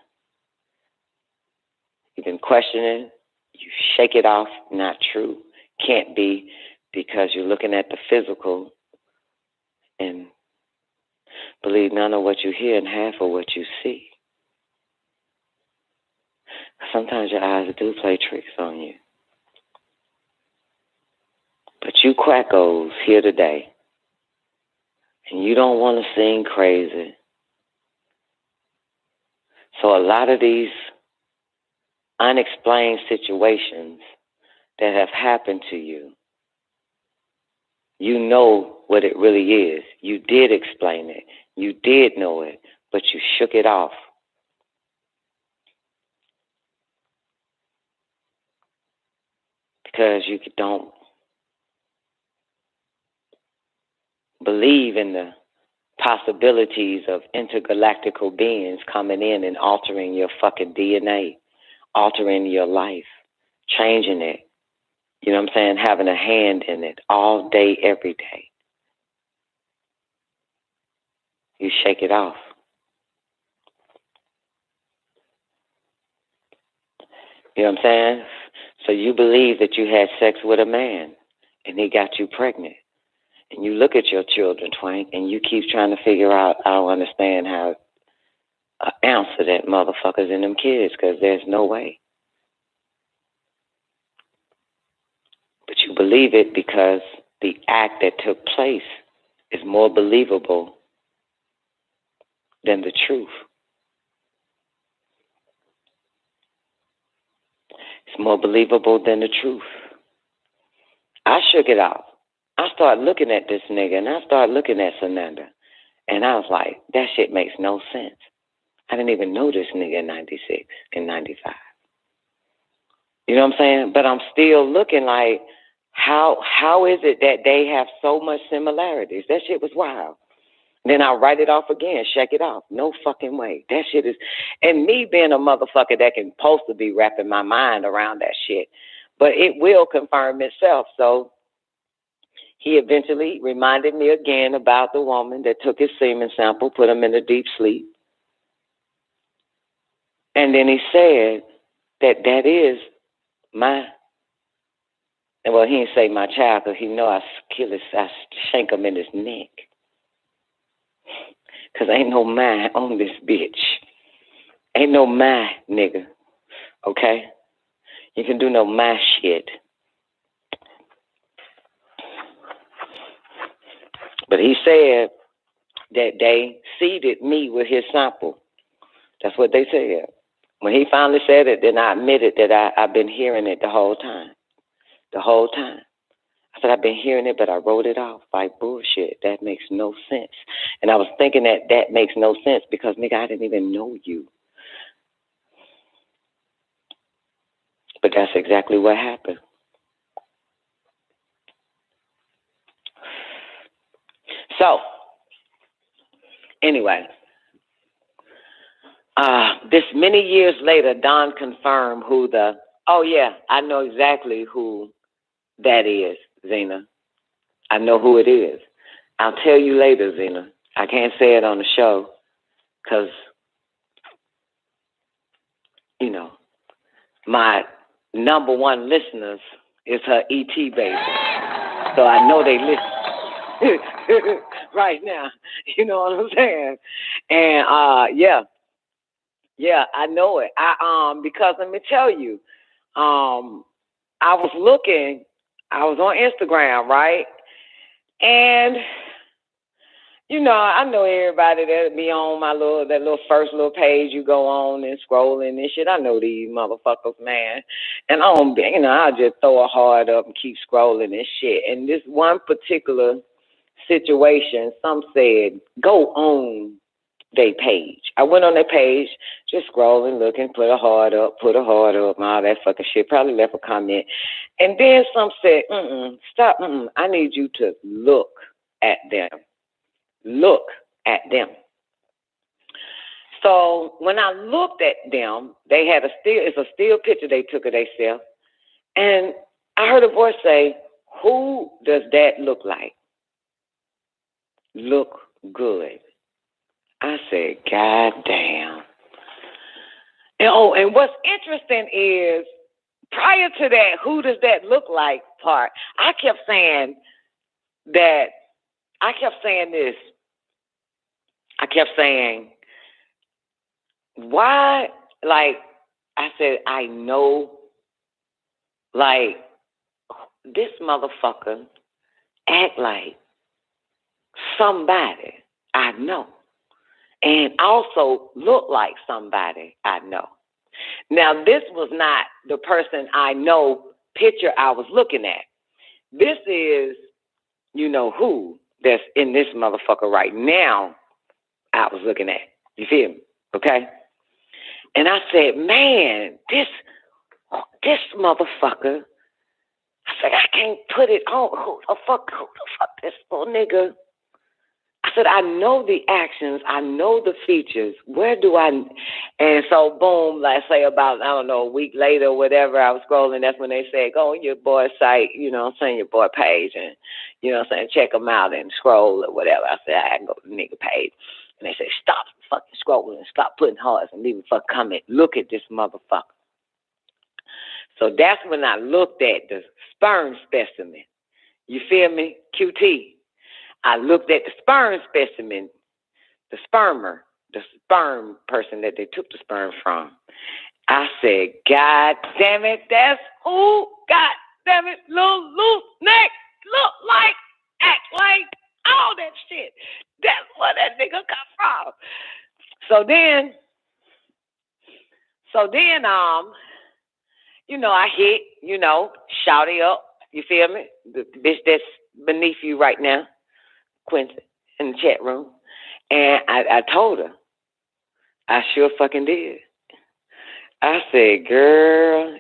You've been questioning, you shake it off, not true. Can't be, because you're looking at the physical and believe none of what you hear and half of what you see. Sometimes your eyes do play tricks on you. But you quackos here today, and you don't want to seem crazy. So a lot of these unexplained situations that have happened to you, you know what it really is. You did explain it. You did know it, but you shook it off. Because you don't believe in the possibilities of intergalactical beings coming in and altering your fucking DNA, altering your life, changing it. You know what I'm saying? Having a hand in it all day, every day. You shake it off. You know what I'm saying? So you believe that you had sex with a man and he got you pregnant. And you look at your children, Twank, and you keep trying to figure out, I don't understand how an ounce of that motherfucker's in them kids, because there's no way. But you believe it because the act that took place is more believable than the truth. It's more believable than the truth. I shook it off. I started looking at this nigga, and I started looking at Sananda, and I was like, that shit makes no sense. I didn't even know this nigga in 96, in 95. You know what I'm saying? But I'm still looking like, how is it that they have so much similarities? That shit was wild. Then I'll write it off again, check it off. No fucking way. That shit is, and me being a motherfucker that can supposed to be wrapping my mind around that shit. But it will confirm itself. So he eventually reminded me again about the woman that took his semen sample, put him in a deep sleep. And then he said that is my, well, he didn't say my child because he know I shank him in his neck. Because ain't no mind on this bitch. Ain't no mind, nigga. Okay? You can do no mind shit. But he said that they seeded me with his sample. That's what they said. When he finally said it, then I admitted that I've been hearing it the whole time. The whole time. I said, I've been hearing it, but I wrote it off like bullshit. That makes no sense. And I was thinking that makes no sense because, nigga, I didn't even know you. But that's exactly what happened. So, anyway, this many years later, Don confirmed who I know exactly who that is, Zena. I know who it is. I'll tell you later, Zena. I can't say it on the show because, you know, my number one listeners is her ET baby. So I know they listen right now. You know what I'm saying? And, yeah, I know it. Because let me tell you, I was on Instagram, right? And, you know, I know everybody that be on that little first little page you go on and scrolling and shit. I know these motherfuckers, man. And I'll just throw a heart up and keep scrolling and shit. And this one particular situation, some said, go on their page. I went on their page, just scrolling, looking, put a heart up, and all that fucking shit. Probably left a comment. And then some said, stop, I need you to look at them. Look at them. So when I looked at them, they had it's a still picture they took of themselves. And I heard a voice say, who does that look like? Look good. I said, God damn. And what's interesting is, prior to that, who does that look like part, I kept saying this. I kept saying, why, like, I said, I know, like, this motherfucker act like somebody I know. And also look like somebody I know. Now, this was not the person I know picture I was looking at. This is, you know who that's in this motherfucker right now I was looking at. You feel me? Okay? And I said, man, this motherfucker, I said, I can't put it on. Who the fuck this little nigga? I said, I know the actions, I know the features. And so, boom, let's say about, I don't know, a week later or whatever, I was scrolling. That's when they said, go on your boy's site, you know what I'm saying, your boy page, and, you know what I'm saying, check them out and scroll or whatever. I said, I can go to the nigga page. And they say, stop fucking scrolling and stop putting hearts and leave a fucking comment. Look at this motherfucker. So that's when I looked at the sperm specimen. You feel me? QT. I looked at the sperm specimen, the sperm person that they took the sperm from. I said, God damn it, that's who, God damn it, little loose neck, look like, act like, all that shit. That's where that nigga come from. So then, you know, I hit, you know, shouty up, you feel me? The bitch that's beneath you right now, Quincy, in the chat room. And I told her, I sure fucking did. I said, girl,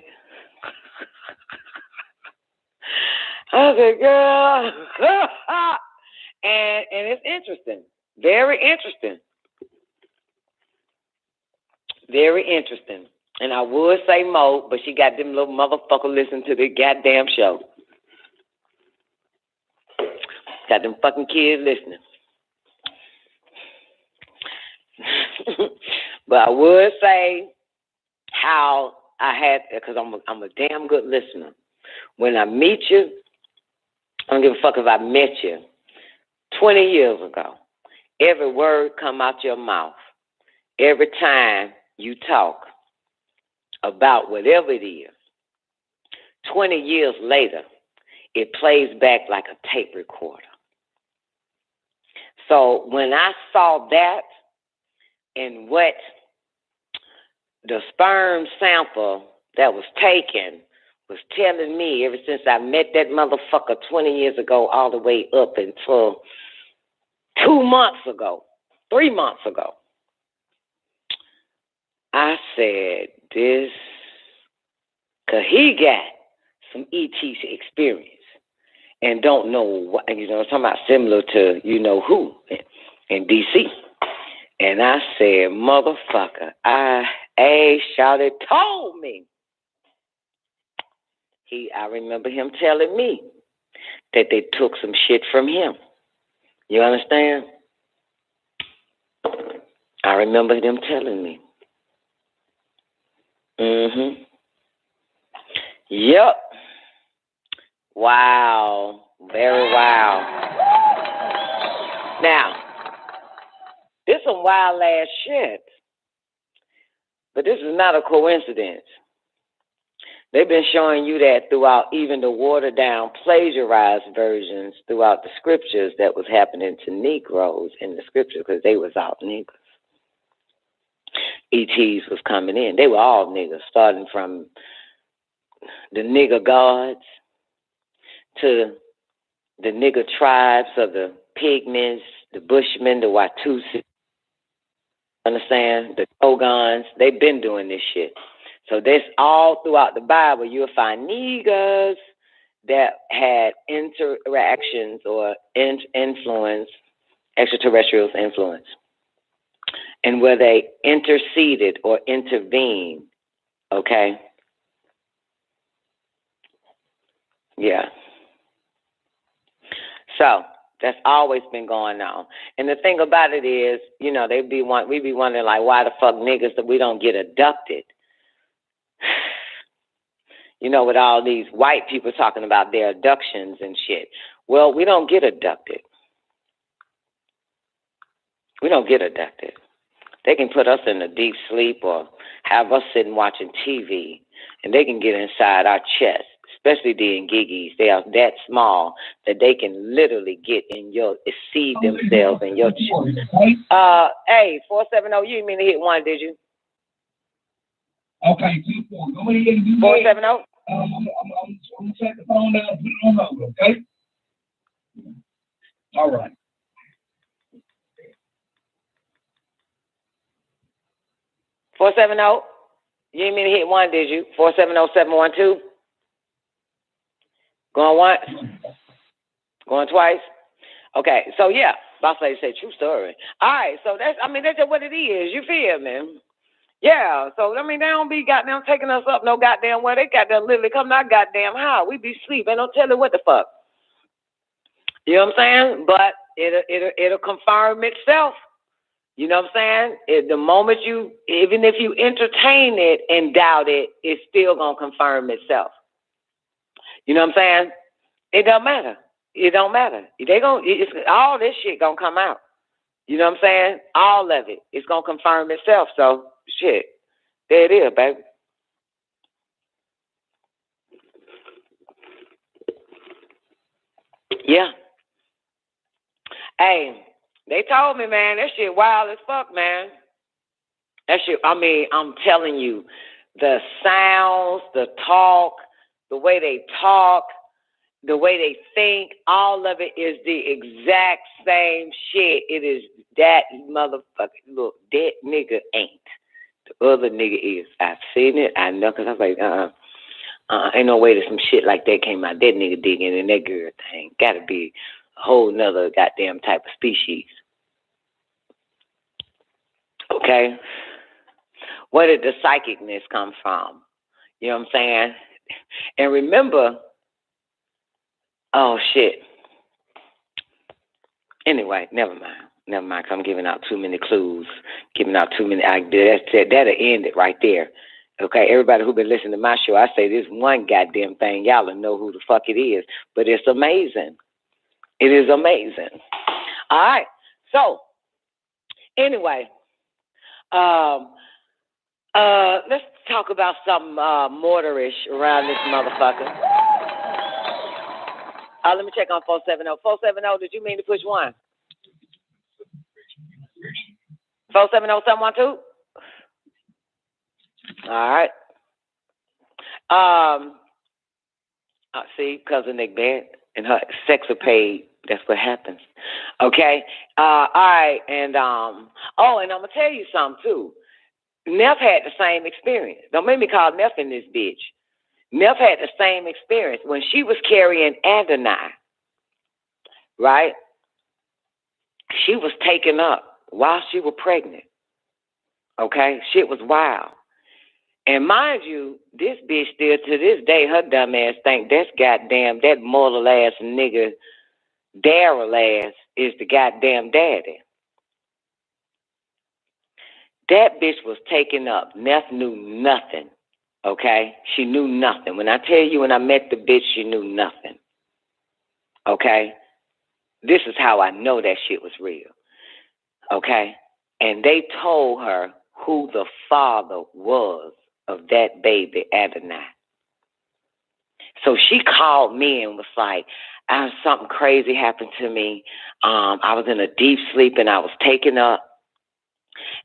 I said, girl. and it's interesting. Very interesting. Very interesting. And I would say Mo, but she got them little motherfuckers listening to the goddamn show. Got them fucking kids listening. But I would say how I had, because I'm a damn good listener. When I meet you, I don't give a fuck if I met you 20 years ago. Every word come out your mouth. Every time you talk about whatever it is, 20 years later, it plays back like a tape recorder. So when I saw that and what the sperm sample that was taken was telling me ever since I met that motherfucker 20 years ago all the way up until 2 months ago, 3 months ago, I said this, because he got some ET experience and don't know what, you know, I'm talking about similar to you know who in D.C. And I said, motherfucker, shouted, told me. I remember him telling me that they took some shit from him. You understand? I remember them telling me. Mm-hmm. Yep. Wow. Very wow. Now, this some wild ass shit. But this is not a coincidence. They've been showing you that throughout even the watered down, plagiarized versions throughout the scriptures that was happening to Negroes in the scripture because they was out niggers. ETs was coming in. They were all niggers, starting from the nigger gods to the nigger tribes of the Pygmies, the Bushmen, the Watusi. Understand? The Dogons. They've been doing this shit. So this all throughout the Bible, you'll find niggers that had interactions or influence, extraterrestrials influence, and where they interceded or intervened, okay? Yeah. So that's always been going on. And the thing about it is, you know, we be wondering like, why the fuck niggas that we don't get abducted? You know, with all these white people talking about their abductions and shit. Well, we don't get abducted. We don't get abducted. They can put us in a deep sleep or have us sitting watching TV, and they can get inside our chest, especially the Ngigis. They are that small that they can literally get in see themselves in your chest. Hey, 470, you didn't mean to hit one, did you? Okay, 2-4. Go ahead and do 470? I'm going to take the phone down and put it on hold, okay? All right. $470? You didn't mean to hit one, did you? 470-712? Going once? Going twice? Okay, so yeah, boss lady said true story. All right, so that's just what it is. You feel me? Yeah, so they don't be goddamn taking us up no goddamn where. They goddamn literally come to our goddamn house. We be sleep. Ain't no telling what the fuck. You know what I'm saying? But it'll confirm itself. You know what I'm saying? The moment even if you entertain it and doubt it, it's still gonna confirm itself. You know what I'm saying? It don't matter. It don't matter. All this shit gonna come out. You know what I'm saying? All of it. It's gonna confirm itself. So shit. There it is, baby. Yeah. Hey, they told me, man, that shit wild as fuck, man. That shit, I'm telling you, the sounds, the talk, the way they talk, the way they think, all of it is the exact same shit. It is that motherfucker. Look, that nigga ain't. The other nigga is. I've seen it. I know, because I was like, Ain't no way that some shit like that came out. That nigga digging in that girl thing. Gotta be a whole nother goddamn type of species. Okay? Where did the psychicness come from? You know what I'm saying? And remember, oh shit. Anyway, never mind. Never mind, 'cause I'm giving out too many clues. That'll end it right there. Okay, everybody who been listening to my show, I say this one goddamn thing, y'all will know who the fuck it is. But it's amazing. It is amazing. All right. So, anyway, let's talk about something mortarish around this motherfucker. Let me check on 470. 470, did you mean to push one? 470-712? All right. See, cousin Nick Barrett and her sexapade, that's what happens. Okay. All right. And and I'm gonna tell you something too. Neff had the same experience. Don't make me call Neff in this bitch. Neff had the same experience when she was carrying Adonai, right? She was taken up while she was pregnant. Okay? Shit was wild. And mind you, this bitch still to this day, her dumb ass think that's goddamn, that mortal ass nigga, Daryl ass, is the goddamn daddy. That bitch was taken up. Neff knew nothing. Okay? She knew nothing. When I tell you, when I met the bitch, she knew nothing. Okay? This is how I know that shit was real. Okay? And they told her who the father was of that baby, Adonai. So she called me and was like, something crazy happened to me. I was in a deep sleep and I was taken up.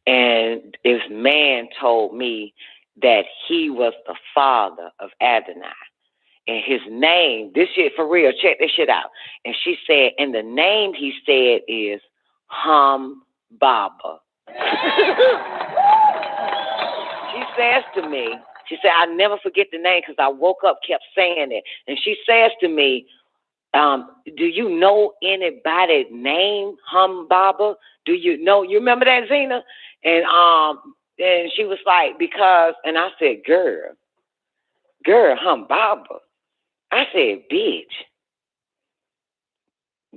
And this man told me that he was the father of Adonai. And his name, this shit for real, check this shit out. And she said, and the name he said is Baba. She says to me, she said, I never forget the name because I woke up, kept saying it. And she says to me, do you know anybody named Baba? Do you know? You remember that, Zena? And she was like, because, and I said, girl, Baba. I said, bitch.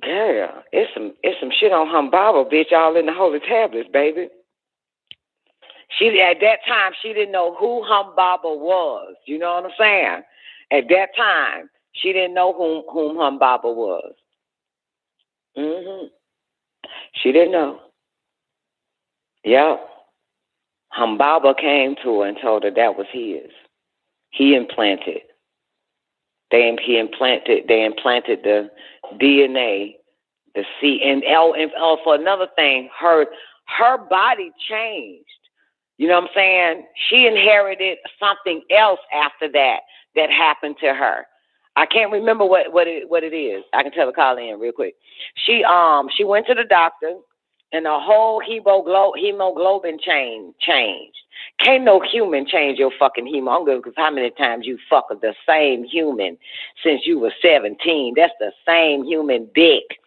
Girl, it's some shit on Baba, bitch, all in the holy tablets, baby. At that time, she didn't know who Baba was. You know what I'm saying? At that time, she didn't know whom Baba was. Mm-hmm. She didn't know. Yep. Baba came to her and told her that was his. He implanted. They implanted the DNA, the C, and for another thing, her body changed. You know what I'm saying? She inherited something else after that happened to her. I can't remember what it is. I can tell her, call in real quick. She went to the doctor and the whole hemoglobin changed. Can't no human change your fucking hemoglobin because how many times you fuck the same human since you were 17? That's the same human dick.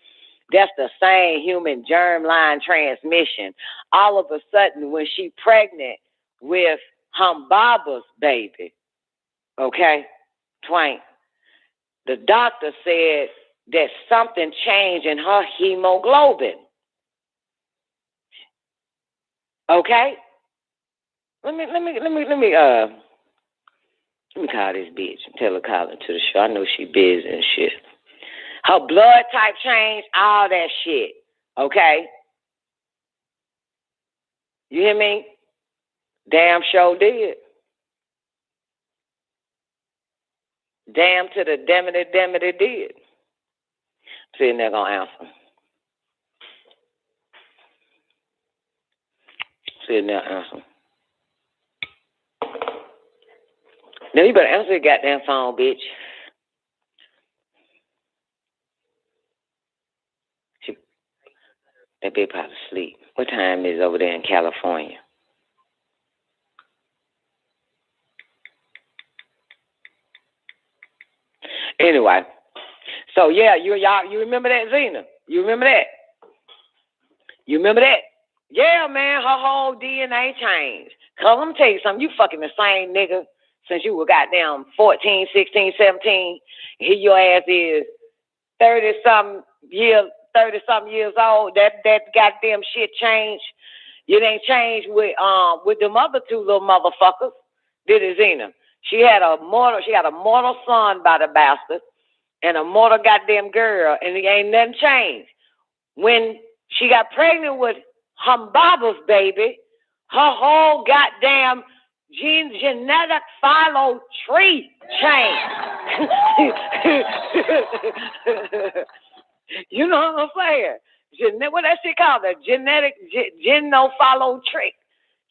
That's the same human germline transmission. All of a sudden, when she pregnant with Baba's baby, okay, Twain, the doctor said that something changed in her hemoglobin. Okay? Let me call this bitch and tell her call into the show. I know she busy and shit. Her blood type changed, all that shit. Okay? You hear me? Damn sure did. Damn to the dammity did. Sitting there gonna answer. Sitting there answer. Now you better answer your goddamn phone, bitch. That bitch probably asleep. What time is it over there in California? anyway. So yeah, you remember that, Zena? You remember that? You remember that? Yeah, man, her whole DNA changed. Cause let me tell you something, you fucking the same nigga since you were goddamn 14, 16, 17. Here your ass is 30-something years old. That goddamn shit changed. It ain't changed with them other two little motherfuckers, did it, Zena? She had a mortal son by the bastard and a mortal goddamn girl, and it ain't nothing changed. When she got pregnant with Humbaba's baby, her whole goddamn genetic philo tree changed. You know what I'm saying? What that shit called? The genetic genophilo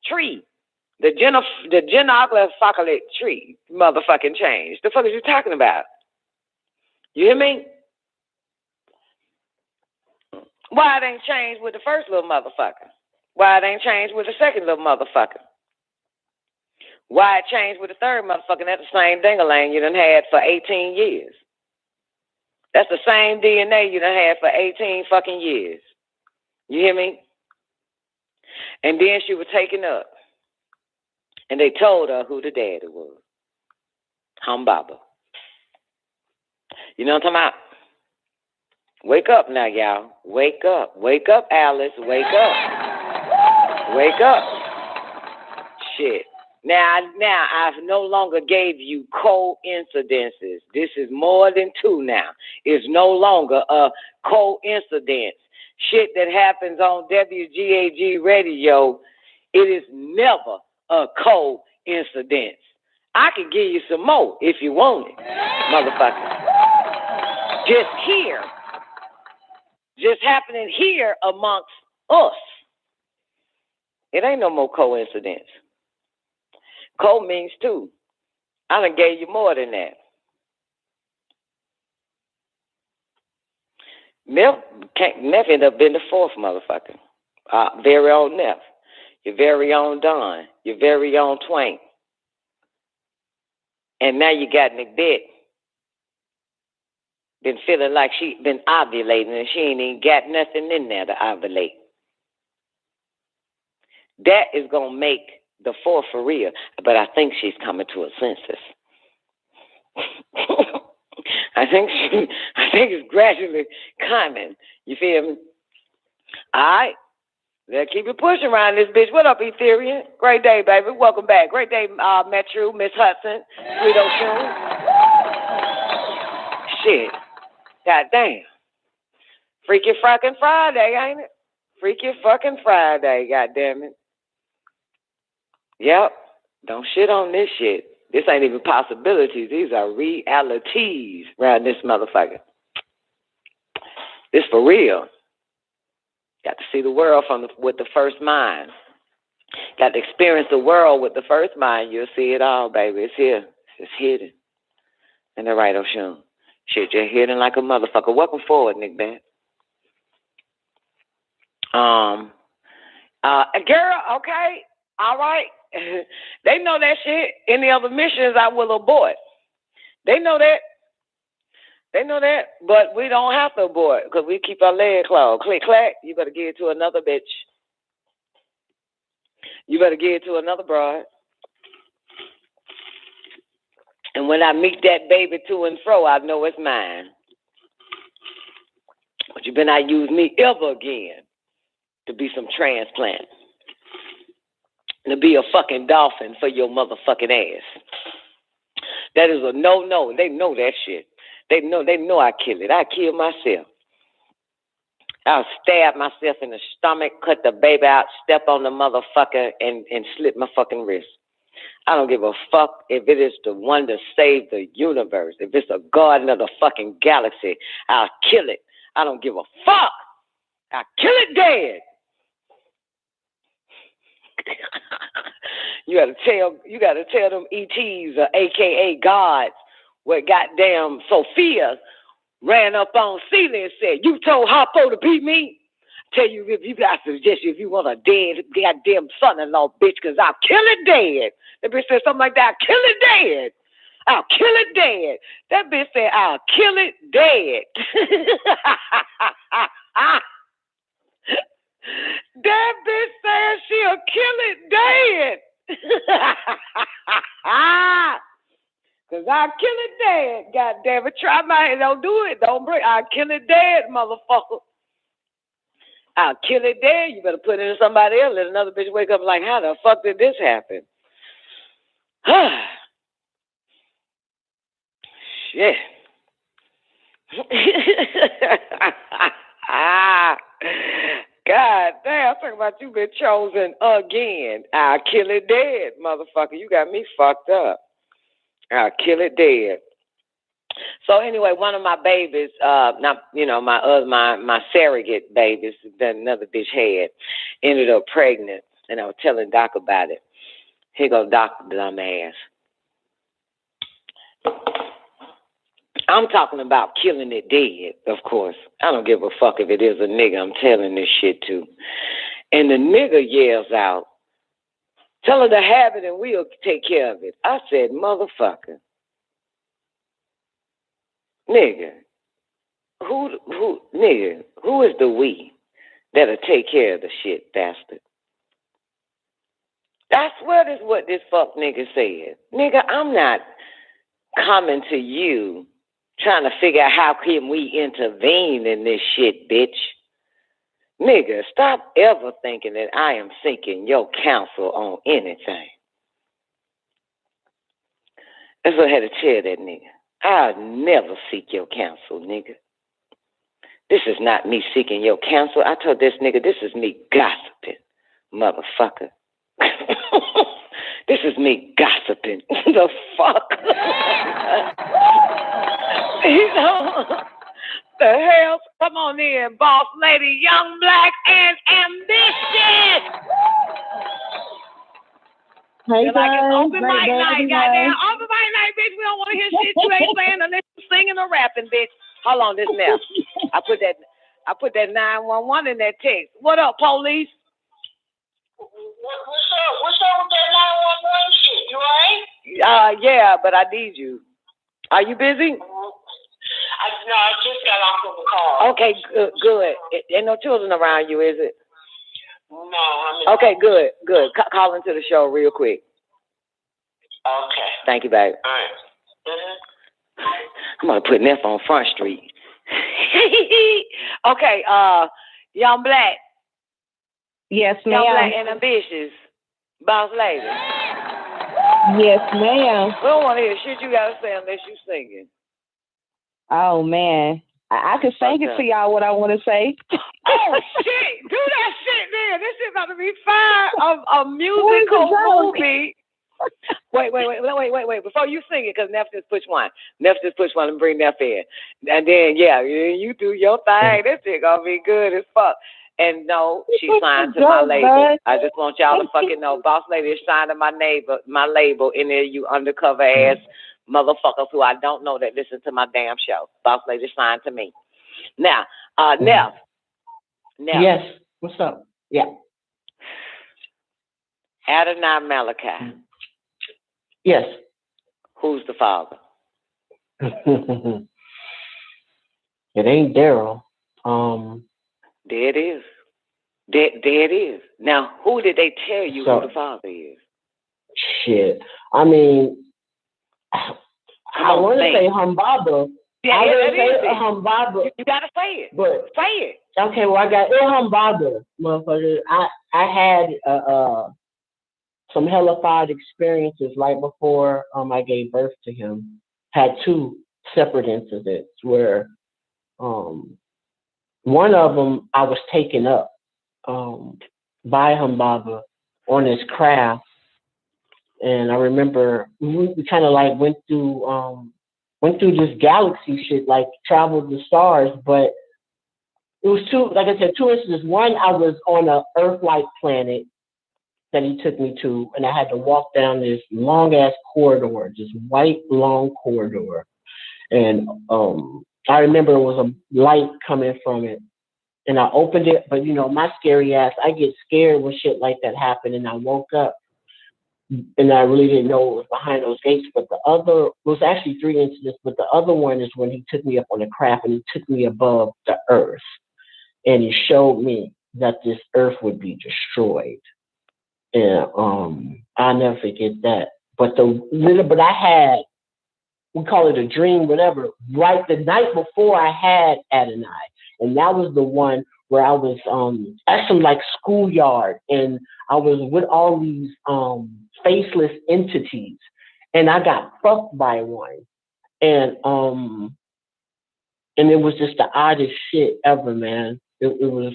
tree. The genophilo tree motherfucking changed. The fuck is you talking about? You hear me? Why it ain't changed with the first little motherfucker? Why it ain't changed with the second little motherfucker? Why it changed with the third motherfucker? That's the same ding-a-lang you done had for 18 years. That's the same DNA you done had for 18 fucking years. You hear me? And then she was taken up. And they told her who the daddy was. Humbaba. You know what I'm talking about? Wake up now, y'all. Wake up. Wake up, Alice. Wake up. Wake up. Shit. Now I've no longer gave you coincidences. This is more than two now. It's no longer a coincidence. Shit that happens on WGAG radio, it is never a coincidence. I can give you some more if you want it, motherfucker. Just here. Just happening here amongst us. It ain't no more coincidence. Co means two. I done gave you more than that. Neff ended up being the fourth motherfucker. Very own Neff. Your very own Don. Your very own Twain. And now you got Nick been feeling like she been ovulating and she ain't even got nothing in there to ovulate. That is going to make the fourth for real, but I think she's coming to her senses. I think it's gradually coming. You feel me? All right. Let's keep it pushing around this bitch. What up, Ethereum? Great day, baby. Welcome back. Great day, Metro, Miss Hudson, Sweet Ocean. Shit. God damn. Freaky fucking Friday, ain't it? Freaky fucking Friday, god damn it. Yep. Don't shit on this shit. This ain't even possibilities. These are realities around this motherfucker. This for real. Got to see the world with the first mind. Got to experience the world with the first mind. You'll see it all, baby. It's here. It's hidden. In the right ocean. Shit, you're hidden like a motherfucker. Welcome forward, Nick Man. Girl, okay. All right. They know that shit. Any other missions I will abort. They know that. They know that. But we don't have to abort because we keep our leg closed. Click, clack. You better give it to another bitch. You better give it to another broad. And when I meet that baby to and fro, I know it's mine. But you better not use me ever again to be some transplant. To be a fucking dolphin for your motherfucking ass. That is a no. They know that shit. They know I kill it. I kill myself. I'll stab myself in the stomach, cut the baby out, step on the motherfucker, and slit my fucking wrist. I don't give a fuck if it is the one to save the universe. If it's a garden of the fucking galaxy, I'll kill it. I don't give a fuck. I'll kill it dead. You gotta tell them ETs, aka gods, where goddamn Sophia ran up on Celia and said, "You told Harpo to beat me? Tell you if you got suggestion if you want a dead goddamn son-in-law, bitch, cause I'll kill it dead." The bitch said something like that, "I'll kill it dead. I'll kill it dead. That bitch said, I'll kill it dead. That bitch said she'll kill it dead. Cause I'll kill it dead. God damn it. Try my head. Don't do it. Don't break. I'll kill it dead, motherfucker. I'll kill it dead. You better put it in somebody else. Let another bitch wake up like, how the fuck did this happen? Shit. God damn, I'm talking about you been chosen again. I'll kill it dead, motherfucker. You got me fucked up. I'll kill it dead. So anyway, one of my babies, my surrogate babies that another bitch had, ended up pregnant, and I was telling Doc about it. Here goes Doc, dumbass. I'm talking about killing it dead, of course. I don't give a fuck if it is a nigga I'm telling this shit to. And the nigga yells out, tell her to have it and we'll take care of it. I said, motherfucker. Nigga. Who is the we that'll take care of the shit, bastard? I swear this is what this fuck nigga said. Nigga, I'm not coming to you trying to figure out how can we intervene in this shit, bitch. Nigga, stop ever thinking that I am seeking your counsel on anything. That's what I had to tell that nigga. I'll never seek your counsel, nigga. This is not me seeking your counsel. I told this nigga, this is me gossiping, motherfucker. This is me gossiping. The fuck? You know, the hell? Come on in, boss lady, young, black, and ambitious. Hey, like it's open mic night, goddamn. Open mic night, bitch. We don't want to hear shit you ain't saying unless you singing or rapping, bitch. Hold on, this now. I put that 911 in that text. What up, police? What's up? What's up with that 911 shit? You alright? Yeah, but I need you. Are you busy? No, I just got off of the call. Okay, good. Ain't no children around you, is it? No, Okay, good. Call into the show real quick. Okay. Thank you, babe. All right. Mm-hmm. I'm gonna put Neff on Front Street. Okay, young black. Yes, ma'am. Young black and ambitious. Boss lady. Yes, ma'am. We don't want to hear shit you gotta say unless you singing. Oh, man. I can sing it to y'all what I want to say. Oh, shit. Do that shit then. This is about to be fire of a musical movie. Wait. Before you sing it, because Neff just pushed one. And bring Neff in. And then, yeah, you do your thing. This shit gonna be good as fuck. And no, she's signed to my label. I just want y'all to fucking know. Boss lady is signed to my label. And there you undercover ass motherfuckers who I don't know that listen to my damn show. Boss lady signed to me. Now, Neff. Yes. What's up? Yeah. Adonai Malachi. Yes. Who's the father? It ain't Daryl. There it is. There it is. Now, who did they tell you who the father is? Shit. I mean, I want to say Humbaba. Yeah, I it is. say Humbaba. You gotta say it. But say it. Okay, well I got Humbaba, motherfucker. I had some hellified experiences right before I gave birth to him. Had two separate incidents where one of them I was taken up by Humbaba on his craft. And I remember we kind of like went through this galaxy shit, like traveled the stars. But it was two instances. One, I was on a Earth-like planet that he took me to, and I had to walk down this long ass corridor, this white long corridor. And I remember it was a light coming from it, and I opened it. But my scary ass, I get scared when shit like that happened, and I woke up. and I really didn't know what was behind those gates. But the other was actually 3 incidents, but the other one is when he took me up on the craft and he took me above the earth, and he showed me that this earth would be destroyed. And I'll never forget that. But I had, we call it a dream, whatever, right the night before I had Adonai. And that was the one where I was at some like schoolyard, and I was with all these faceless entities, and I got fucked by one. And it was just the oddest shit ever, man. It was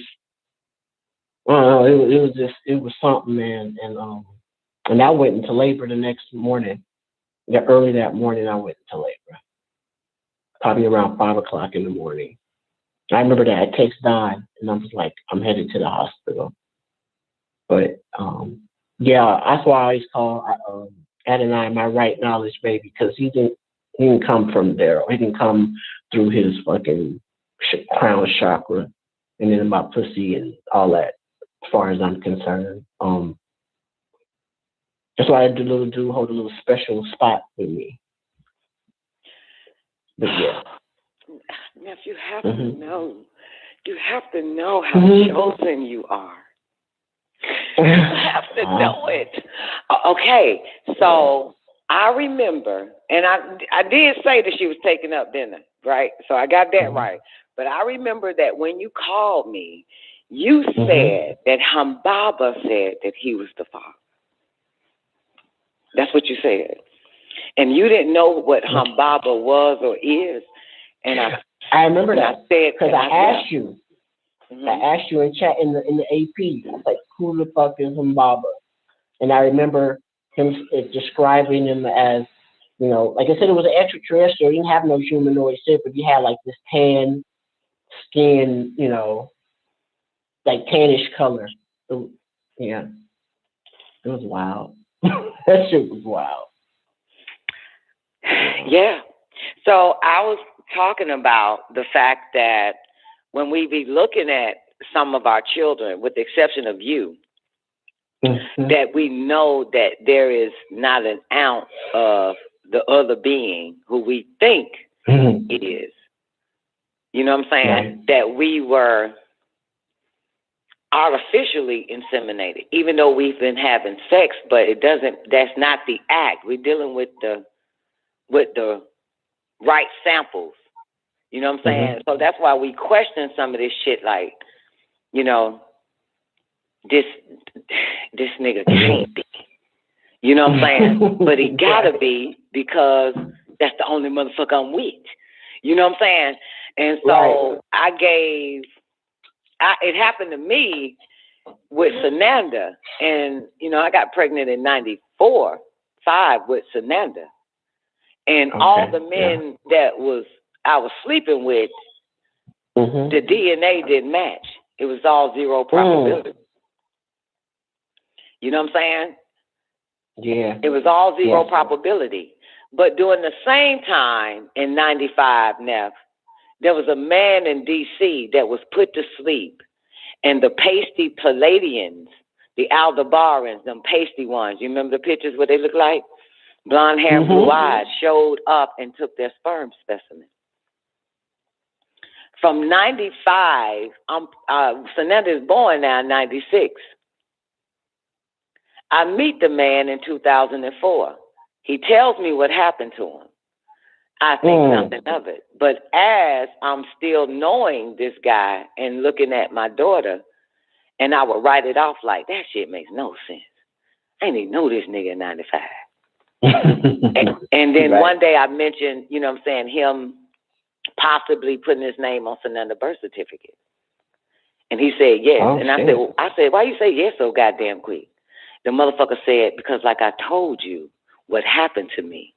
it was something, man. And I went into labor the next morning. Yeah, early that morning I went into labor. Probably around 5 o'clock in the morning. I remember that I texted Don and I was like, I'm headed to the hospital. But yeah, that's why I always call Adonai my right knowledge baby, because he didn't come from there. He didn't come through his fucking crown chakra and then my pussy and all that, as far as I'm concerned. That's why the little dude hold a little special spot with me. But yeah. Now, if you have to know, you have to know how chosen you are. You have to know it. Okay, so I remember, and I did say that she was taking up dinner, right? So I got that right. But I remember that when you called me, you said that Hambaba said that he was the father. That's what you said. And you didn't know what Hambaba was or is. And I remember that because I asked asked you. I asked you in chat in the AP. I was like, who the fuck is Hambaba? And I remember him describing him as, you know, like I said, it was an extraterrestrial. He didn't have no humanoid shape, but he had like this tan skin, you know, like tannish color. So, yeah, it was wild. That shit was wild. Yeah. So I was talking about the fact that when we be looking at some of our children, with the exception of you, that we know that there is not an ounce of the other being who we think it is. You know what I'm saying? Right. That we were artificially inseminated, even though we've been having sex, but that's not the act. We're dealing with the right samples. You know what I'm saying? So that's why we question some of this shit, like, you know, this nigga can't be. You know what I'm saying? But he gotta be, because that's the only motherfucker I'm with. You know what I'm saying? And so it happened to me with Sananda, and, you know, I got pregnant in 94-5 with Sananda. And all the men that I was sleeping with, the DNA didn't match. It was all zero probability. You know what I'm saying? Yeah. It was all zero probability. But during the same time in 95, Neff, there was a man in D.C. that was put to sleep, and the pasty Palladians, the Aldebarans, them pasty ones, you remember the pictures, what they look like? Blonde hair, blue eyes, showed up and took their sperm specimen. From 95, Sananda is born now in 96. I meet the man in 2004. He tells me what happened to him. I think something of it. But as I'm still knowing this guy and looking at my daughter, and I would write it off like, that shit makes no sense. I didn't even know this nigga in 95. and then one day I mentioned, you know what I'm saying, him possibly putting his name on Sananda's birth certificate. And he said yes. I said, why you say yes so goddamn quick? The motherfucker said, because like I told you, what happened to me,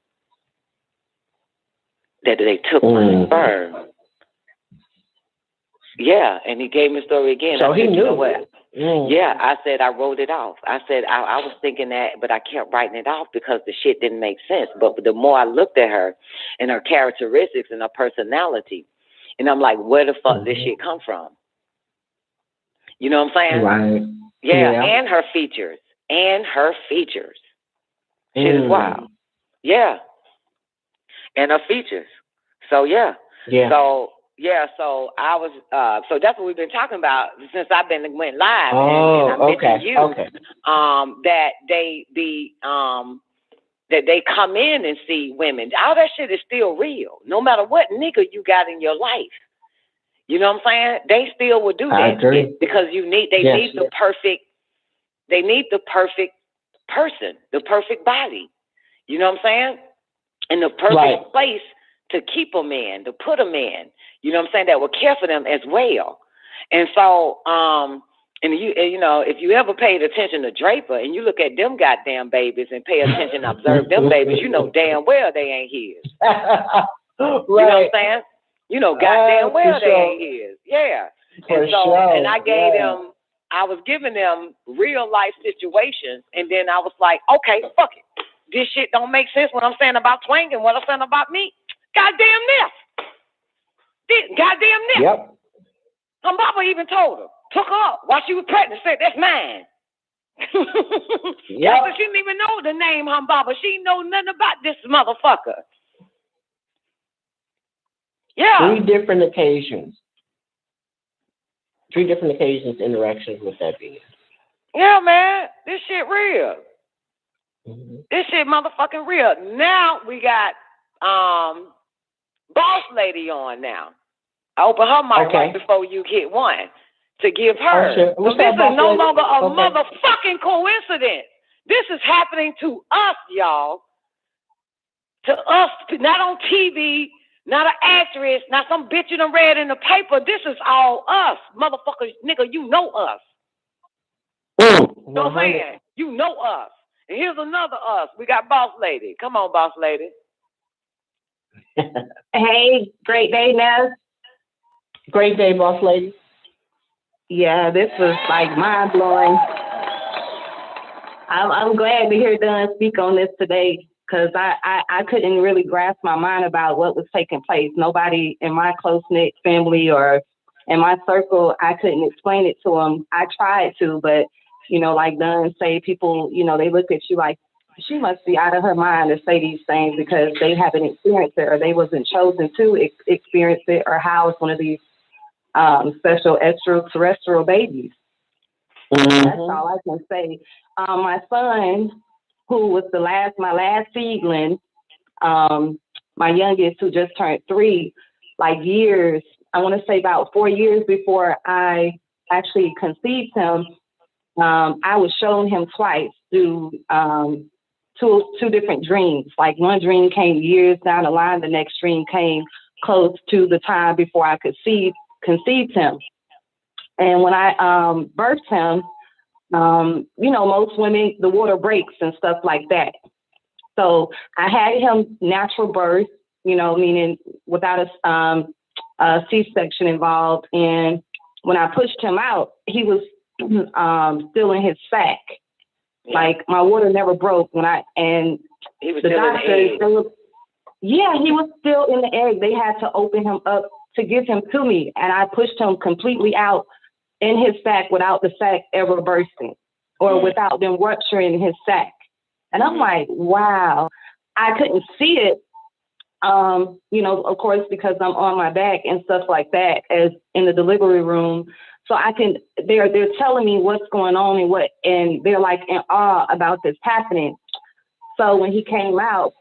that they took my sperm. Yeah, and he gave me the story again. So I he said, knew. You know what? Yeah, I said I wrote it off. I said I was thinking that, but I kept writing it off because the shit didn't make sense. But the more I looked at her and her characteristics and her personality, and I'm like, where the fuck did this shit come from? You know what I'm saying? Right. Yeah, and her features. Shit is wild. Yeah. And her features. So yeah. Yeah. So I was so that's what we've been talking about since I've been went live. Oh, and I mentioned you okay. That that they come in and see women. All that shit is still real. No matter what nigga you got in your life. You know what I'm saying? They still would do that. I agree. Because they need the perfect person, the perfect body. You know what I'm saying? And the perfect place to keep them in, to put them in. You know what I'm saying? That will care for them as well. And so, you know, if you ever paid attention to Draper and you look at them goddamn babies and pay attention and observe them babies, you know damn well they ain't his. You know what I'm saying? You know goddamn well they ain't his. Yeah. And so, and I gave them, I was giving them real life situations, and then I was like, okay, fuck it. This shit don't make sense what I'm saying about Twink and what I'm saying about me. Goddamn this. Goddamn this. Yep. Her mama even told her, took her up while she was pregnant, said, that's mine. Yeah, but she didn't even know the name Humbaba. She didn't know nothing about this motherfucker. Yeah. 3 different occasions, interactions with that being. Yeah, man. This shit real. This shit motherfucking real. Now we got Boss Lady on now. I open her mic right before you hit one to give her. So this is no longer a motherfucking coincidence. This is happening to us, y'all. To us, not on TV, not an actress, not some bitch you done read in the paper. This is all us. Motherfuckers, nigga, you know us. You know what I'm saying? You know us. And here's another us. We got Boss Lady. Come on, Boss Lady. Hey, great day, Ness. Great day, Boss Lady. Yeah, this was like mind blowing. I'm glad to hear Dunn speak on this today because I couldn't really grasp my mind about what was taking place. Nobody in my close-knit family or in my circle, I couldn't explain it to them. I tried to, but, you know, like Dunn say, people, you know, they look at you like, she must be out of her mind to say these things because they haven't experienced it or they wasn't chosen to experience it or house one of these special extraterrestrial babies. That's all I can say. My son, who was my last seedling, my youngest who just turned 3, like years, I want to say about 4 years before I actually conceived him, I was showing him twice through two different dreams. Like one dream came years down the line, the next dream came close to the time before I conceived him. And when I birthed him, you know, most women, the water breaks and stuff like that. So I had him natural birth, you know, meaning without a C-section involved. And when I pushed him out, he was still in his sac. Yeah. Like my water never broke and he was the doctors, he was still in the egg. They had to open him up to give him to me. And I pushed him completely out in his sac without the sac ever bursting or without them rupturing his sac. And I'm like, wow, I couldn't see it. You know, of course, because I'm on my back and stuff like that as in the delivery room. So they're telling me what's going on and they're like in awe about this happening. So when he came out,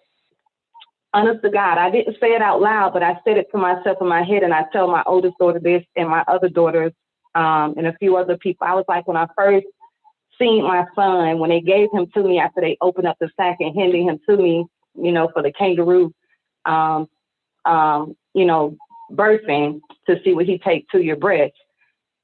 honest to God, I didn't say it out loud, but I said it to myself in my head, and I tell my oldest daughter this and my other daughters and a few other people. I was like, when I first seen my son, when they gave him to me after they opened up the sack and handed him to me, you know, for the kangaroo, you know, birthing to see what he take to your breast.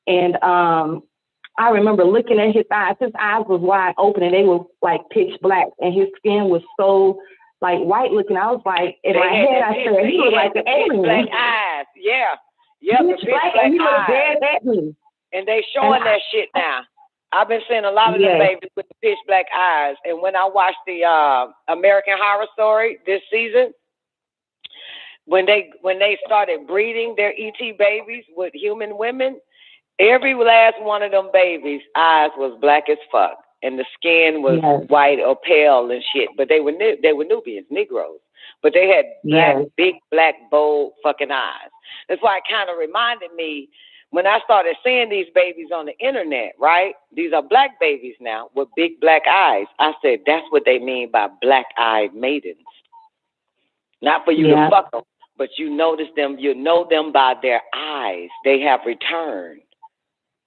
And I remember looking at his eyes. His eyes was wide open and they were like pitch black, and his skin was so like white looking. I was like, in my head, I said, he was like an alien. Black eyes, yeah. Yep, pitch black, and he was dead at me. And they showing that shit now. I've been seeing a lot of them babies with the pitch black eyes. And when I watched the American Horror Story this season, when they started breeding their ET babies with human women, every last one of them babies' eyes was black as fuck. and the skin was white or pale and shit. But they were Nubians, Negroes. But they had big, black, bold fucking eyes. That's why it kind of reminded me when I started seeing these babies on the internet, right? These are black babies now with big black eyes. I said, that's what they mean by black-eyed maidens. Not for you to fuck them, but you notice them, you know them by their eyes. They have returned.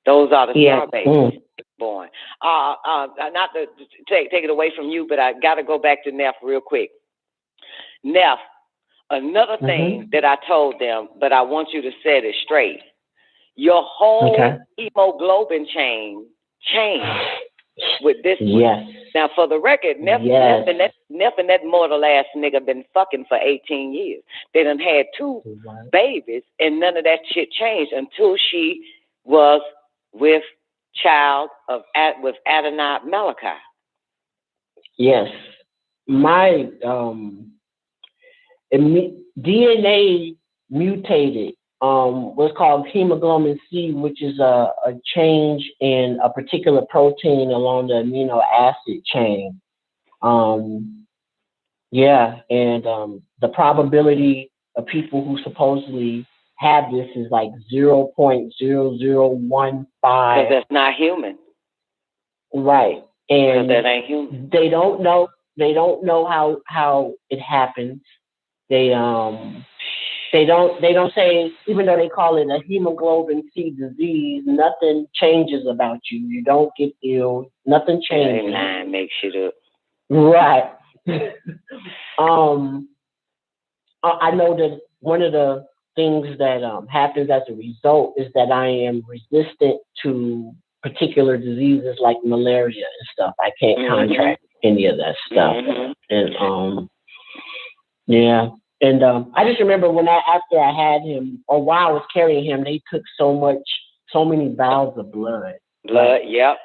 Those are the star babies born. Not to take it away from you, but I got to go back to Neff real quick. Neff, another thing that I told them, but I want you to set it straight. Your whole hemoglobin chain changed with this one. Yes. Now, for the record, Neff and that mortal ass nigga been fucking for 18 years. They done had 2 babies, and none of that shit changed until she was with Adonai Malachi. Yes. My DNA mutated. What's called hemoglobin C, which is a change in a particular protein along the amino acid chain. The probability of people who supposedly have this is like 0.0015. Because that's not human. Right. And that ain't human. They don't know how it happens. They don't say, even though they call it a hemoglobin C disease, nothing changes about you. You don't get ill. Nothing changes. They lie and make shit up. Right. I know that one of the things that happens as a result is that I am resistant to particular diseases like malaria and stuff. I can't contract any of that stuff. And And I just remember after I had him, or while I was carrying him, they took so many vials of blood. Yep.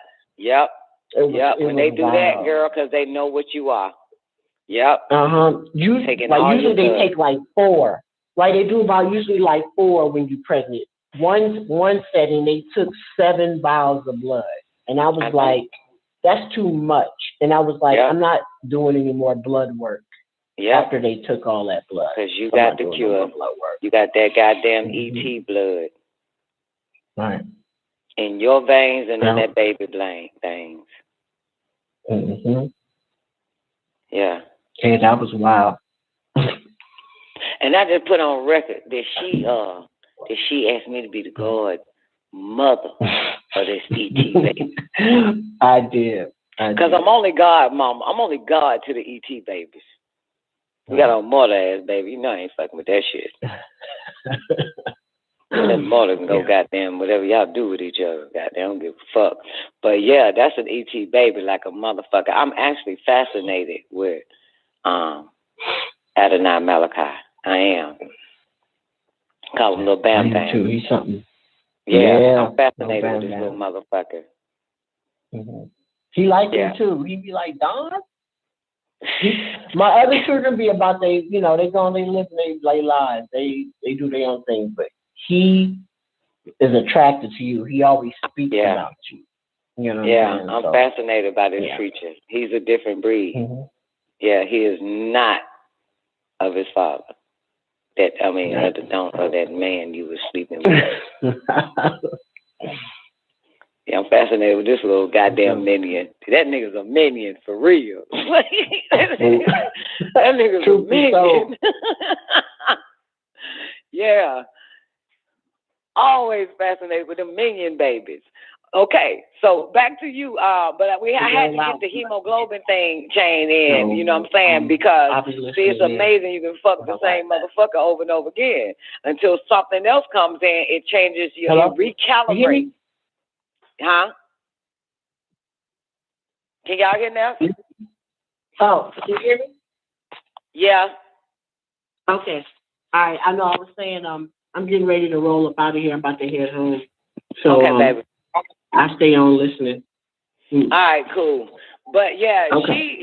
When they do that, girl, because they know what you are. Yep. Usually they take like 4. Right? They do about usually like 4 when you're pregnant. One setting, they took 7 vials of blood. And I was like, that's too much. And I was like, I'm not doing any more blood work. After they took all that blood. Because you got the cure. You got that goddamn ET blood. Right. In your veins and in that baby things. Yeah. Okay, that was wild. And I just put on record that she asked me to be the godmother of this ET baby. I did. Because I'm only God, Mama. I'm only God to the ET babies. You got a mother ass baby. You know I ain't fucking with that shit. That mother can go goddamn whatever y'all do with each other. Goddamn, don't give a fuck. But yeah, that's an ET baby like a motherfucker. I'm actually fascinated with Adonai Malachi. I am. Call him Little Bam Bam. Too. He's something. Yeah, I'm fascinated with this little motherfucker. He liked him too. He'd be like, Don? My other children be about they live and they lives. They do their own thing, but he is attracted to you. He always speaks about you. You know. I'm fascinated by this creature. He's a different breed. Yeah, he is not of his father. Of that man you were sleeping with. Yeah, I'm fascinated with this little goddamn minion. That nigga's a minion for real. that nigga's a minion. Yeah. Always fascinated with the minion babies. Okay, so back to you. But I had to get the hemoglobin chain in, you know what I'm saying? Because it's amazing you can fuck the same motherfucker over and over again. Until something else comes in, it changes you, it recalibrates. Huh? Can y'all hear now? Oh, can you hear me? Yeah. Okay. All right. I know I was saying I'm getting ready to roll up out of here. I'm about to head home. So okay, baby. I stay on listening. All right, cool. But yeah,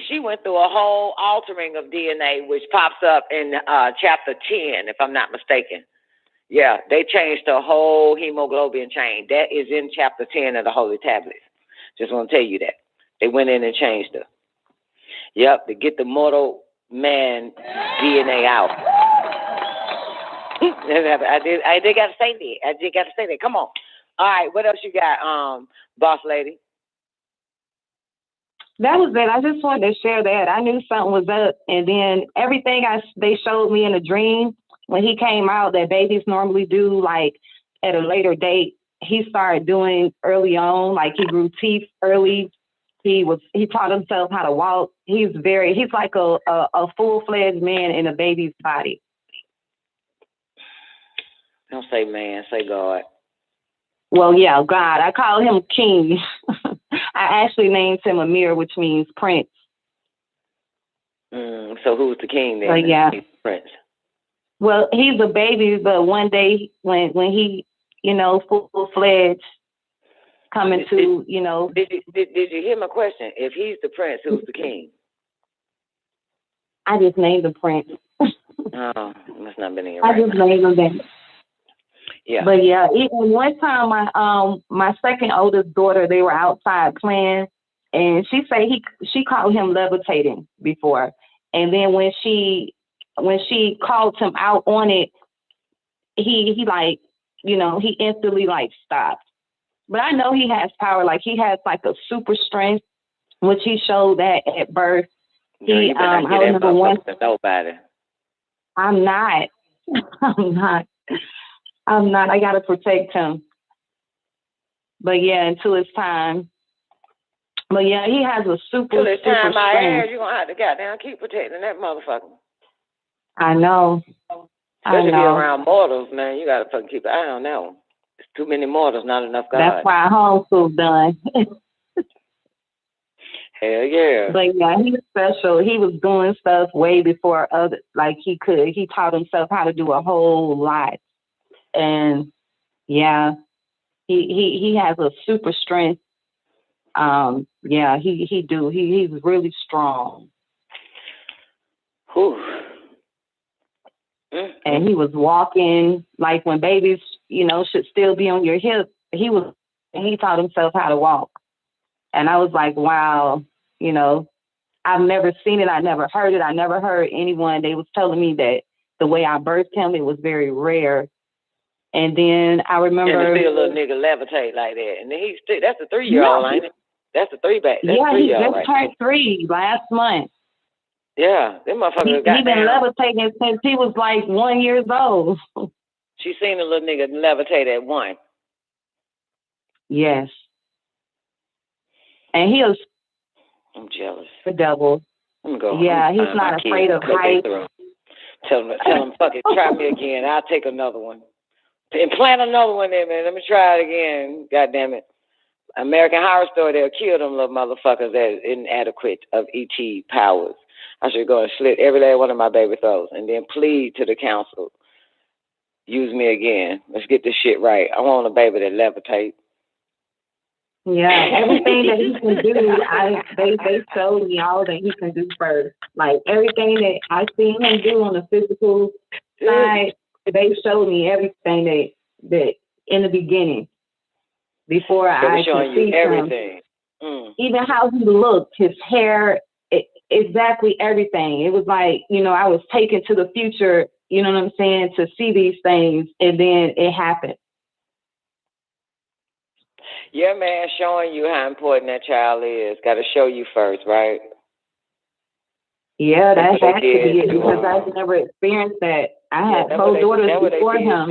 she went through a whole altering of DNA, which pops up in chapter 10, if I'm not mistaken. Yeah, they changed the whole hemoglobin chain. That is in chapter 10 of the Holy Tablets. Just want to tell you that. They went in and changed her. Yep, to get the mortal man DNA out. I did got to say that. I did got to say that. Come on. All right, what else you got, boss lady? That was it. I just wanted to share that. I knew something was up, and then everything they showed me in a dream when he came out that babies normally do, like at a later date, he started doing early on. Like he grew teeth early. He taught himself how to walk. He's like a full-fledged man in a baby's body. Don't say man, say God. Well, yeah, God. I call him King. I actually named him Amir, which means prince. So who's the king then? But yeah. He's the prince. Well, he's a baby, but one day when he, full-fledged coming to, Did you hear my question? If he's the prince, who's the king? I just named him Prince. Oh, must not been in your I right just mind. named him that. Yeah. But yeah, even one time my second oldest daughter, they were outside playing, and she called him levitating before. And then when she called him out on it, he like, he instantly like stopped. But I know he has power, like he has like a super strength, which he showed that at birth. No, you better not get that motherfucker to nobody. I'm not. I gotta protect him. But yeah, until it's time. But yeah, he has a super Till it's time my strength. ass, you're gonna have to goddamn keep protecting that motherfucker. I know. Especially if you're around mortals, man, you gotta fucking keep an eye on that one. There's too many mortals, not enough God. That's why homeschool done. Hell yeah. But yeah, he was special. He was doing stuff way before others, like he could. He taught himself how to do a whole lot. And yeah, he has a super strength. Yeah, he's really strong. Whew. And he was walking like when babies, should still be on your hip. He taught himself how to walk. And I was like, wow, I've never seen it. I never heard it. I never heard anyone. They was telling me that the way I birthed him, it was very rare. And then I remember. And to see a little nigga levitate like that. And then that's a 3-year-old, ain't it? That's a 3-back. Yeah, he just right turned 3 last month. Yeah, them motherfuckers got He been levitating since he was like 1 year old. She seen a little nigga levitate at 1. Yes. And he was. I'm jealous. The devil. I'm going. Yeah, he's not afraid of heights. Tell him, fuck it, try me again. I'll take another one. Implant another one in, man. Let me try it again. God damn it. American Horror Story, they'll kill them little motherfuckers that inadequate of ET powers. I should go and slit every last one of my baby throats and then plead to the council. Use me again. Let's get this shit right. I want a baby that levitates. Yeah, everything that he can do, they showed me all that he can do first. Like everything that I seen him do on the physical side, they showed me everything that in the beginning before I could see everything. Even how he looked, his hair, exactly everything. It was like, I was taken to the future, you know what I'm saying, to see these things, and then it happened. Yeah, man, showing you how important that child is. Got to show you first, right? Yeah, that has to be it because I've never experienced that. I had 4 daughters before him.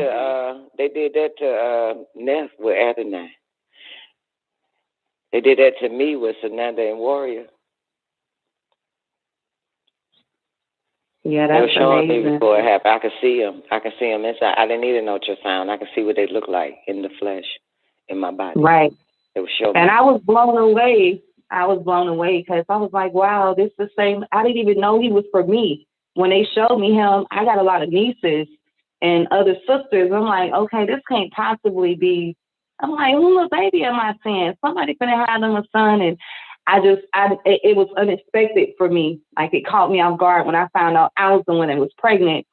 They did that to Neff with Adonai. They did that to me with Sananda and Warrior. Yeah, they were that's showing amazing. me before it happened. I could see them. I could see them inside. I didn't need an ultrasound. I could see what they look like in the flesh, in my body. Right. They were showing and me. I was blown away. Because I was like, wow, this is the same. I didn't even know he was for me. When they showed me him, I got a lot of nieces and other sisters. I'm like, okay, this can't possibly be. I'm like, who little baby am I seeing? Somebody finna have them a son. And it was unexpected for me. Like it caught me off guard when I found out I was the one that was pregnant.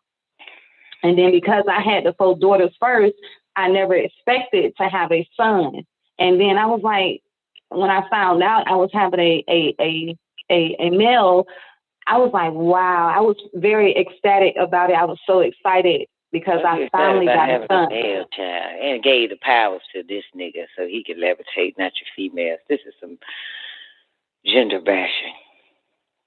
And then because I had the 4 daughters first, I never expected to have a son. And then I was like, when I found out I was having a male, I was like, wow. I was very ecstatic about it. I was so excited because I finally got a son. Male child and gave the powers to this nigga so he could levitate, not your females. This is some gender bashing.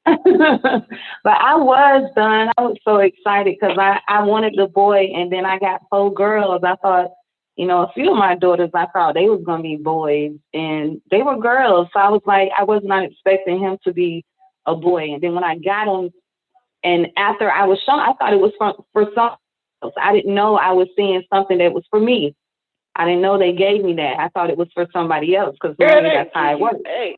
But I was done. I was so excited because I wanted the boy, and then I got 4 girls. I thought, you know, a few of my daughters, I thought they was going to be boys, and they were girls. So I was like, I was not expecting him to be a boy. And then when I got him, and after I was shown, I thought it was for someone else. I didn't know I was seeing something that was for me. I didn't know they gave me that. I thought it was for somebody else because that's how it works. They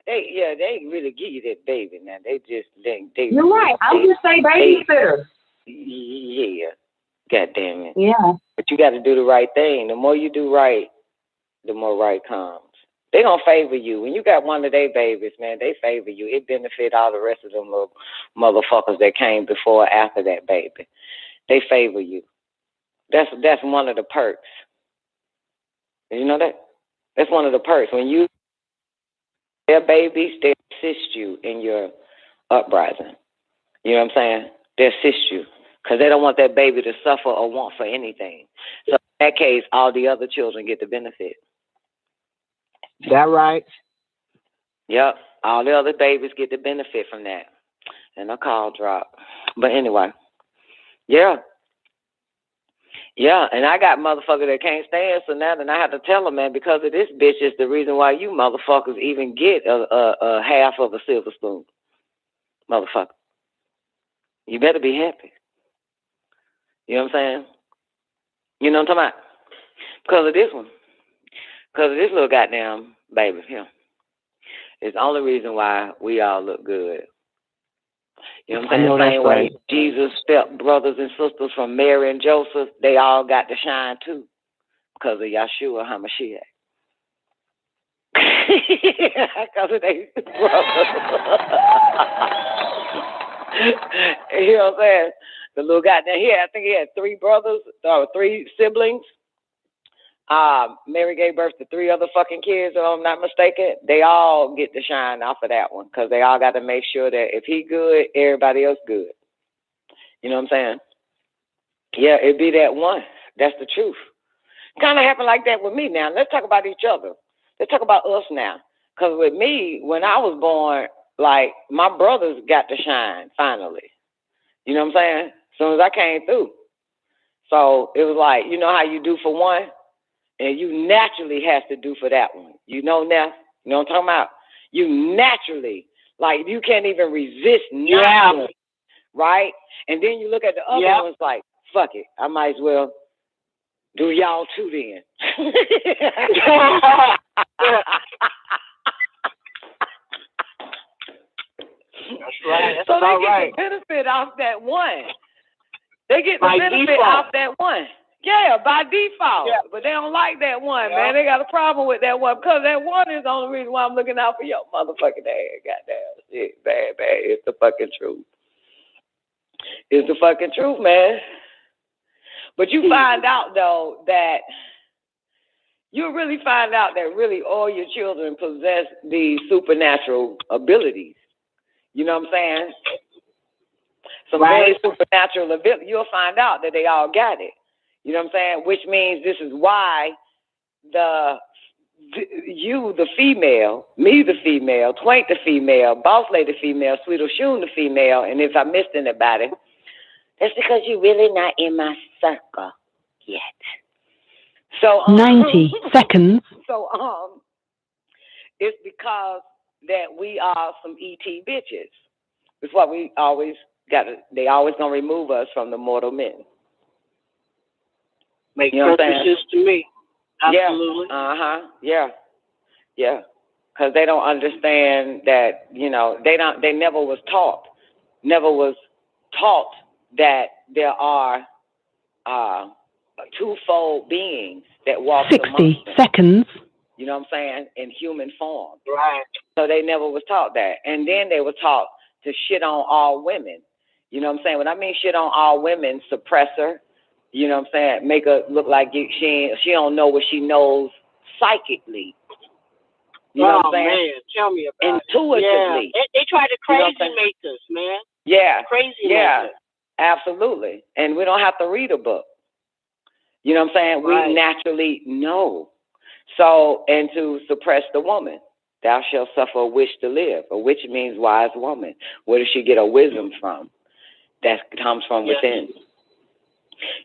really give you that baby now. They just they. You're right. I would just say babysitter. Yeah. God damn it. Yeah. But you got to do the right thing. The more you do right, the more right comes. They gonna favor you. When you got one of their babies, man, they favor you. It benefit all the rest of them little motherfuckers that came before or after that baby. They favor you. That's one of the perks. Did you know that? That's one of the perks. When you their babies, they assist you in your uprising. You know what I'm saying? They assist you because they don't want that baby to suffer or want for anything. So in that case, all the other children get the benefit. That right? Yep. All the other babies get the benefit from that. And a call drop. But anyway, yeah. Yeah, and I got motherfuckers that can't stand so now, and I have to tell them, man, because of this bitch is the reason why you motherfuckers even get a half of a silver spoon. Motherfucker. You better be happy. You know what I'm saying? You know what I'm talking about? Because of this one. Because of this little goddamn baby here. It's the only reason why we all look good. You know what I'm saying? The same way Jesus' step brothers and sisters from Mary and Joseph, they all got to shine too. Because of Yahshua HaMashiach. Because of they brothers. You know what I'm saying? The little guy down here, I think he had 3 brothers, or 3 siblings. Mary gave birth to 3 other fucking kids, if I'm not mistaken. They all get to shine off of that one because they all got to make sure that if he good, everybody else good. You know what I'm saying? Yeah, it be that one. That's the truth. Kind of happened like that with me now. Let's talk about each other. Let's talk about us now. Because with me, when I was born, like, my brothers got to shine, finally. You know what I'm saying? As soon as I came through. So it was like, you know how you do for one? And you naturally has to do for that one. You know now? You know what I'm talking about? You naturally, like, you can't even resist not doing it, right? And then you look at the other ones like, fuck it. I might as well do y'all too then. That's right. That's so they get right. the benefit off that one. They get the By benefit default. off that one. Yeah, by default. Yeah. But they don't like that one, man. They got a problem with that one because that one is the only reason why I'm looking out for your motherfucking ass. Goddamn shit. Bad. It's the fucking truth. It's the fucking truth, man. But you find out, though, that you really find out that really all your children possess these supernatural abilities. You know what I'm saying? Some very supernatural ability. You'll find out that they all got it. You know what I'm saying? Which means this is why you, the female, me, the female, Twank, the female, Boss Lady, the female, Sweet O'Shoon, the female, and if I missed anybody, that's because you're really not in my circle yet. So 90 seconds. So it's because that we are some ET bitches. That's why we always they always gonna remove us from the mortal men. Makes you know perfect sense to me. Absolutely. Yeah. Yeah. Because they don't understand that, you know, they never was taught that there are twofold beings that walk 60 seconds. You know what I'm saying? In human form. Right. So they never was taught that. And then they were taught to shit on all women. You know what I'm saying? When I mean shit on all women, suppress her. You know what I'm saying? Make her look like she don't know what she knows psychically. You know what I'm Oh saying? man, tell me about Intuitively. it. Yeah, they try to You know what crazy I'm saying? make us, man. Yeah. Crazy Yeah. make us. Absolutely. And we don't have to read a book. You know what I'm saying? Right. We naturally know. So, and to suppress the woman, thou shalt suffer a witch to live. A witch means wise woman. Where does she get her wisdom from? That comes from within.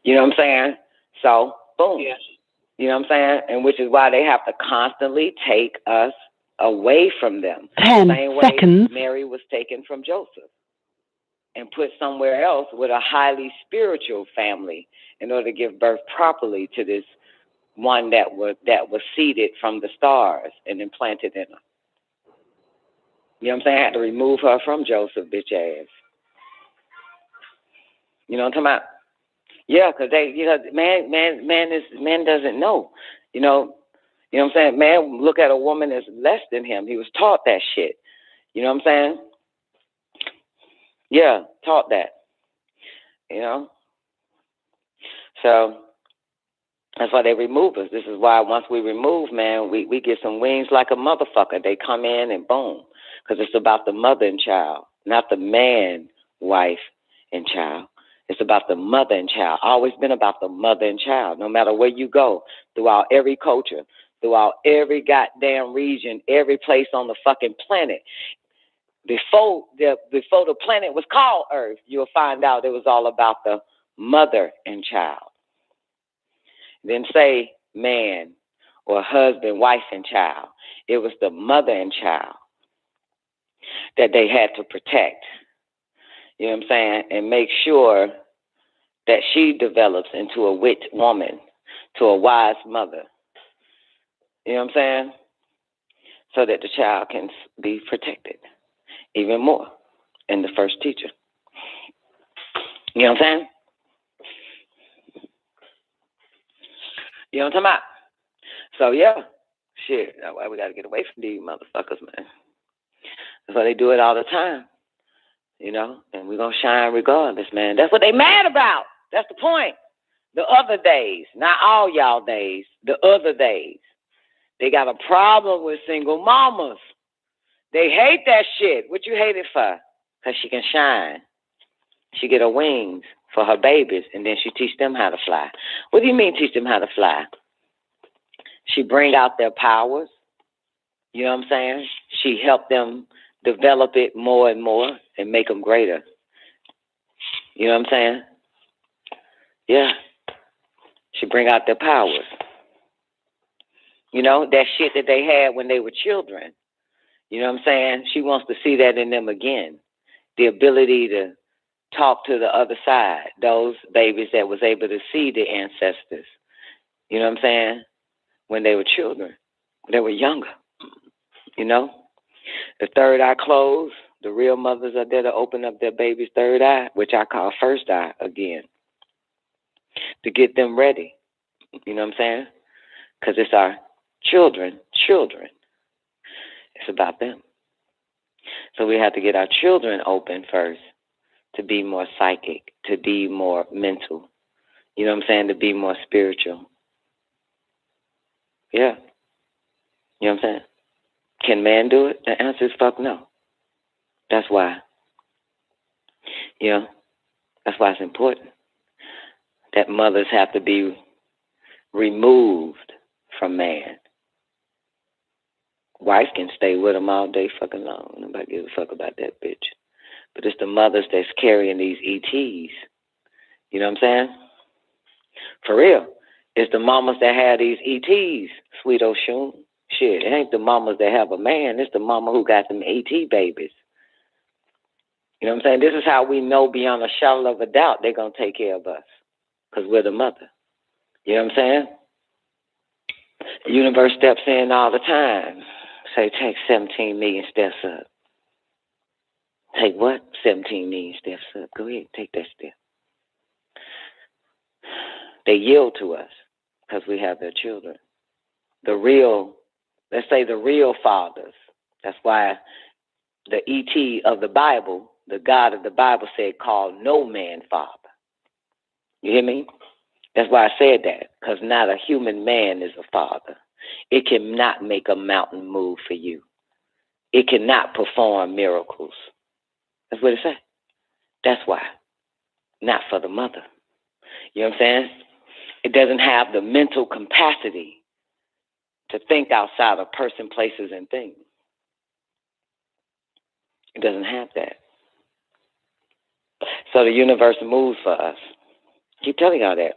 You know what I'm saying? So, boom. Yes. You know what I'm saying? And which is why they have to constantly take us away from them. 10 Same way seconds. Mary was taken from Joseph and put somewhere else with a highly spiritual family in order to give birth properly to this one that was seeded from the stars and implanted in her. You know what I'm saying? I had to remove her from Joseph, bitch ass. You know what I'm talking about? Yeah, because man doesn't know. You know what I'm saying? Man look at a woman as less than him. He was taught that shit. You know what I'm saying? Yeah, taught that. You know? So that's why they remove us. This is why once we remove, man, we get some wings like a motherfucker. They come in and boom. Because it's about the mother and child, not the man, wife, and child. It's about the mother and child. Always been about the mother and child. No matter where you go, throughout every culture, throughout every goddamn region, every place on the fucking planet. Before the planet was called Earth, you'll find out it was all about the mother and child. Then say man or husband, wife, and child. It was the mother and child that they had to protect. You know what I'm saying? And make sure that she develops into a wit woman, to a wise mother. You know what I'm saying? So that the child can be protected even more in the first teacher. You know what I'm saying? You know what I'm talking about? So, yeah. Shit. That's why we got to get away from these motherfuckers, man. That's why they do it all the time. You know? And we're going to shine regardless, man. That's what they mad about. That's the point. The other days. Not all y'all days. The other days. They got a problem with single mamas. They hate that shit. What you hate it for? Because she can shine. She get her wings for her babies, and then she teach them how to fly. What do you mean teach them how to fly? She bring out their powers. You know what I'm saying? She help them develop it more and more and make them greater. You know what I'm saying? Yeah. She bring out their powers. You know, that shit that they had when they were children. You know what I'm saying? She wants to see that in them again. The ability to talk to the other side, those babies that was able to see the ancestors. You know what I'm saying? When they were children, when they were younger. You know? The third eye closed. The real mothers are there to open up their baby's third eye, which I call first eye again, to get them ready. You know what I'm saying? Because it's our children. It's about them. So we have to get our children open first to be more psychic, to be more mental. You know what I'm saying? To be more spiritual. Yeah. You know what I'm saying? Can man do it? The answer is fuck no. That's why. You know? That's why it's important that mothers have to be removed from man. Wife can stay with them all day fucking long. Nobody gives a fuck about that bitch. But it's the mothers that's carrying these ETs. You know what I'm saying? For real. It's the mamas that have these ETs, sweet Oshun. Shit, it ain't the mamas that have a man. It's the mama who got them ET babies. You know what I'm saying? This is how we know beyond a shadow of a doubt they're going to take care of us. Because we're the mother. You know what I'm saying? The universe steps in all the time. Say, take 17 million steps up. Take what? 17 million steps up. Go ahead, take that step. They yield to us because we have their children. The real, let's say the real fathers. That's why the ET of the Bible, the God of the Bible said, call no man father. You hear me? That's why I said that, because not a human man is a father. It cannot make a mountain move for you. It cannot perform miracles. That's what it says. That's why. Not for the mother. You know what I'm saying? It doesn't have the mental capacity to think outside of person, places, and things. It doesn't have that. So the universe moves for us. Keep telling y'all that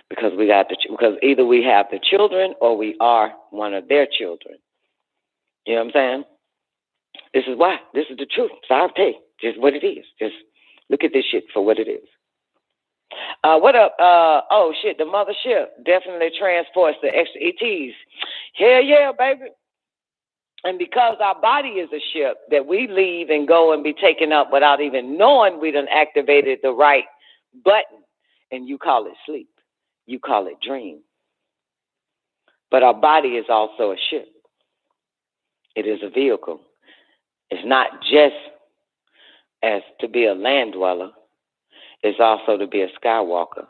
because because either we have the children or we are one of their children. You know what I'm saying? This is why. This is the truth. Sorry, hey, just what it is. Just look at this shit for what it is. What up? Oh shit, the mothership definitely transports the extra ETs. Hell yeah, baby. And because our body is a ship that we leave and go and be taken up without even knowing we done activated the right button, and you call it sleep. You call it dream. But our body is also a ship. It is a vehicle. It's not just as to be a land dweller. It's also to be a skywalker.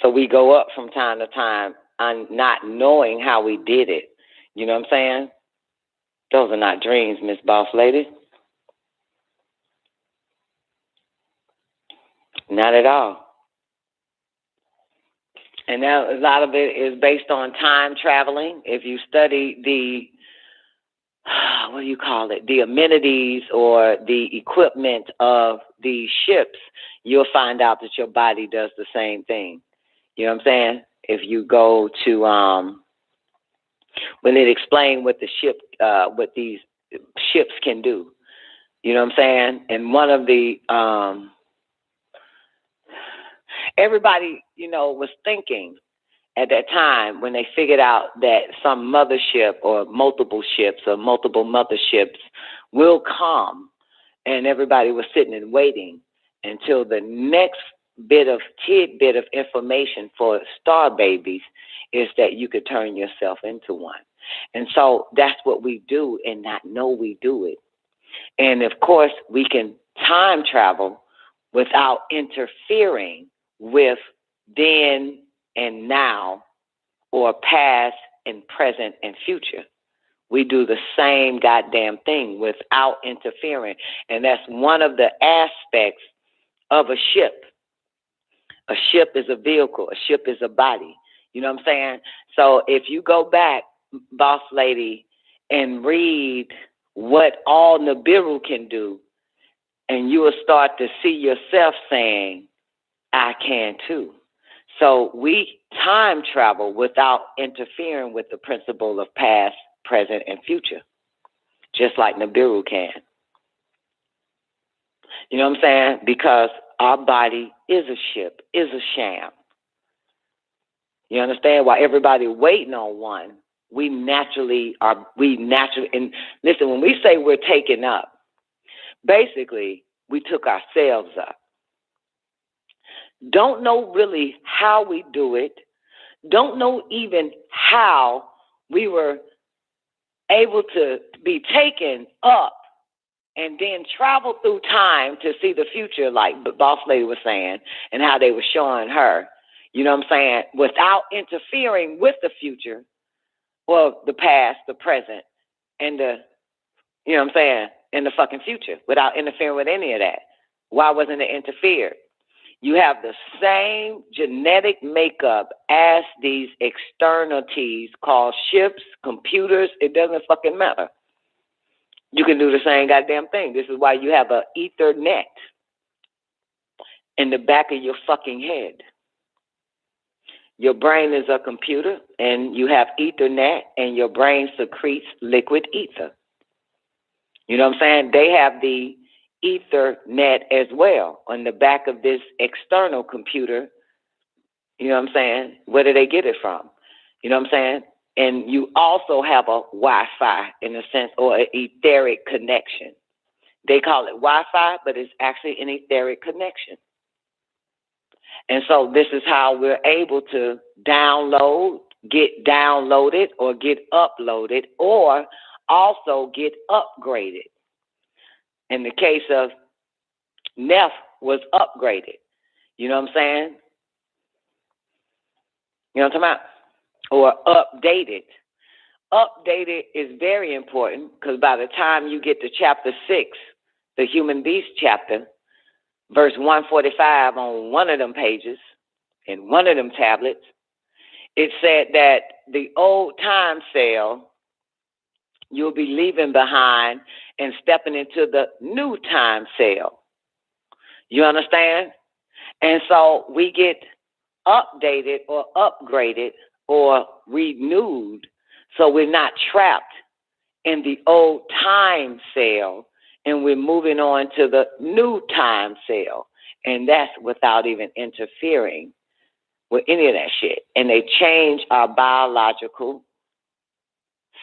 So we go up from time to time on not knowing how we did it. You know what I'm saying? Those are not dreams, Miss Boss Lady. Not at all. And now a lot of it is based on time traveling. If you study the, the amenities or the equipment of the ships, you'll find out that your body does the same thing. You know what I'm saying? If you go to, when it explains what what these ships can do. You know what I'm saying? And one of the, everybody, was thinking at that time when they figured out that some mothership or multiple ships or multiple motherships will come, and everybody was sitting and waiting until the next tidbit of information for star babies is that you could turn yourself into one. And so that's what we do and not know we do it. And of course, we can time travel without interfering with then and now or past and present and future. We do the same goddamn thing without interfering. And that's one of the aspects of a ship. A ship is a vehicle. A ship is a body. You know what I'm saying? So if you go back, Boss Lady, and read what all Nibiru can do, and you will start to see yourself saying, I can too. So we time travel without interfering with the principle of past, present, and future, just like Nibiru can. You know what I'm saying? Because our body is a ship, is a sham. You understand? While everybody waiting on one, we naturally, and listen, when we say we're taken up, basically, we took ourselves up. Don't know really how we do it. Don't know even how we were able to be taken up and then travel through time to see the future, like the Boss Lady was saying, and how they were showing her, you know what I'm saying, without interfering with the future, well, the past, the present, and the, you know what I'm saying, and the fucking future, without interfering with any of that. Why wasn't it interfered? You have the same genetic makeup as these externalities called ships, computers. It doesn't fucking matter. You can do the same goddamn thing. This is why you have an Ethernet in the back of your fucking head. Your brain is a computer, and you have Ethernet, and your brain secretes liquid ether. You know what I'm saying? They have the Ethernet as well on the back of this external computer. You know what I'm saying? Where do they get it from? You know what I'm saying? And you also have a Wi-Fi in a sense, or an etheric connection. They call it Wi-Fi, but it's actually an etheric connection. And so this is how we're able to download, get downloaded, or get uploaded, or also get upgraded. In the case of Neff was upgraded. You know what I'm saying? You know what I'm talking about? or updated. Updated is very important because by the time you get to chapter 6, the human beast chapter, verse 145 on one of them pages, in one of them tablets, it said that the old time cell you'll be leaving behind and stepping into the new time cell. You understand? And so we get updated or upgraded or renewed so we're not trapped in the old time cell and we're moving on to the new time cell. And that's without even interfering with any of that shit. And they change our biological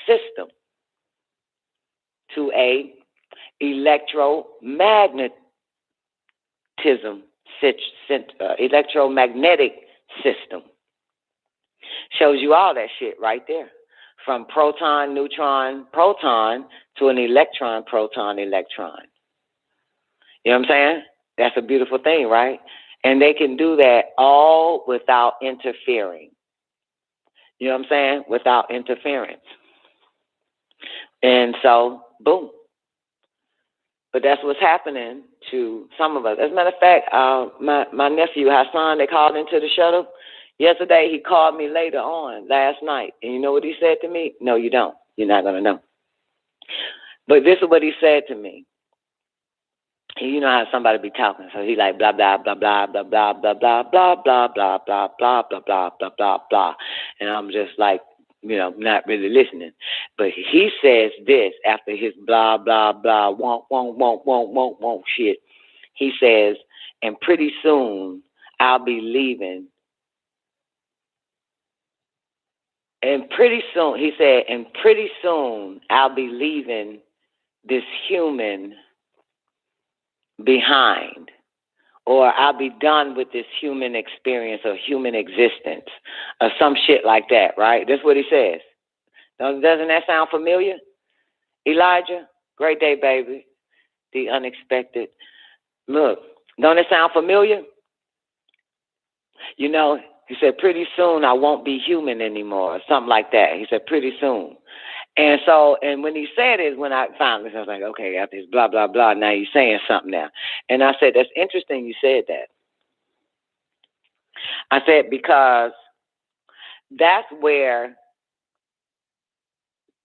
system to a electromagnetic system. Shows you all that shit right there. From proton, neutron, proton to an electron, proton, electron. You know what I'm saying? That's a beautiful thing, right? And they can do that all without interfering. You know what I'm saying? Without interference. And so, boom. But that's what's happening to some of us. As a matter of fact, my nephew Hassan, they called into the shuttle. Yesterday, he called me later on, last night. And you know what he said to me? No, you don't. You're not going to know. But this is what he said to me. You know how somebody be talking. So he like blah, blah, blah, blah, blah, blah, blah, blah, blah, blah, blah, blah, blah, blah, blah, blah, blah, blah. And I'm just like, you know, not really listening. But he says this after his blah, blah, blah, won't shit. He says, and pretty soon I'll be leaving. And pretty soon, he said, and pretty soon I'll be leaving this human behind. Or I'll be done with this human experience or human existence or some shit like that, right? That's what he says. Doesn't that sound familiar? Elijah, great day, baby. The unexpected. Look, don't it sound familiar? You know, he said, pretty soon I won't be human anymore or something like that. He said, pretty soon. And so, and when he said it, when I finally, I was like, okay, after this blah, blah, blah, now he's saying something now. And I said, that's interesting you said that. I said, because that's where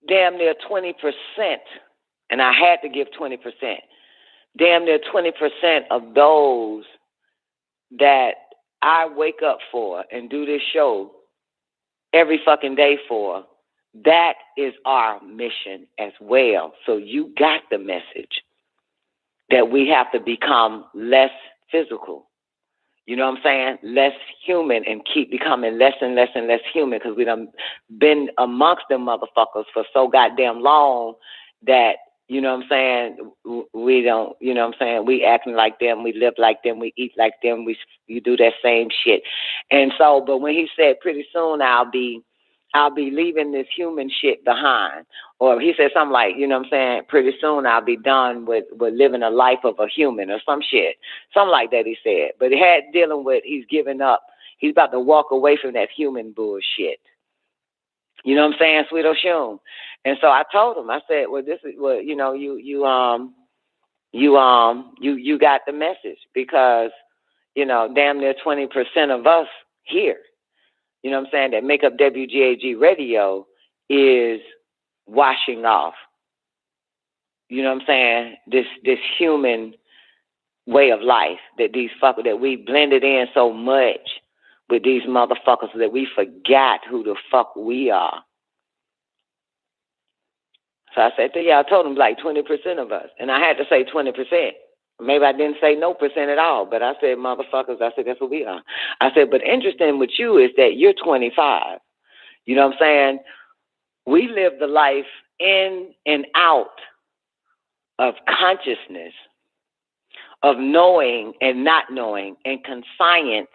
damn near 20%, and I had to give 20%, damn near 20% of those that I wake up for and do this show every fucking day for, that is our mission as well. So you got the message that we have to become less physical. You know what I'm saying? Less human and keep becoming less and less and less human because we done been amongst them motherfuckers for so goddamn long that, you know what I'm saying, we don't, you know what I'm saying, we acting like them, we live like them, we eat like them, we do that same shit. And so, but when he said pretty soon I'll be leaving this human shit behind. Or he said something like, you know what I'm saying, pretty soon I'll be done with living a life of a human or some shit. Something like that he said. But he had dealing with, he's giving up. He's about to walk away from that human bullshit. You know what I'm saying, Sweet Oshun? And so I told him, I said, well, this is, well, you know, you got the message because, you know, damn near 20% of us here, you know what I'm saying, that make up WGAG Radio is washing off, you know what I'm saying, this human way of life that these fuckers, that we blended in so much with these motherfuckers that we forgot who the fuck we are. So I said, yeah, I told him like 20% of us. And I had to say 20%. Maybe I didn't say no percent at all, but I said, motherfuckers, I said, that's what we are. I said, but interesting with you is that you're 25. You know what I'm saying? We live the life in and out of consciousness, of knowing and not knowing, and conscience,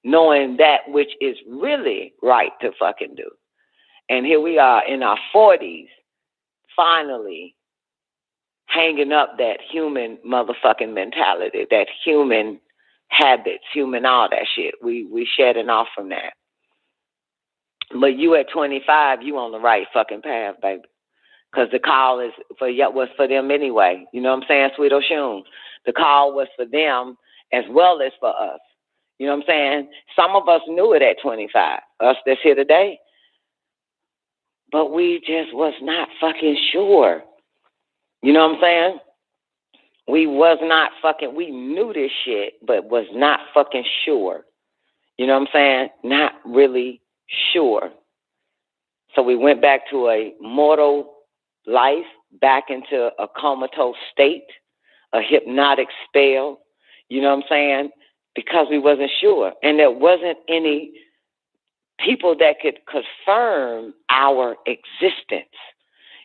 knowing that which is really right to fucking do. And here we are in our 40s, finally hanging up that human motherfucking mentality, that human habits, human all that shit. We shedding off from that. But you at 25, you on the right fucking path, baby. Because the call was for them anyway. You know what I'm saying, Sweet Oshun? The call was for them as well as for us. You know what I'm saying? Some of us knew it at 25, us that's here today. But we just was not fucking sure. You know what I'm saying? We knew this shit, but was not fucking sure. You know what I'm saying? Not really sure. So we went back to a mortal life, back into a comatose state, a hypnotic spell. You know what I'm saying? Because we wasn't sure. And there wasn't any people that could confirm our existence.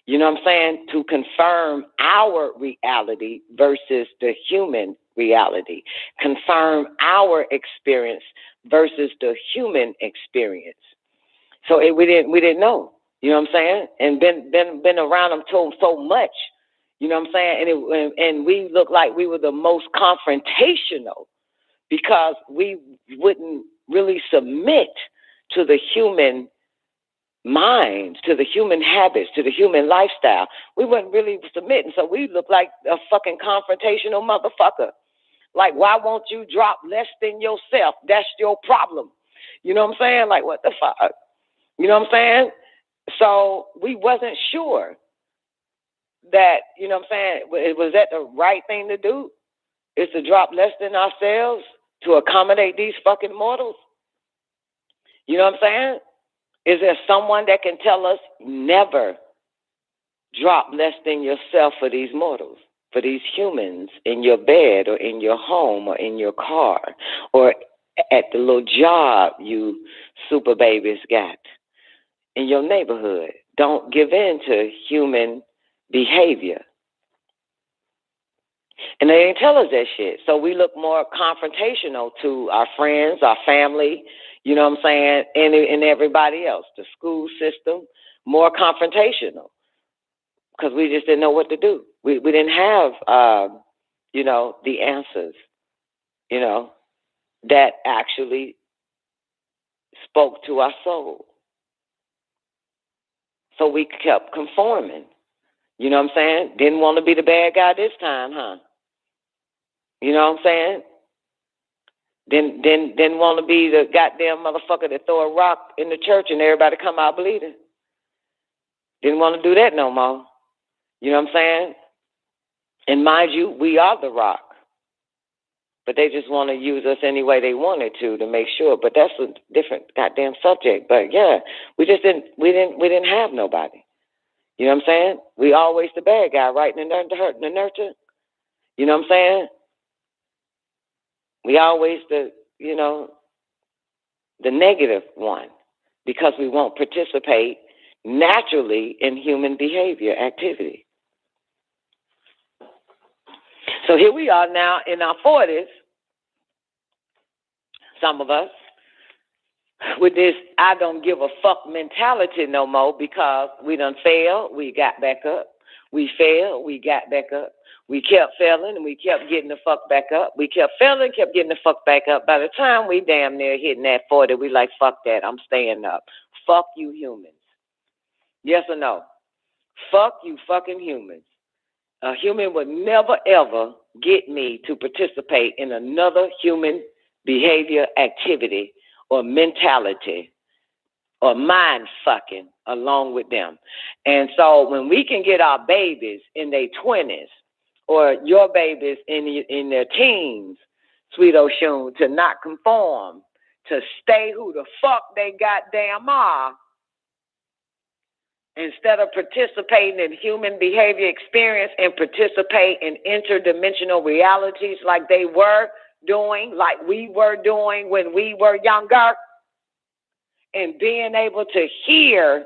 You know what I'm saying? To confirm our reality versus the human reality. Confirm our experience versus the human experience. So we didn't know. You know what I'm saying? And been around them so much. You know what I'm saying? And we looked like we were the most confrontational because we wouldn't really submit to the human mind, to the human habits, to the human lifestyle. We weren't really submitting, so we looked like a fucking confrontational motherfucker. Like, why won't you drop less than yourself? That's your problem. You know what I'm saying? Like, what the fuck? You know what I'm saying? So we wasn't sure that, you know what I'm saying, was that the right thing to do? Is to drop less than ourselves to accommodate these fucking mortals? You know what I'm saying? Is there someone that can tell us never drop less than yourself for these mortals, for these humans in your bed or in your home or in your car or at the little job you super babies got in your neighborhood? Don't give in to human behavior. And they didn't tell us that shit. So we look more confrontational to our friends, our family, you know what I'm saying, and everybody else, the school system, more confrontational because we just didn't know what to do. We didn't have, the answers, that actually spoke to our soul. So we kept conforming. You know what I'm saying? Didn't want to be the bad guy this time, huh? You know what I'm saying? Didn't want to be the goddamn motherfucker that throw a rock in the church and everybody come out bleeding. Didn't want to do that no more. You know what I'm saying? And mind you, we are the rock. But they just want to use us any way they wanted to make sure. But that's a different goddamn subject. But yeah, we didn't have nobody. You know what I'm saying? We always the bad guy, right? And the hurt and the nurture. You know what I'm saying? We always the negative one because we won't participate naturally in human behavior activity. So here we are now in our 40s, some of us, with this I don't give a fuck mentality no more because we done failed, we got back up. We failed, we got back up. We kept failing and we kept getting the fuck back up. We kept failing, kept getting the fuck back up. By the time we damn near hitting that 40, we like, fuck that, I'm staying up. Fuck you humans. Yes or no? Fuck you fucking humans. A human would never ever get me to participate in another human behavior activity or mentality or mind fucking along with them. And so when we can get our babies in their 20s or your babies in their teens, Sweet Oshun, to not conform, to stay who the fuck they goddamn are, instead of participating in human behavior experience and participate in interdimensional realities like they were doing, like we were doing when we were younger, and being able to hear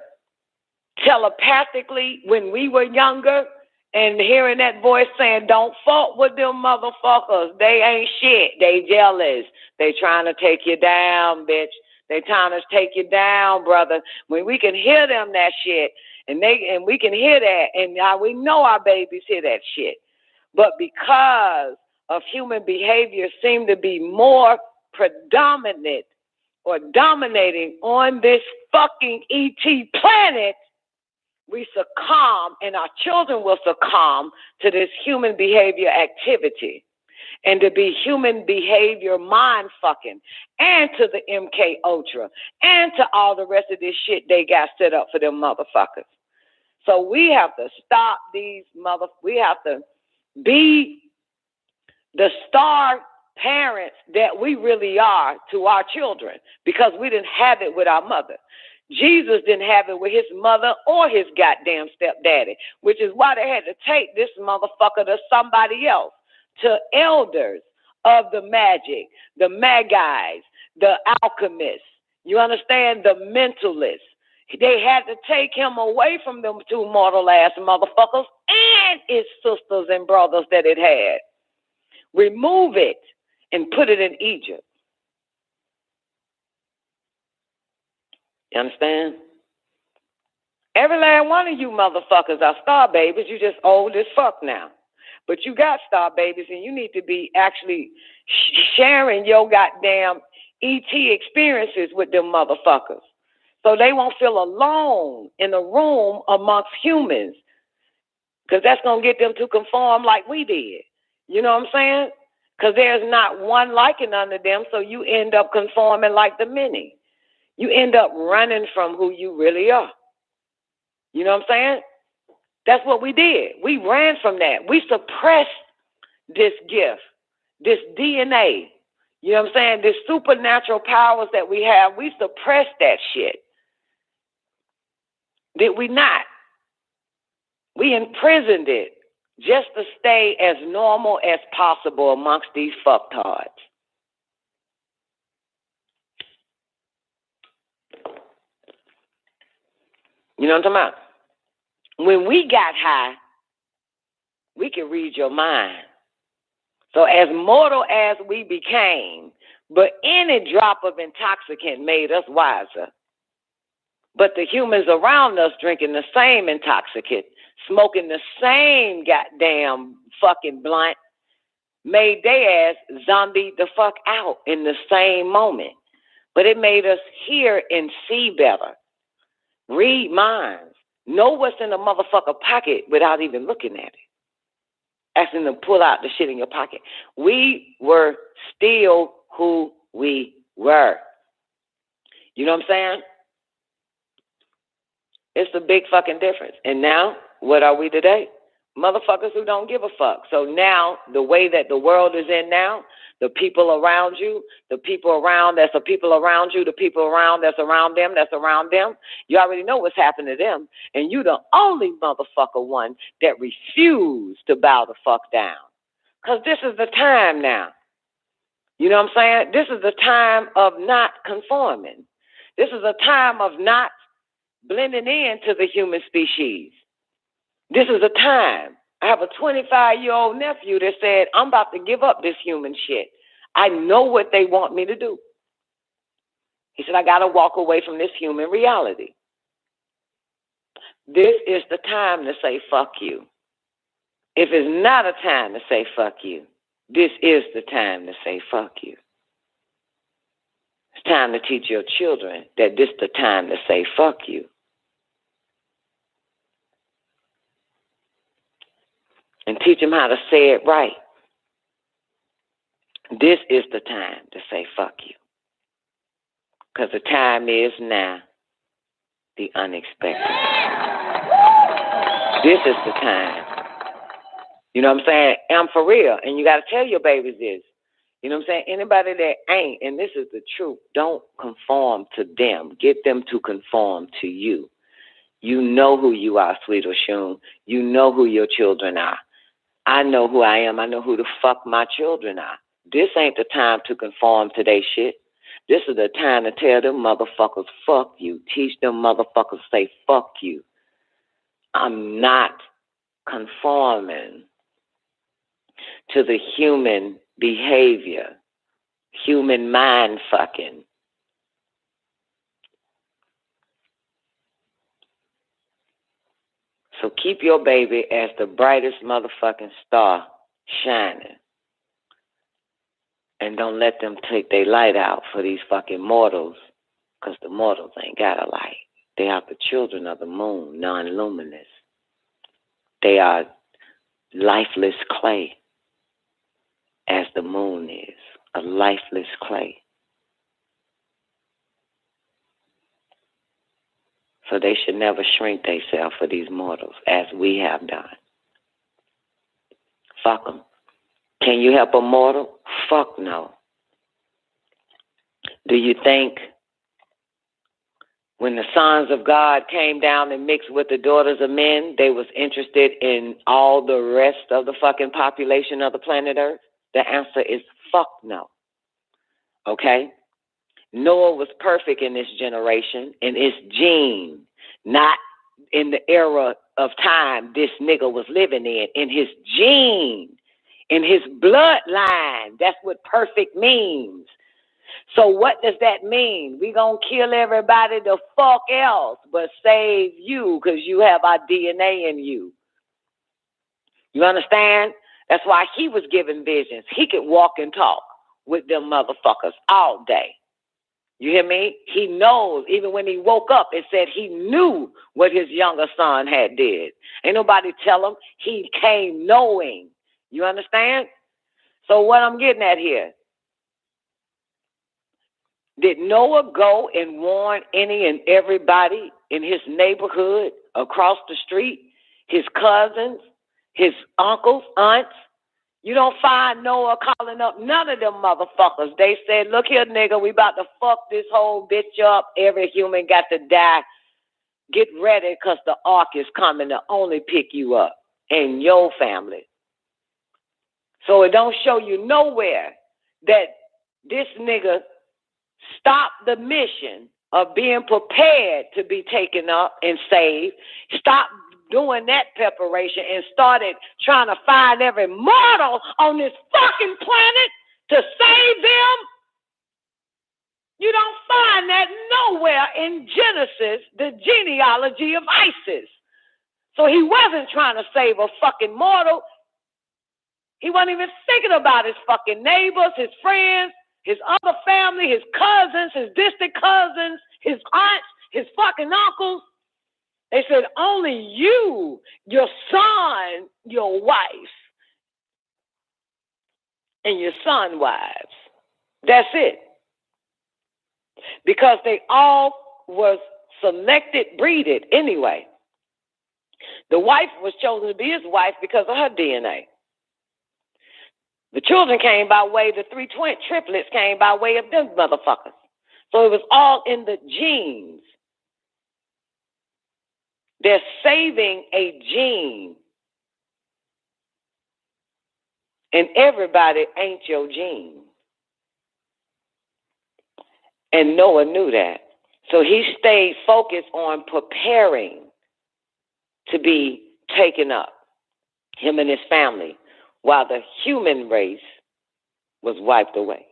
telepathically when we were younger and hearing that voice saying, don't fuck with them motherfuckers. They ain't shit. They jealous. They trying to take you down, bitch. They trying to take you down, brother. When we can hear them that shit, and we can hear that, and now we know our babies hear that shit. But because of human behavior seem to be more predominant or dominating on this fucking ET planet, we succumb, and our children will succumb to this human behavior activity and to be human behavior mind fucking, and to the MK Ultra, and to all the rest of this shit they got set up for them motherfuckers. So we have to stop these we have to be the star parents that we really are to our children, because we didn't have it with our mother. Jesus didn't have it with his mother or his goddamn stepdaddy, which is why they had to take this motherfucker to somebody else, to elders of the magic, the magi's, the alchemists, you understand, the mentalists. They had to take him away from them two mortal ass motherfuckers and its sisters and brothers that it had. Remove it and put it in Egypt. You understand? Every last one of you motherfuckers are star babies. You just old as fuck now. But you got star babies, and you need to be actually sharing your goddamn ET experiences with them motherfuckers, so they won't feel alone in a room amongst humans, because that's going to get them to conform like we did. You know what I'm saying? Because there's not one liking under them, so you end up conforming like the many. You end up running from who you really are. You know what I'm saying? That's what we did. We ran from that. We suppressed this gift, this DNA. You know what I'm saying? This supernatural powers that we have, we suppressed that shit. Did we not? We imprisoned it just to stay as normal as possible amongst these fucktards. You know what I'm talking about? When we got high, we could read your mind. So as mortal as we became, but any drop of intoxicant made us wiser. But the humans around us drinking the same intoxicant, smoking the same goddamn fucking blunt, made their ass zombie the fuck out in the same moment. But it made us hear and see better. Read minds. Know what's in the motherfucker pocket without even looking at it. Asking them to pull out the shit in your pocket. We were still who we were. You know what I'm saying? It's a big fucking difference. And now, what are we today? Motherfuckers who don't give a fuck. So now, the way that the world is in now, the people around you, the people around that's the people around you, the people around that's around them, you already know what's happening to them. And you the only motherfucker one that refused to bow the fuck down. Because this is the time now. You know what I'm saying? This is the time of not conforming. This is a time of not blending into the human species. This is a time. I have a 25-year-old nephew that said, I'm about to give up this human shit. I know what they want me to do. He said, I got to walk away from this human reality. This is the time to say fuck you. If it's not a time to say fuck you, this is the time to say fuck you. It's time to teach your children that this is the time to say fuck you. And teach them how to say it right. This is the time to say fuck you. Because the time is now, the unexpected. This is the time. You know what I'm saying? I'm for real. And you got to tell your babies this. You know what I'm saying? Anybody that ain't, and this is the truth, don't conform to them. Get them to conform to you. You know who you are, Sweet Oshun. You know who your children are. I know who I am. I know who the fuck my children are. This ain't the time to conform to their shit. This is the time to tell them motherfuckers fuck you. Teach them motherfuckers say fuck you. I'm not conforming to the human behavior, human mind fucking. So keep your baby as the brightest motherfucking star shining. And don't let them take their light out for these fucking mortals, because the mortals ain't got a light. They are the children of the moon, non-luminous. They are lifeless clay, as the moon is, a lifeless clay. So they should never shrink themselves for these mortals, as we have done. Fuck them. Can you help a mortal? Fuck no. Do you think when the sons of God came down and mixed with the daughters of men, they was interested in all the rest of the fucking population of the planet Earth? The answer is fuck no. Okay? Noah was perfect in this generation, in his gene, not in the era of time this nigga was living in his gene, in his bloodline. That's what perfect means. So what does that mean? We gonna kill everybody the fuck else, but save you because you have our DNA in you. You understand? That's why he was given visions. He could walk and talk with them motherfuckers all day. You hear me? He knows. Even when he woke up, it said he knew what his younger son had did. Ain't nobody tell him. He came knowing. You understand? So what I'm getting at here, did Noah go and warn any and everybody in his neighborhood, across the street, his cousins, his uncles, aunts? You don't find Noah calling up none of them motherfuckers. They said, look here, nigga, we about to fuck this whole bitch up. Every human got to die. Get ready, because the ark is coming to only pick you up and your family. So it don't show you nowhere that this nigga stopped the mission of being prepared to be taken up and saved. Stop doing that preparation and started trying to find every mortal on this fucking planet to save them. You don't find that nowhere in Genesis, the genealogy of ISIS. So he wasn't trying to save a fucking mortal. He wasn't even thinking about his fucking neighbors, his friends, his other family, his cousins, his distant cousins, his aunts, his fucking uncles. They said, only you, your son, your wife, and your son wives. That's it. Because they all was selected, breeded anyway. The wife was chosen to be his wife because of her DNA. The children came by way, the three triplets came by way of them motherfuckers. So it was all in the genes. They're saving a gene. And everybody ain't your gene. And Noah knew that. So he stayed focused on preparing to be taken up, him and his family, while the human race was wiped away.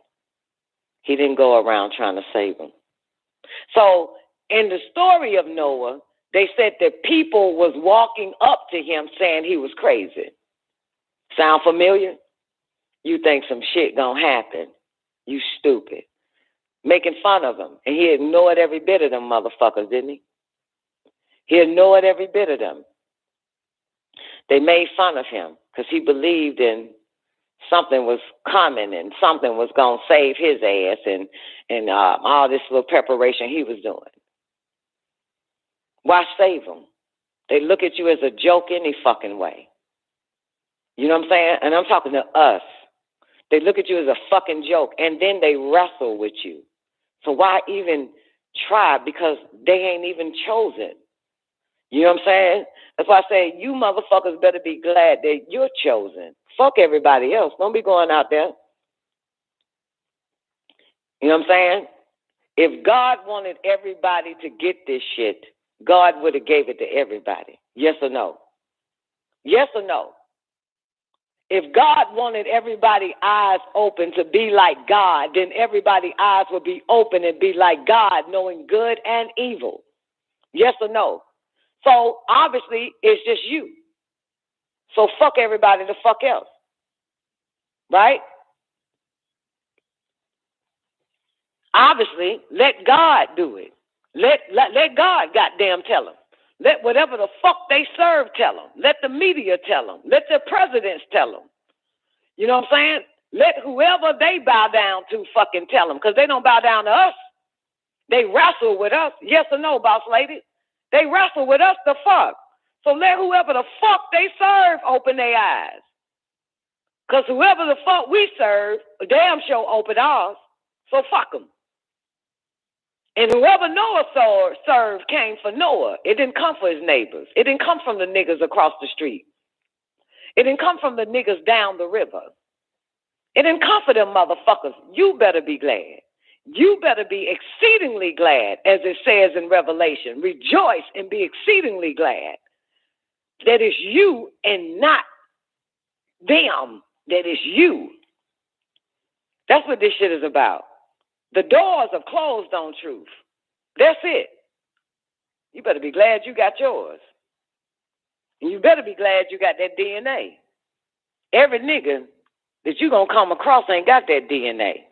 He didn't go around trying to save them. So in the story of Noah, they said that people was walking up to him saying he was crazy. Sound familiar? You think some shit gonna happen. You stupid. Making fun of him. And he ignored every bit of them motherfuckers, didn't he? He ignored every bit of them. They made fun of him because he believed in something was coming and something was going to save his ass and all this little preparation he was doing. Why save him? They look at you as a joke any fucking way. You know what I'm saying? And I'm talking to us. They look at you as a fucking joke, and then they wrestle with you. So why even try? Because they ain't even chosen. You know what I'm saying? That's why I say you motherfuckers better be glad that you're chosen. Fuck everybody else. Don't be going out there. You know what I'm saying? If God wanted everybody to get this shit, God would have gave it to everybody. Yes or no? Yes or no? If God wanted everybody's eyes open to be like God, then everybody's eyes would be open and be like God, knowing good and evil. Yes or no? So obviously it's just you. So fuck everybody the fuck else. Right? Obviously, let God do it. Let God goddamn tell them. Let whatever the fuck they serve tell them. Let the media tell them. Let their presidents tell them. You know what I'm saying? Let whoever they bow down to fucking tell them, because they don't bow down to us. They wrestle with us. Yes or no, boss lady? They wrestle with us the fuck. So let whoever the fuck they serve open their eyes. Because whoever the fuck we serve, a damn sure open ours. So fuck them. And whoever Noah served came for Noah. It didn't come for his neighbors. It didn't come from the niggas across the street. It didn't come from the niggas down the river. It didn't come for them motherfuckers. You better be glad. You better be exceedingly glad, as it says in Revelation. Rejoice and be exceedingly glad that it's you and not them, that it's you. That's what this shit is about. The doors are closed on truth. That's it. You better be glad you got yours. And you better be glad you got that DNA. Every nigga that you gonna come across ain't got that DNA.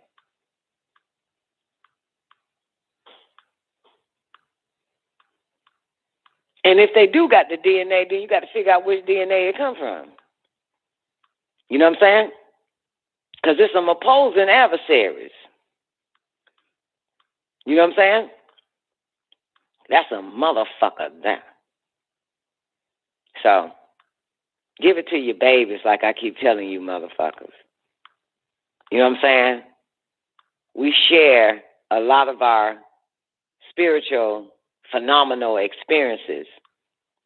And if they do got the DNA, then you got to figure out which DNA it come from. You know what I'm saying? Because there's some opposing adversaries. You know what I'm saying? That's a motherfucker there. So, give it to your babies like I keep telling you motherfuckers. You know what I'm saying? We share a lot of our spiritual, phenomenal experiences,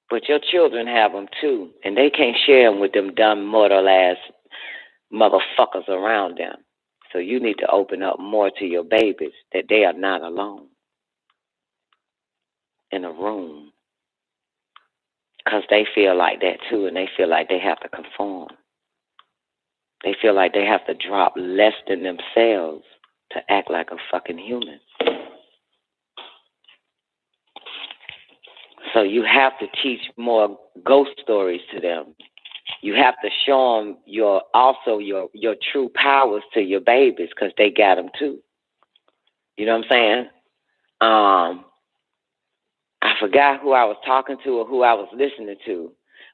but your children have them too, and they can't share them with them dumb, mortal-ass motherfuckers around them. So you need to open up more to your babies, that they are not alone in a room, because they feel like that too, and they feel like they have to conform. They feel like they have to drop less than themselves to act like a fucking human. So you have to teach more ghost stories to them. You have to show them your true powers to your babies, because they got them too. You know what I'm saying? I forgot who I was talking to or who I was listening to,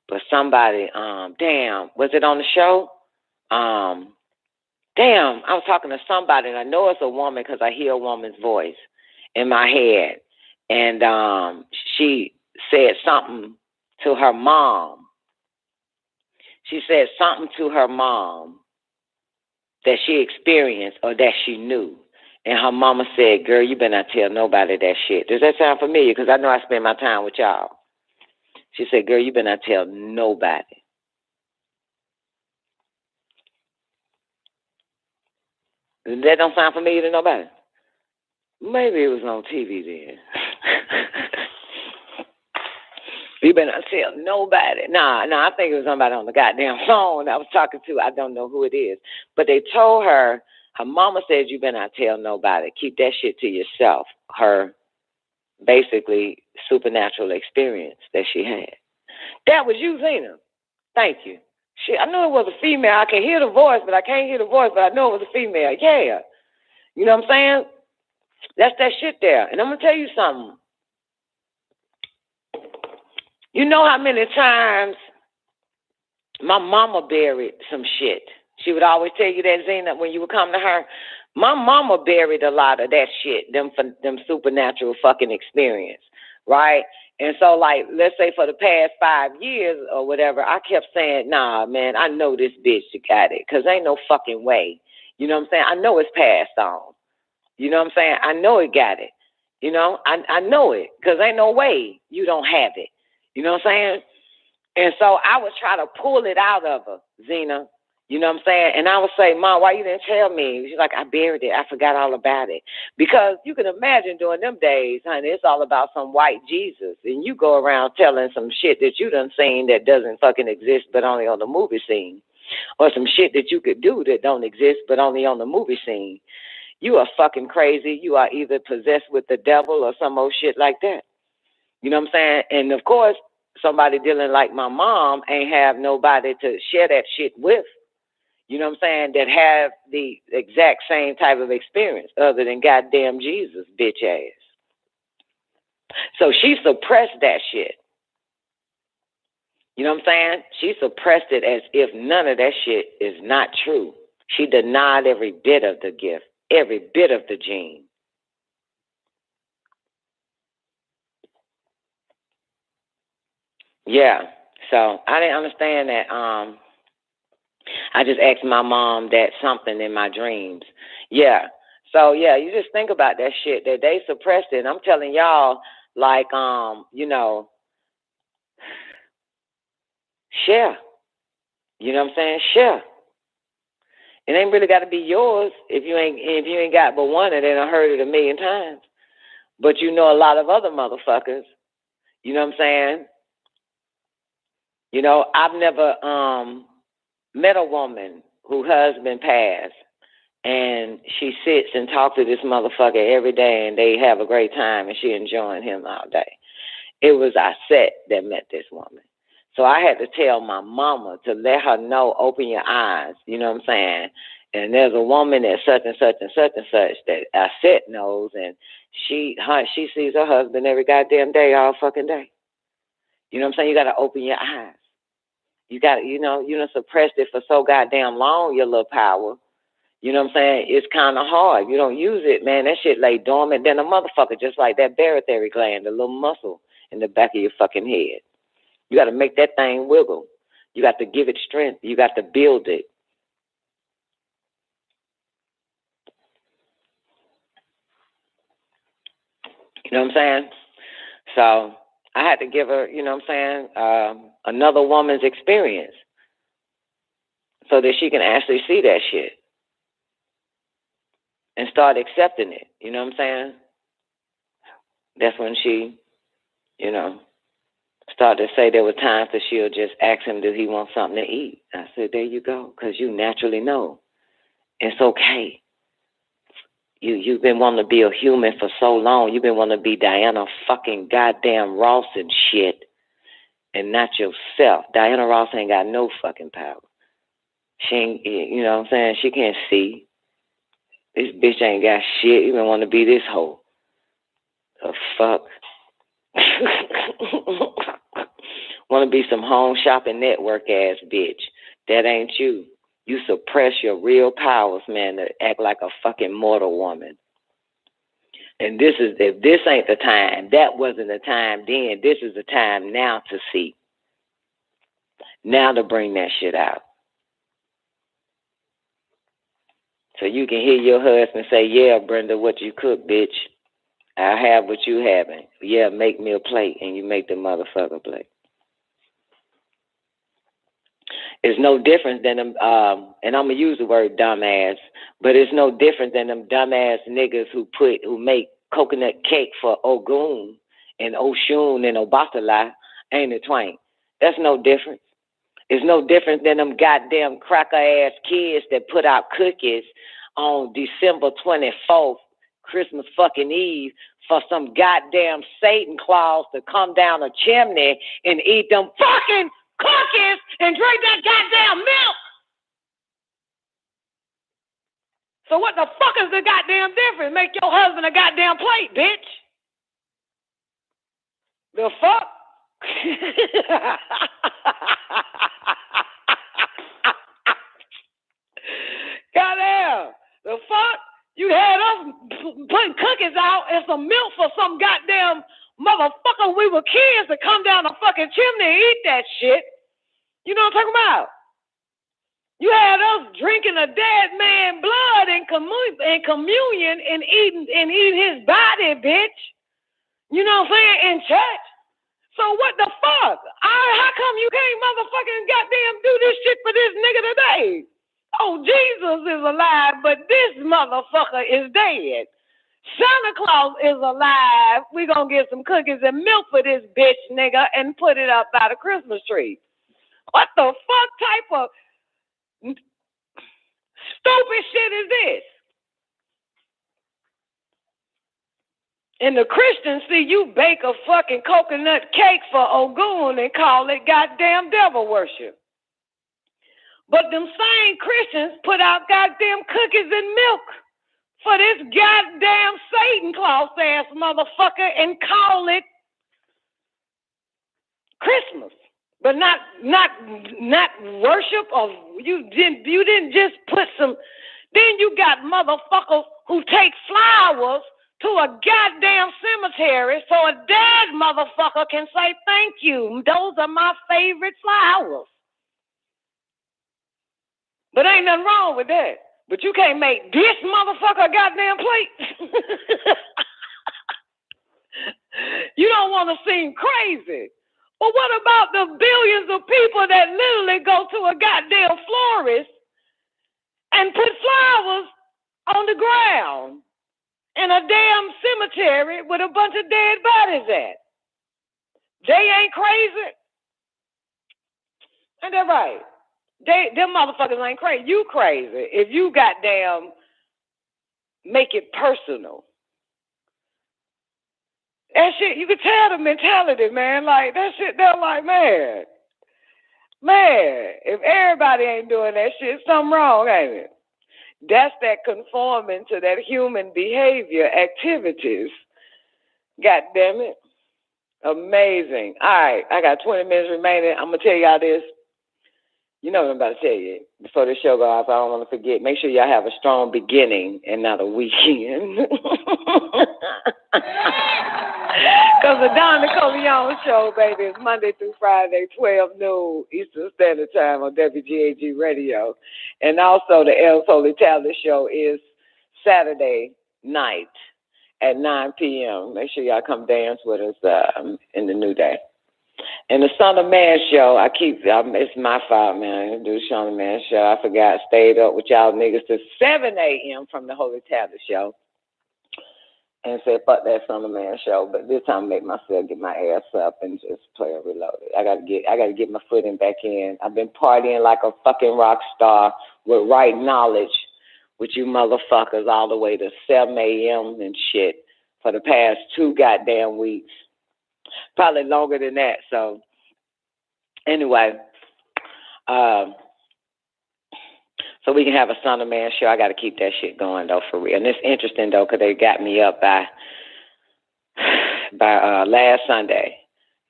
but somebody, was it on the show? I was talking to somebody, and I know it's a woman because I hear a woman's voice in my head, and she said something to her mom. She said something to her mom that she experienced or that she knew. And her mama said, girl, you better not tell nobody that shit. Does that sound familiar? Because I know I spend my time with y'all. She said, girl, you better not tell nobody. That don't sound familiar to nobody? Maybe it was on TV then. You better not tell nobody. Nah, I think it was somebody on the goddamn phone I was talking to. I don't know who it is. But they told her, her mama said, you better not tell nobody. Keep that shit to yourself. Her, basically, supernatural experience that she had. That was you, Zena. Thank you. I knew it was a female. I can hear the voice, but I can't hear the voice, but I know it was a female. Yeah. You know what I'm saying? That's that shit there. And I'm going to tell you something. You know how many times my mama buried some shit? She would always tell you that, Zena, when you would come to her. My mama buried a lot of that shit, them supernatural fucking experience, right? And so, like, let's say for the past 5 years or whatever, I kept saying, nah, man, I know this bitch got it, because ain't no fucking way. You know what I'm saying? I know it's passed on. You know what I'm saying? I know it got it. You know, I know it, because ain't no way you don't have it. You know what I'm saying? And so I would try to pull it out of her, Zena. You know what I'm saying? And I would say, Mom, why you didn't tell me? She's like, I buried it. I forgot all about it. Because you can imagine during them days, honey, it's all about some white Jesus. And you go around telling some shit that you done seen that doesn't fucking exist but only on the movie scene. Or some shit that you could do that don't exist but only on the movie scene. You are fucking crazy. You are either possessed with the devil or some old shit like that. You know what I'm saying? And, of course, somebody dealing like my mom ain't have nobody to share that shit with. you know what I'm saying, that have the exact same type of experience other than goddamn Jesus, bitch ass. So she suppressed that shit. You know what I'm saying? She suppressed it as if none of that shit is not true. She denied every bit of the gift, every bit of the gene. Yeah. So I didn't understand that. I just asked my mom that something in my dreams. Yeah. So yeah, you just think about that shit that they suppressed it. And I'm telling y'all, like, you know, share. You know what I'm saying? Share. It ain't really got to be yours if you ain't got but one, and then I heard it a million times. But you know a lot of other motherfuckers. You know what I'm saying? You know, I've never met a woman whose husband passed, and she sits and talks to this motherfucker every day, and they have a great time, and she enjoying him all day. It was Aset that met this woman. So I had to tell my mama to let her know, open your eyes, you know what I'm saying? And there's a woman at such and such and such and such that Aset knows, and she sees her husband every goddamn day, all fucking day. You know what I'm saying? You got to open your eyes. You got to, you done suppressed it for so goddamn long, your little power. You know what I'm saying? It's kind of hard. You don't use it, man. That shit lay dormant than a motherfucker, just like that barytheric gland, the little muscle in the back of your fucking head. You got to make that thing wiggle. You got to give it strength. You got to build it. You know what I'm saying? So I had to give her, you know what I'm saying, another woman's experience so that she can actually see that shit and start accepting it. You know what I'm saying? That's when she, you know, started to say there were times that she'll just ask him, does he want something to eat? I said, there you go, because you naturally know. It's okay. You've been wanting to be a human for so long. You've been wanting to be Diana fucking goddamn Ross and shit, and not yourself. Diana Ross ain't got no fucking power. She ain't, you know what I'm saying? She can't see. This bitch ain't got shit. You been wanting to be this hoe. The fuck? Want to be some home shopping network ass bitch. That ain't you. You suppress your real powers, man, to act like a fucking mortal woman. And if this ain't the time, that wasn't the time then, this is the time now to see. Now to bring that shit out. So you can hear your husband say, yeah, Brenda, what you cook, bitch. I have what you haven't. Yeah, make me a plate, and you make the motherfucker plate. It's no different than them, and I'm going to use the word dumbass, but it's no different than them dumbass niggas who make coconut cake for Ogun and Oshun and Obatala, ain't it, Twain? That's no different. It's no different than them goddamn cracker-ass kids that put out cookies on December 24th, Christmas fucking Eve, for some goddamn Satan Claus to come down a chimney and eat them fucking cookies and drink that goddamn milk. So what the fuck is the goddamn difference? Make your husband a goddamn plate, bitch. The fuck? Goddamn. The fuck? You had us putting cookies out and some milk for some goddamn motherfucker. We were kids to come down the fucking chimney and eat that shit. You know what I'm talking about? You had us drinking a dead man blood and communion and eating his body, bitch. You know what I'm saying? In church. So what the fuck? How come you can't motherfucking goddamn do this shit for this nigga today? Oh, Jesus is alive, but this motherfucker is dead. Santa Claus is alive. We gonna get some cookies and milk for this bitch nigga and put it up by the Christmas tree. What the fuck type of stupid shit is this? And the Christians see you bake a fucking coconut cake for Ogun and call it goddamn devil worship. But them same Christians put out goddamn cookies and milk for this goddamn Satan Claus ass motherfucker and call it Christmas. But not worship of you didn't just put some. Then you got motherfuckers who take flowers to a goddamn cemetery so a dead motherfucker can say thank you. Those are my favorite flowers. But ain't nothing wrong with that. But you can't make this motherfucker a goddamn plate. You don't want to seem crazy. But what about the billions of people that literally go to a goddamn florist and put flowers on the ground in a damn cemetery with a bunch of dead bodies at? They ain't crazy. Ain't that right? Them motherfuckers ain't crazy. You crazy if you goddamn make it personal. That shit, you can tell the mentality, man. Like, that shit, they're like, man, if everybody ain't doing that shit, something wrong, ain't it? That's that conforming to that human behavior activities. God damn it. Amazing. All right, I got 20 minutes remaining. I'm going to tell y'all this. You know what I'm about to tell you. Before the show goes off, I don't want to forget. Make sure y'all have a strong beginning and not a weekend. Because the Don Nicoleone show, baby, is Monday through Friday, 12 noon Eastern Standard Time on WGAG Radio. And also the El Holy Tablet show is Saturday night at 9 p.m. Make sure y'all come dance with us in the new day. And the Son of Man show, it's my fault, man. I do the Son of Man show. I forgot, stayed up with y'all niggas till 7 a.m. from the Holy Tablet show. And said, fuck that Son of Man show. But this time I make myself get my ass up and just play a reloaded. I gotta get my footing back in. I've been partying like a fucking rock star with right knowledge with you motherfuckers all the way to 7 a.m. and shit for the past 2 goddamn weeks. Probably longer than that. So anyway, so we can have a Son of Man show. I got to keep that shit going, though, for real. And it's interesting, though, because they got me up by last Sunday,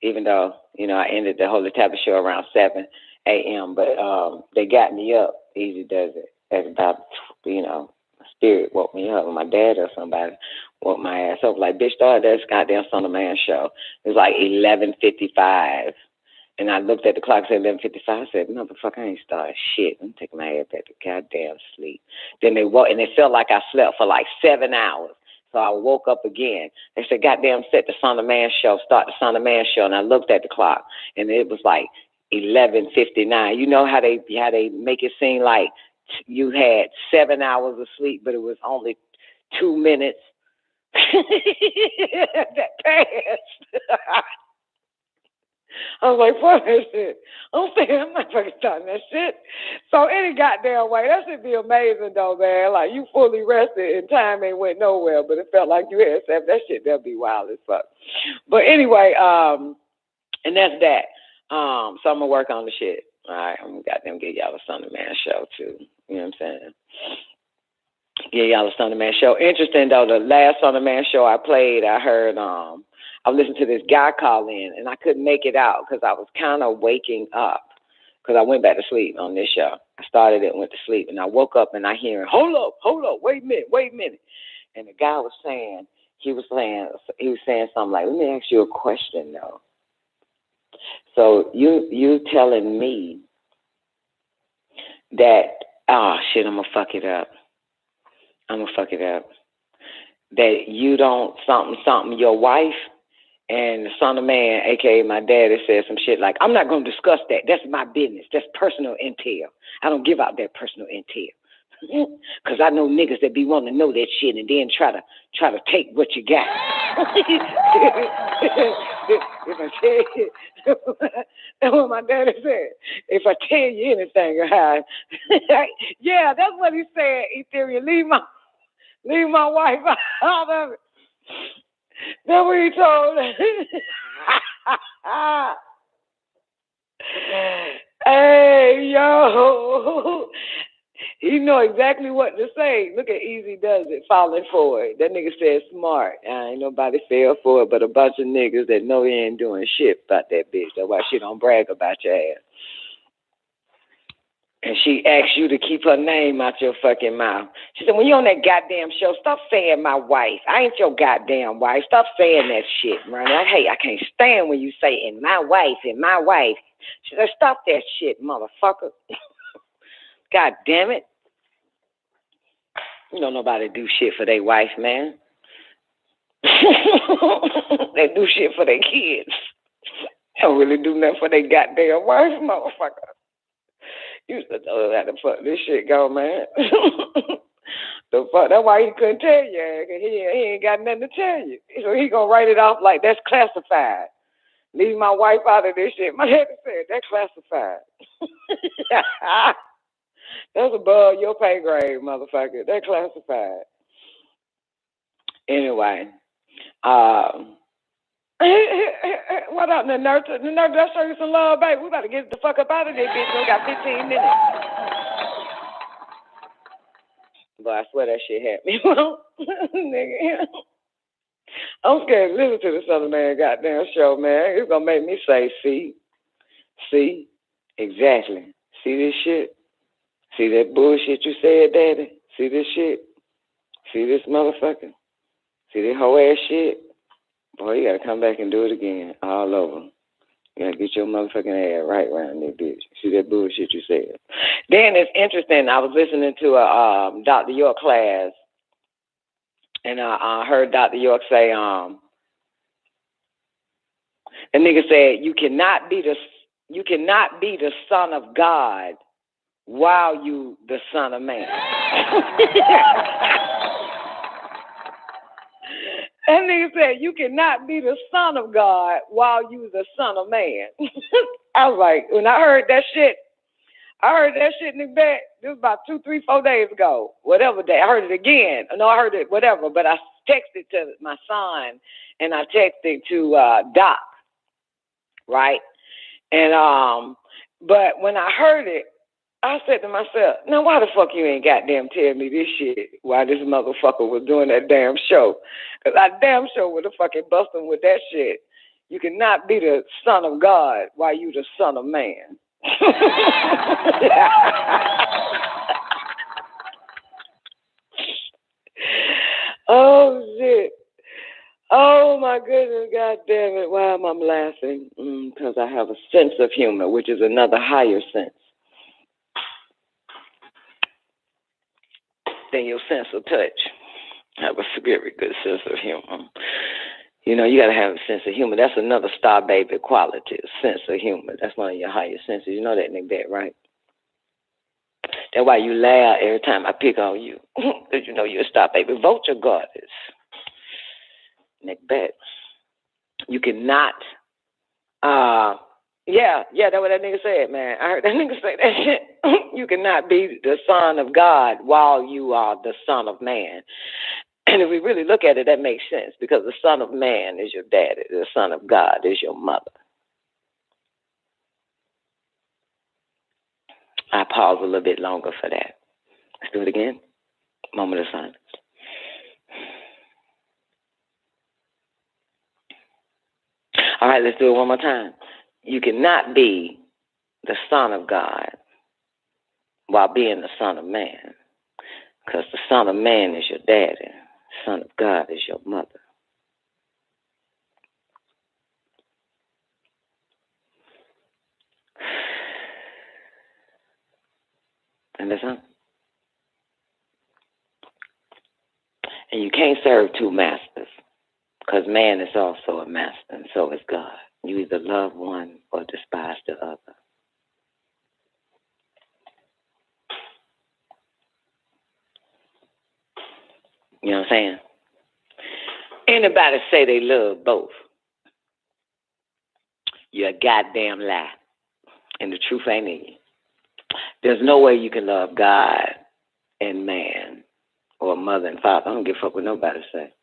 even though, you know, I ended the Holy Tablet show around 7 a.m. But they got me up. Easy does it. That's about, you know, spirit woke me up. My dad or somebody woke my ass up. Like, bitch, start this goddamn Son of Man show. It was like 11:55. And I looked at the clock, said 11:55. I said, motherfucker, I ain't started shit. I'm taking my ass back to goddamn sleep. Then they woke, and it felt like I slept for like 7 hours. So I woke up again. They said, goddamn, set the Son of Man show, start the Son of Man show. And I looked at the clock, and it was like 11:59. You know how they make it seem like you had 7 hours of sleep, but it was only 2 minutes that passed. I was like, fuck that shit. I'm not fucking starting that shit. So any goddamn way, that should be amazing though, man. Like, you fully rested and time ain't went nowhere, but it felt like you had seven. That shit, that'd be wild as fuck. But anyway, and that's that. So I'm gonna work on the shit. All right, I'm gonna goddamn get y'all a Son of Man show too. You know what I'm saying? Get y'all a Son of Man show. Interesting though, the last Son of Man show I played, I heard I listened to this guy call in, and I couldn't make it out because I was kind of waking up because I went back to sleep on this show. I started it and went to sleep, and I woke up and I hear, hold up, wait a minute. And the guy was saying, he was saying something like, let me ask you a question though. So you telling me that, oh shit, I'm gonna fuck it up. That you don't something your wife and the Son of Man, a.k.a. my daddy, said some shit like, I'm not going to discuss that. That's my business. That's personal intel. I don't give out that personal intel. Because I know niggas that be wanting to know that shit and then try to take what you got. If I tell you, that's what my daddy said. If I tell you anything, yeah, that's what he said, Ethereum. Leave my wife out of it. That's what he told her. Hey, Hey, yo. He know exactly what to say. Look at Easy Does It, falling for it. That nigga said smart. Ain't nobody fell for it but a bunch of niggas that know they ain't doing shit about that bitch. That's why she don't brag about your ass. And she asked you to keep her name out your fucking mouth. She said, when you on that goddamn show, stop saying my wife. I ain't your goddamn wife. Stop saying that shit, man. I can't stand when you say, and my wife, and my wife. She said, stop that shit, motherfucker. God damn it. You don't nobody do shit for their wife, man. They do shit for their kids. They don't really do nothing for their goddamn wife, motherfucker. You used to know how the fuck this shit go, man. The fuck, that's why he couldn't tell you. He ain't got nothing to tell you. So he gonna write it off like that's classified. Leave my wife out of this shit. My head said that's classified. That's above your pay grade, motherfucker. That's classified. Anyway, what up, the nurse? The nurse, let's show you some love, baby. We about to get the fuck up out of this bitch. We got 15 minutes. But I swear that shit had me. Nigga. I'm scared to listen to this other man goddamn show, man. It's gonna make me say, see, exactly. See this shit? See that bullshit you said, daddy? See this shit? See this motherfucker? See this whole ass shit? Boy, you gotta come back and do it again, all over. You gotta get your motherfucking ass right around this bitch. See that bullshit you said? Then it's interesting. I was listening to a Dr. York class, and I heard Dr. York say, the nigga said, you cannot be the son of God while you the son of man. That nigga said, you cannot be the son of God while you the son of man. I was like, when I heard that shit, nigga, back, this was about 2, 3, 4 days ago. Whatever day. I heard it again. No, I heard it, whatever. But I texted to my son, and I texted to Doc, right? And, but when I heard it, I said to myself, now why the fuck you ain't goddamn tell me this shit while this motherfucker was doing that damn show? Because I damn sure would have fucking busted him with that shit. You cannot be the son of God while you the son of man. Oh, shit. Oh, my goodness, God damn it. Why am I laughing? Because I have a sense of humor, which is another higher sense than your sense of touch. I have a very good sense of humor. You know, you got to have a sense of humor. That's another star baby quality, a sense of humor. That's one of your higher senses. You know that, nigga, right? That's why you laugh every time I pick on you. Because you know you're a star baby vulture goddess. Nick, you cannot, that's what that nigga said, man. I heard that nigga say that shit. You cannot be the son of God while you are the son of man. And if we really look at it, that makes sense, because the son of man is your daddy. The son of God is your mother. I pause a little bit longer for that. Let's do it again. Moment of silence. All right, let's do it one more time. You cannot be the son of God while being the son of man, because the son of man is your daddy. The son of God is your mother. Understand? And you can't serve two masters, because man is also a master, and so is God. You either love one or despise the other. You know what I'm saying? Anybody say they love both, you're a goddamn lie. And the truth ain't in you. There's no way you can love God and man, or mother and father. I don't give a fuck what nobody say.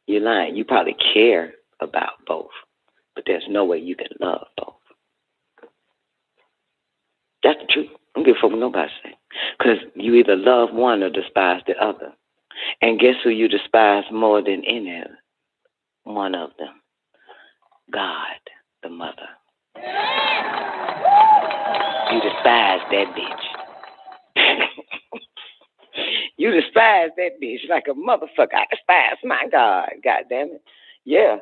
You're lying. You probably care about both, but there's no way you can love both. That's the truth. I don't give a fuck what nobody say. Because you either love one or despise the other. And guess who you despise more than any one of them? God, the mother. You despise that bitch. You despise that bitch like a motherfucker. I despise my God. God damn it. Yeah.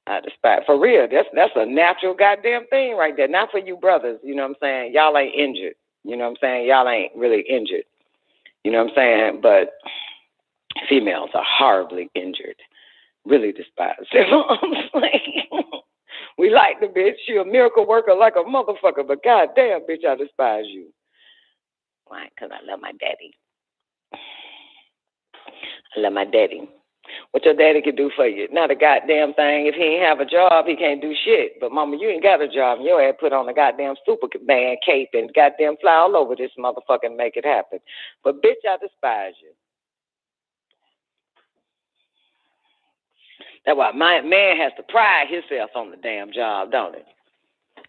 I despise. For real, that's a natural goddamn thing right there. Not for you brothers, you know what I'm saying? Y'all ain't injured. You know what I'm saying? Y'all ain't really injured. You know what I'm saying? But females are horribly injured. Really despise. You know what I'm saying? We like the bitch. She a miracle worker like a motherfucker, but goddamn, bitch, I despise you. Why? Because I love my daddy. I love my daddy. What your daddy can do for you? Not a goddamn thing. If he ain't have a job, he can't do shit. But mama, you ain't got a job. Your ass put on a goddamn Superman cape and goddamn fly all over this motherfucker and make it happen. But bitch, I despise you. That's why my man has to pride himself on the damn job, don't it?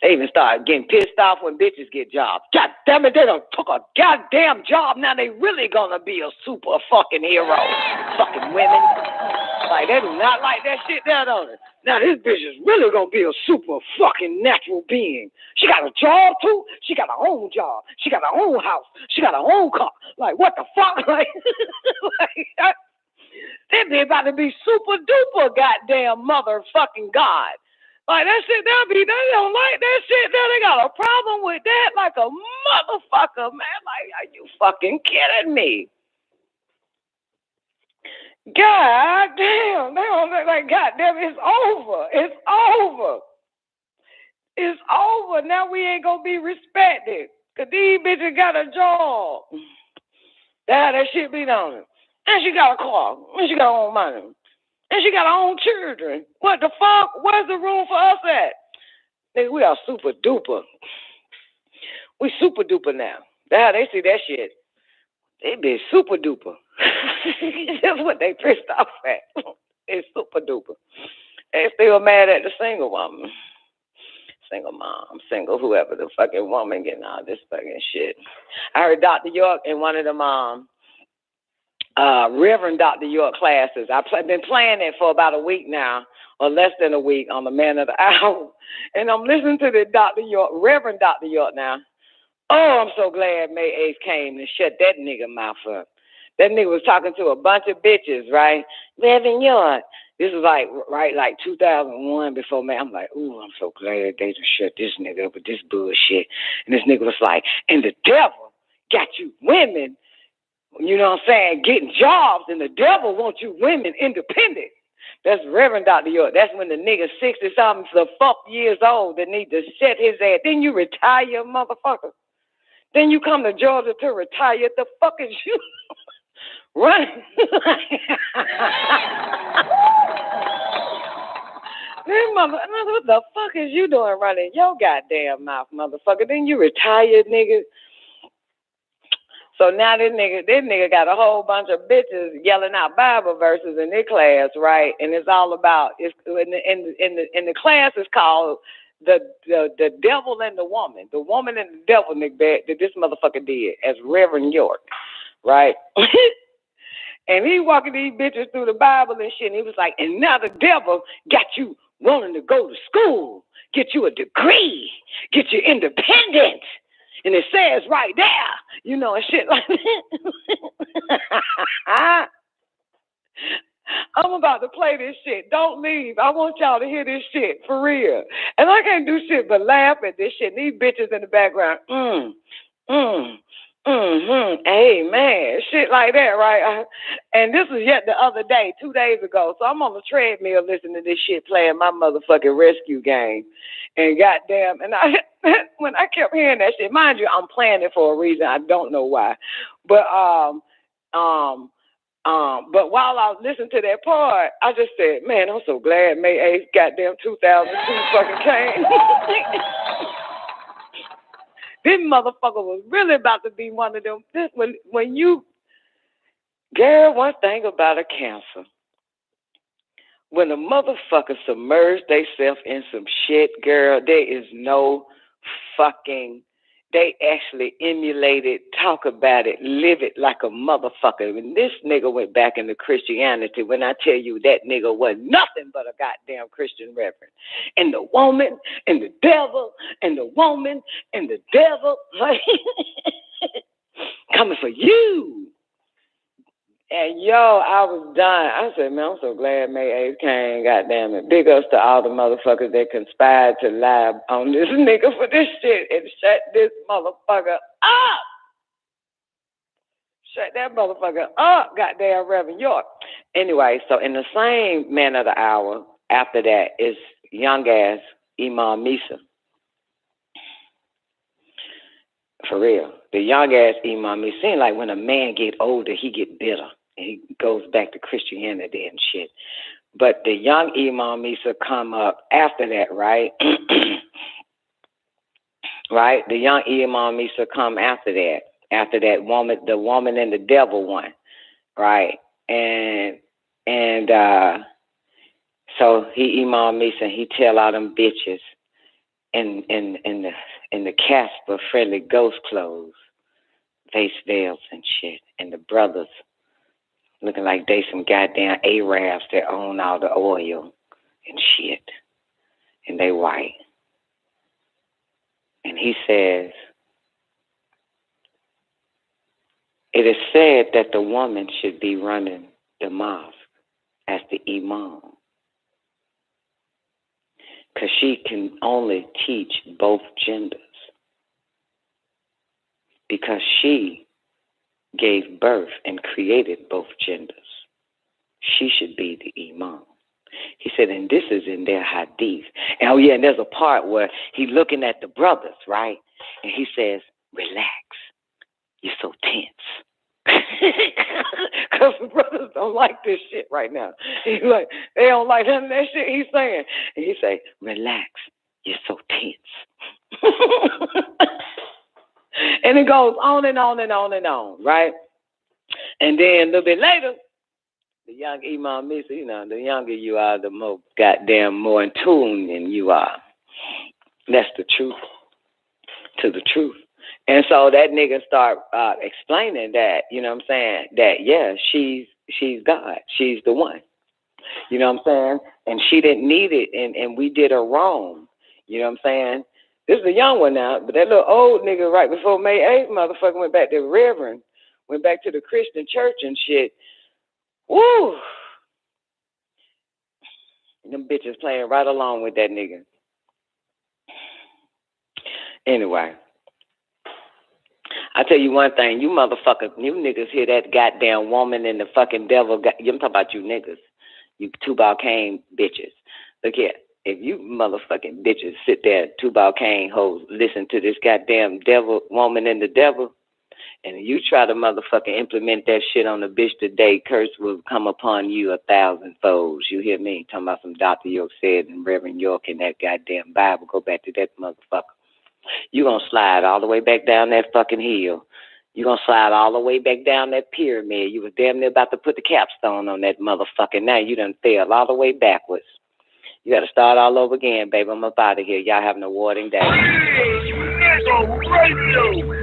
They even start getting pissed off when bitches get jobs. God damn it, they done took a goddamn job. Now they really gonna be a super fucking hero. Fucking women. Like, they do not like that shit there, don't it? Now this bitch is really gonna be a super fucking natural being. She got a job too. She got her own job. She got her own house. She got her own car. Like, what the fuck? Like, they be about to be super duper goddamn motherfucking God. Like, that shit, they don't like that shit. They got a problem with that like a motherfucker, man. Like, are you fucking kidding me? God damn. They don't look like, God damn, it's over. It's over. It's over. Now we ain't gonna be respected. Because these bitches got a job. That shit be on it. And she got a car. And she got her own money. And she got her own children. What the fuck? Where's the room for us at? Nigga, we are super duper. We super duper now. That's how they see that shit. They be super duper. That's what they pissed off at. It's super duper. They still mad at the single woman. Single mom, single whoever the fucking woman getting all this fucking shit. I heard Dr. York in one of them Reverend Dr. York classes. I've been playing it for about a week now, or less than a week, on the Man of the Hour. And I'm listening to the Dr. York, Reverend Dr. York now. Oh, I'm so glad May 8th came and shut that nigga mouth up. That nigga was talking to a bunch of bitches, right? Reverend York. This was like 2001 before May. I'm like, ooh, I'm so glad they just shut this nigga up with this bullshit. And this nigga was like, and the devil got you women, you know what I'm saying, getting jobs, and the devil wants you women independent. That's Reverend Dr. York. That's when the nigga 60-something, the fuck years old, that need to set his ass. Then you retire, motherfucker. Then you come to Georgia to retire. The fuck is you running? What the fuck is you doing running your goddamn mouth, motherfucker? Then you retired, nigga. So now this nigga got a whole bunch of bitches yelling out Bible verses in their class, right? And it's all about, it's in the class is called the devil and the woman and the devil, nigga, that this motherfucker did as Reverend York, right? And he walking these bitches through the Bible and shit, and he was like, and now the devil got you wanting to go to school, get you a degree, get you independent. And it says right there, you know, and shit like that. I'm about to play this shit. Don't leave. I want y'all to hear this shit, for real. And I can't do shit but laugh at this shit. These bitches in the background, amen, shit like that, right? And this was yet the other day, 2 days ago. So I'm on the treadmill listening to this shit, playing my motherfucking rescue game. And goddamn, and when I kept hearing that shit, mind you, I'm playing it for a reason. I don't know why. But but while I was listening to that part, I just said, man, I'm so glad May 8th, goddamn 2002 fucking came. This motherfucker was really about to be one of them. When you, girl, one thing about a cancer, when a motherfucker submerge themselves in some shit, girl, there is no they actually emulated, talk about it, live it like a motherfucker. And this nigga went back into Christianity. When I tell you that nigga was nothing but a goddamn Christian reverend. And the woman and the devil and the woman and the devil coming for you. And yo, I was dying. I said, man, I'm so glad May 8th came, goddamn it. Big ups to all the motherfuckers that conspired to lie on this nigga for this shit and shut this motherfucker up. Shut that motherfucker up, goddamn Reverend York. Anyway, so in the same man of the hour, after that is young ass Imam Misa. For real. The young ass Imam, it seems like when a man get older, he get bitter. And he goes back to Christianity and shit. But the young Imam Misa come up after that, right? Right? The young Imam Misa come after that woman, the woman and the devil one, right? And so he Imam Misa, and he tell all them bitches in the Casper friendly ghost clothes, face veils and shit, and the brothers looking like they some goddamn Arabs that own all the oil and shit, and they white. And he says, it is said that the woman should be running the mosque as the imam, because she can only teach both genders, because she gave birth and created both genders. She should be the imam. He said, and this is in their hadith. And oh yeah, and there's a part where he's looking at the brothers, right? And he says, relax, you're so tense. Because the brothers don't like this shit right now. He's like, they don't like none of that shit he's saying. And he say, relax, you're so tense. And it goes on and on and on and on, right? And then a little bit later, the young Imam Misa, you know, the younger you are, the more goddamn more in tune than you are. That's the truth to the truth. And so that nigga start explaining that, you know what I'm saying, that, yeah, she's God. She's the one. You know what I'm saying? And she didn't need it, and we did her wrong. You know what I'm saying? This is a young one now, but that little old nigga right before May 8th, motherfucker, went back to the Reverend, went back to the Christian church and shit. Woo! Them bitches playing right along with that nigga. Anyway, I tell you one thing, you motherfuckers, you niggas hear that goddamn woman and the fucking devil, I'm talking about you niggas, you two-ball cane bitches. Look here. If you motherfucking bitches sit there, two-ball cane hoes, listen to this goddamn devil, woman and the devil, and you try to motherfucking implement that shit on the bitch today, curse will come upon you 1,000 folds. You hear me? Talking about some Dr. York said and Reverend York and that goddamn Bible. Go back to that motherfucker. You gonna slide all the way back down that fucking hill. You gonna slide all the way back down that pyramid. You was damn near about to put the capstone on that motherfucker. Now you done fell all the way backwards. You got to start all over again, baby. I'm up out of here. Y'all have an awarding day. Hey, Nicoleone Radio.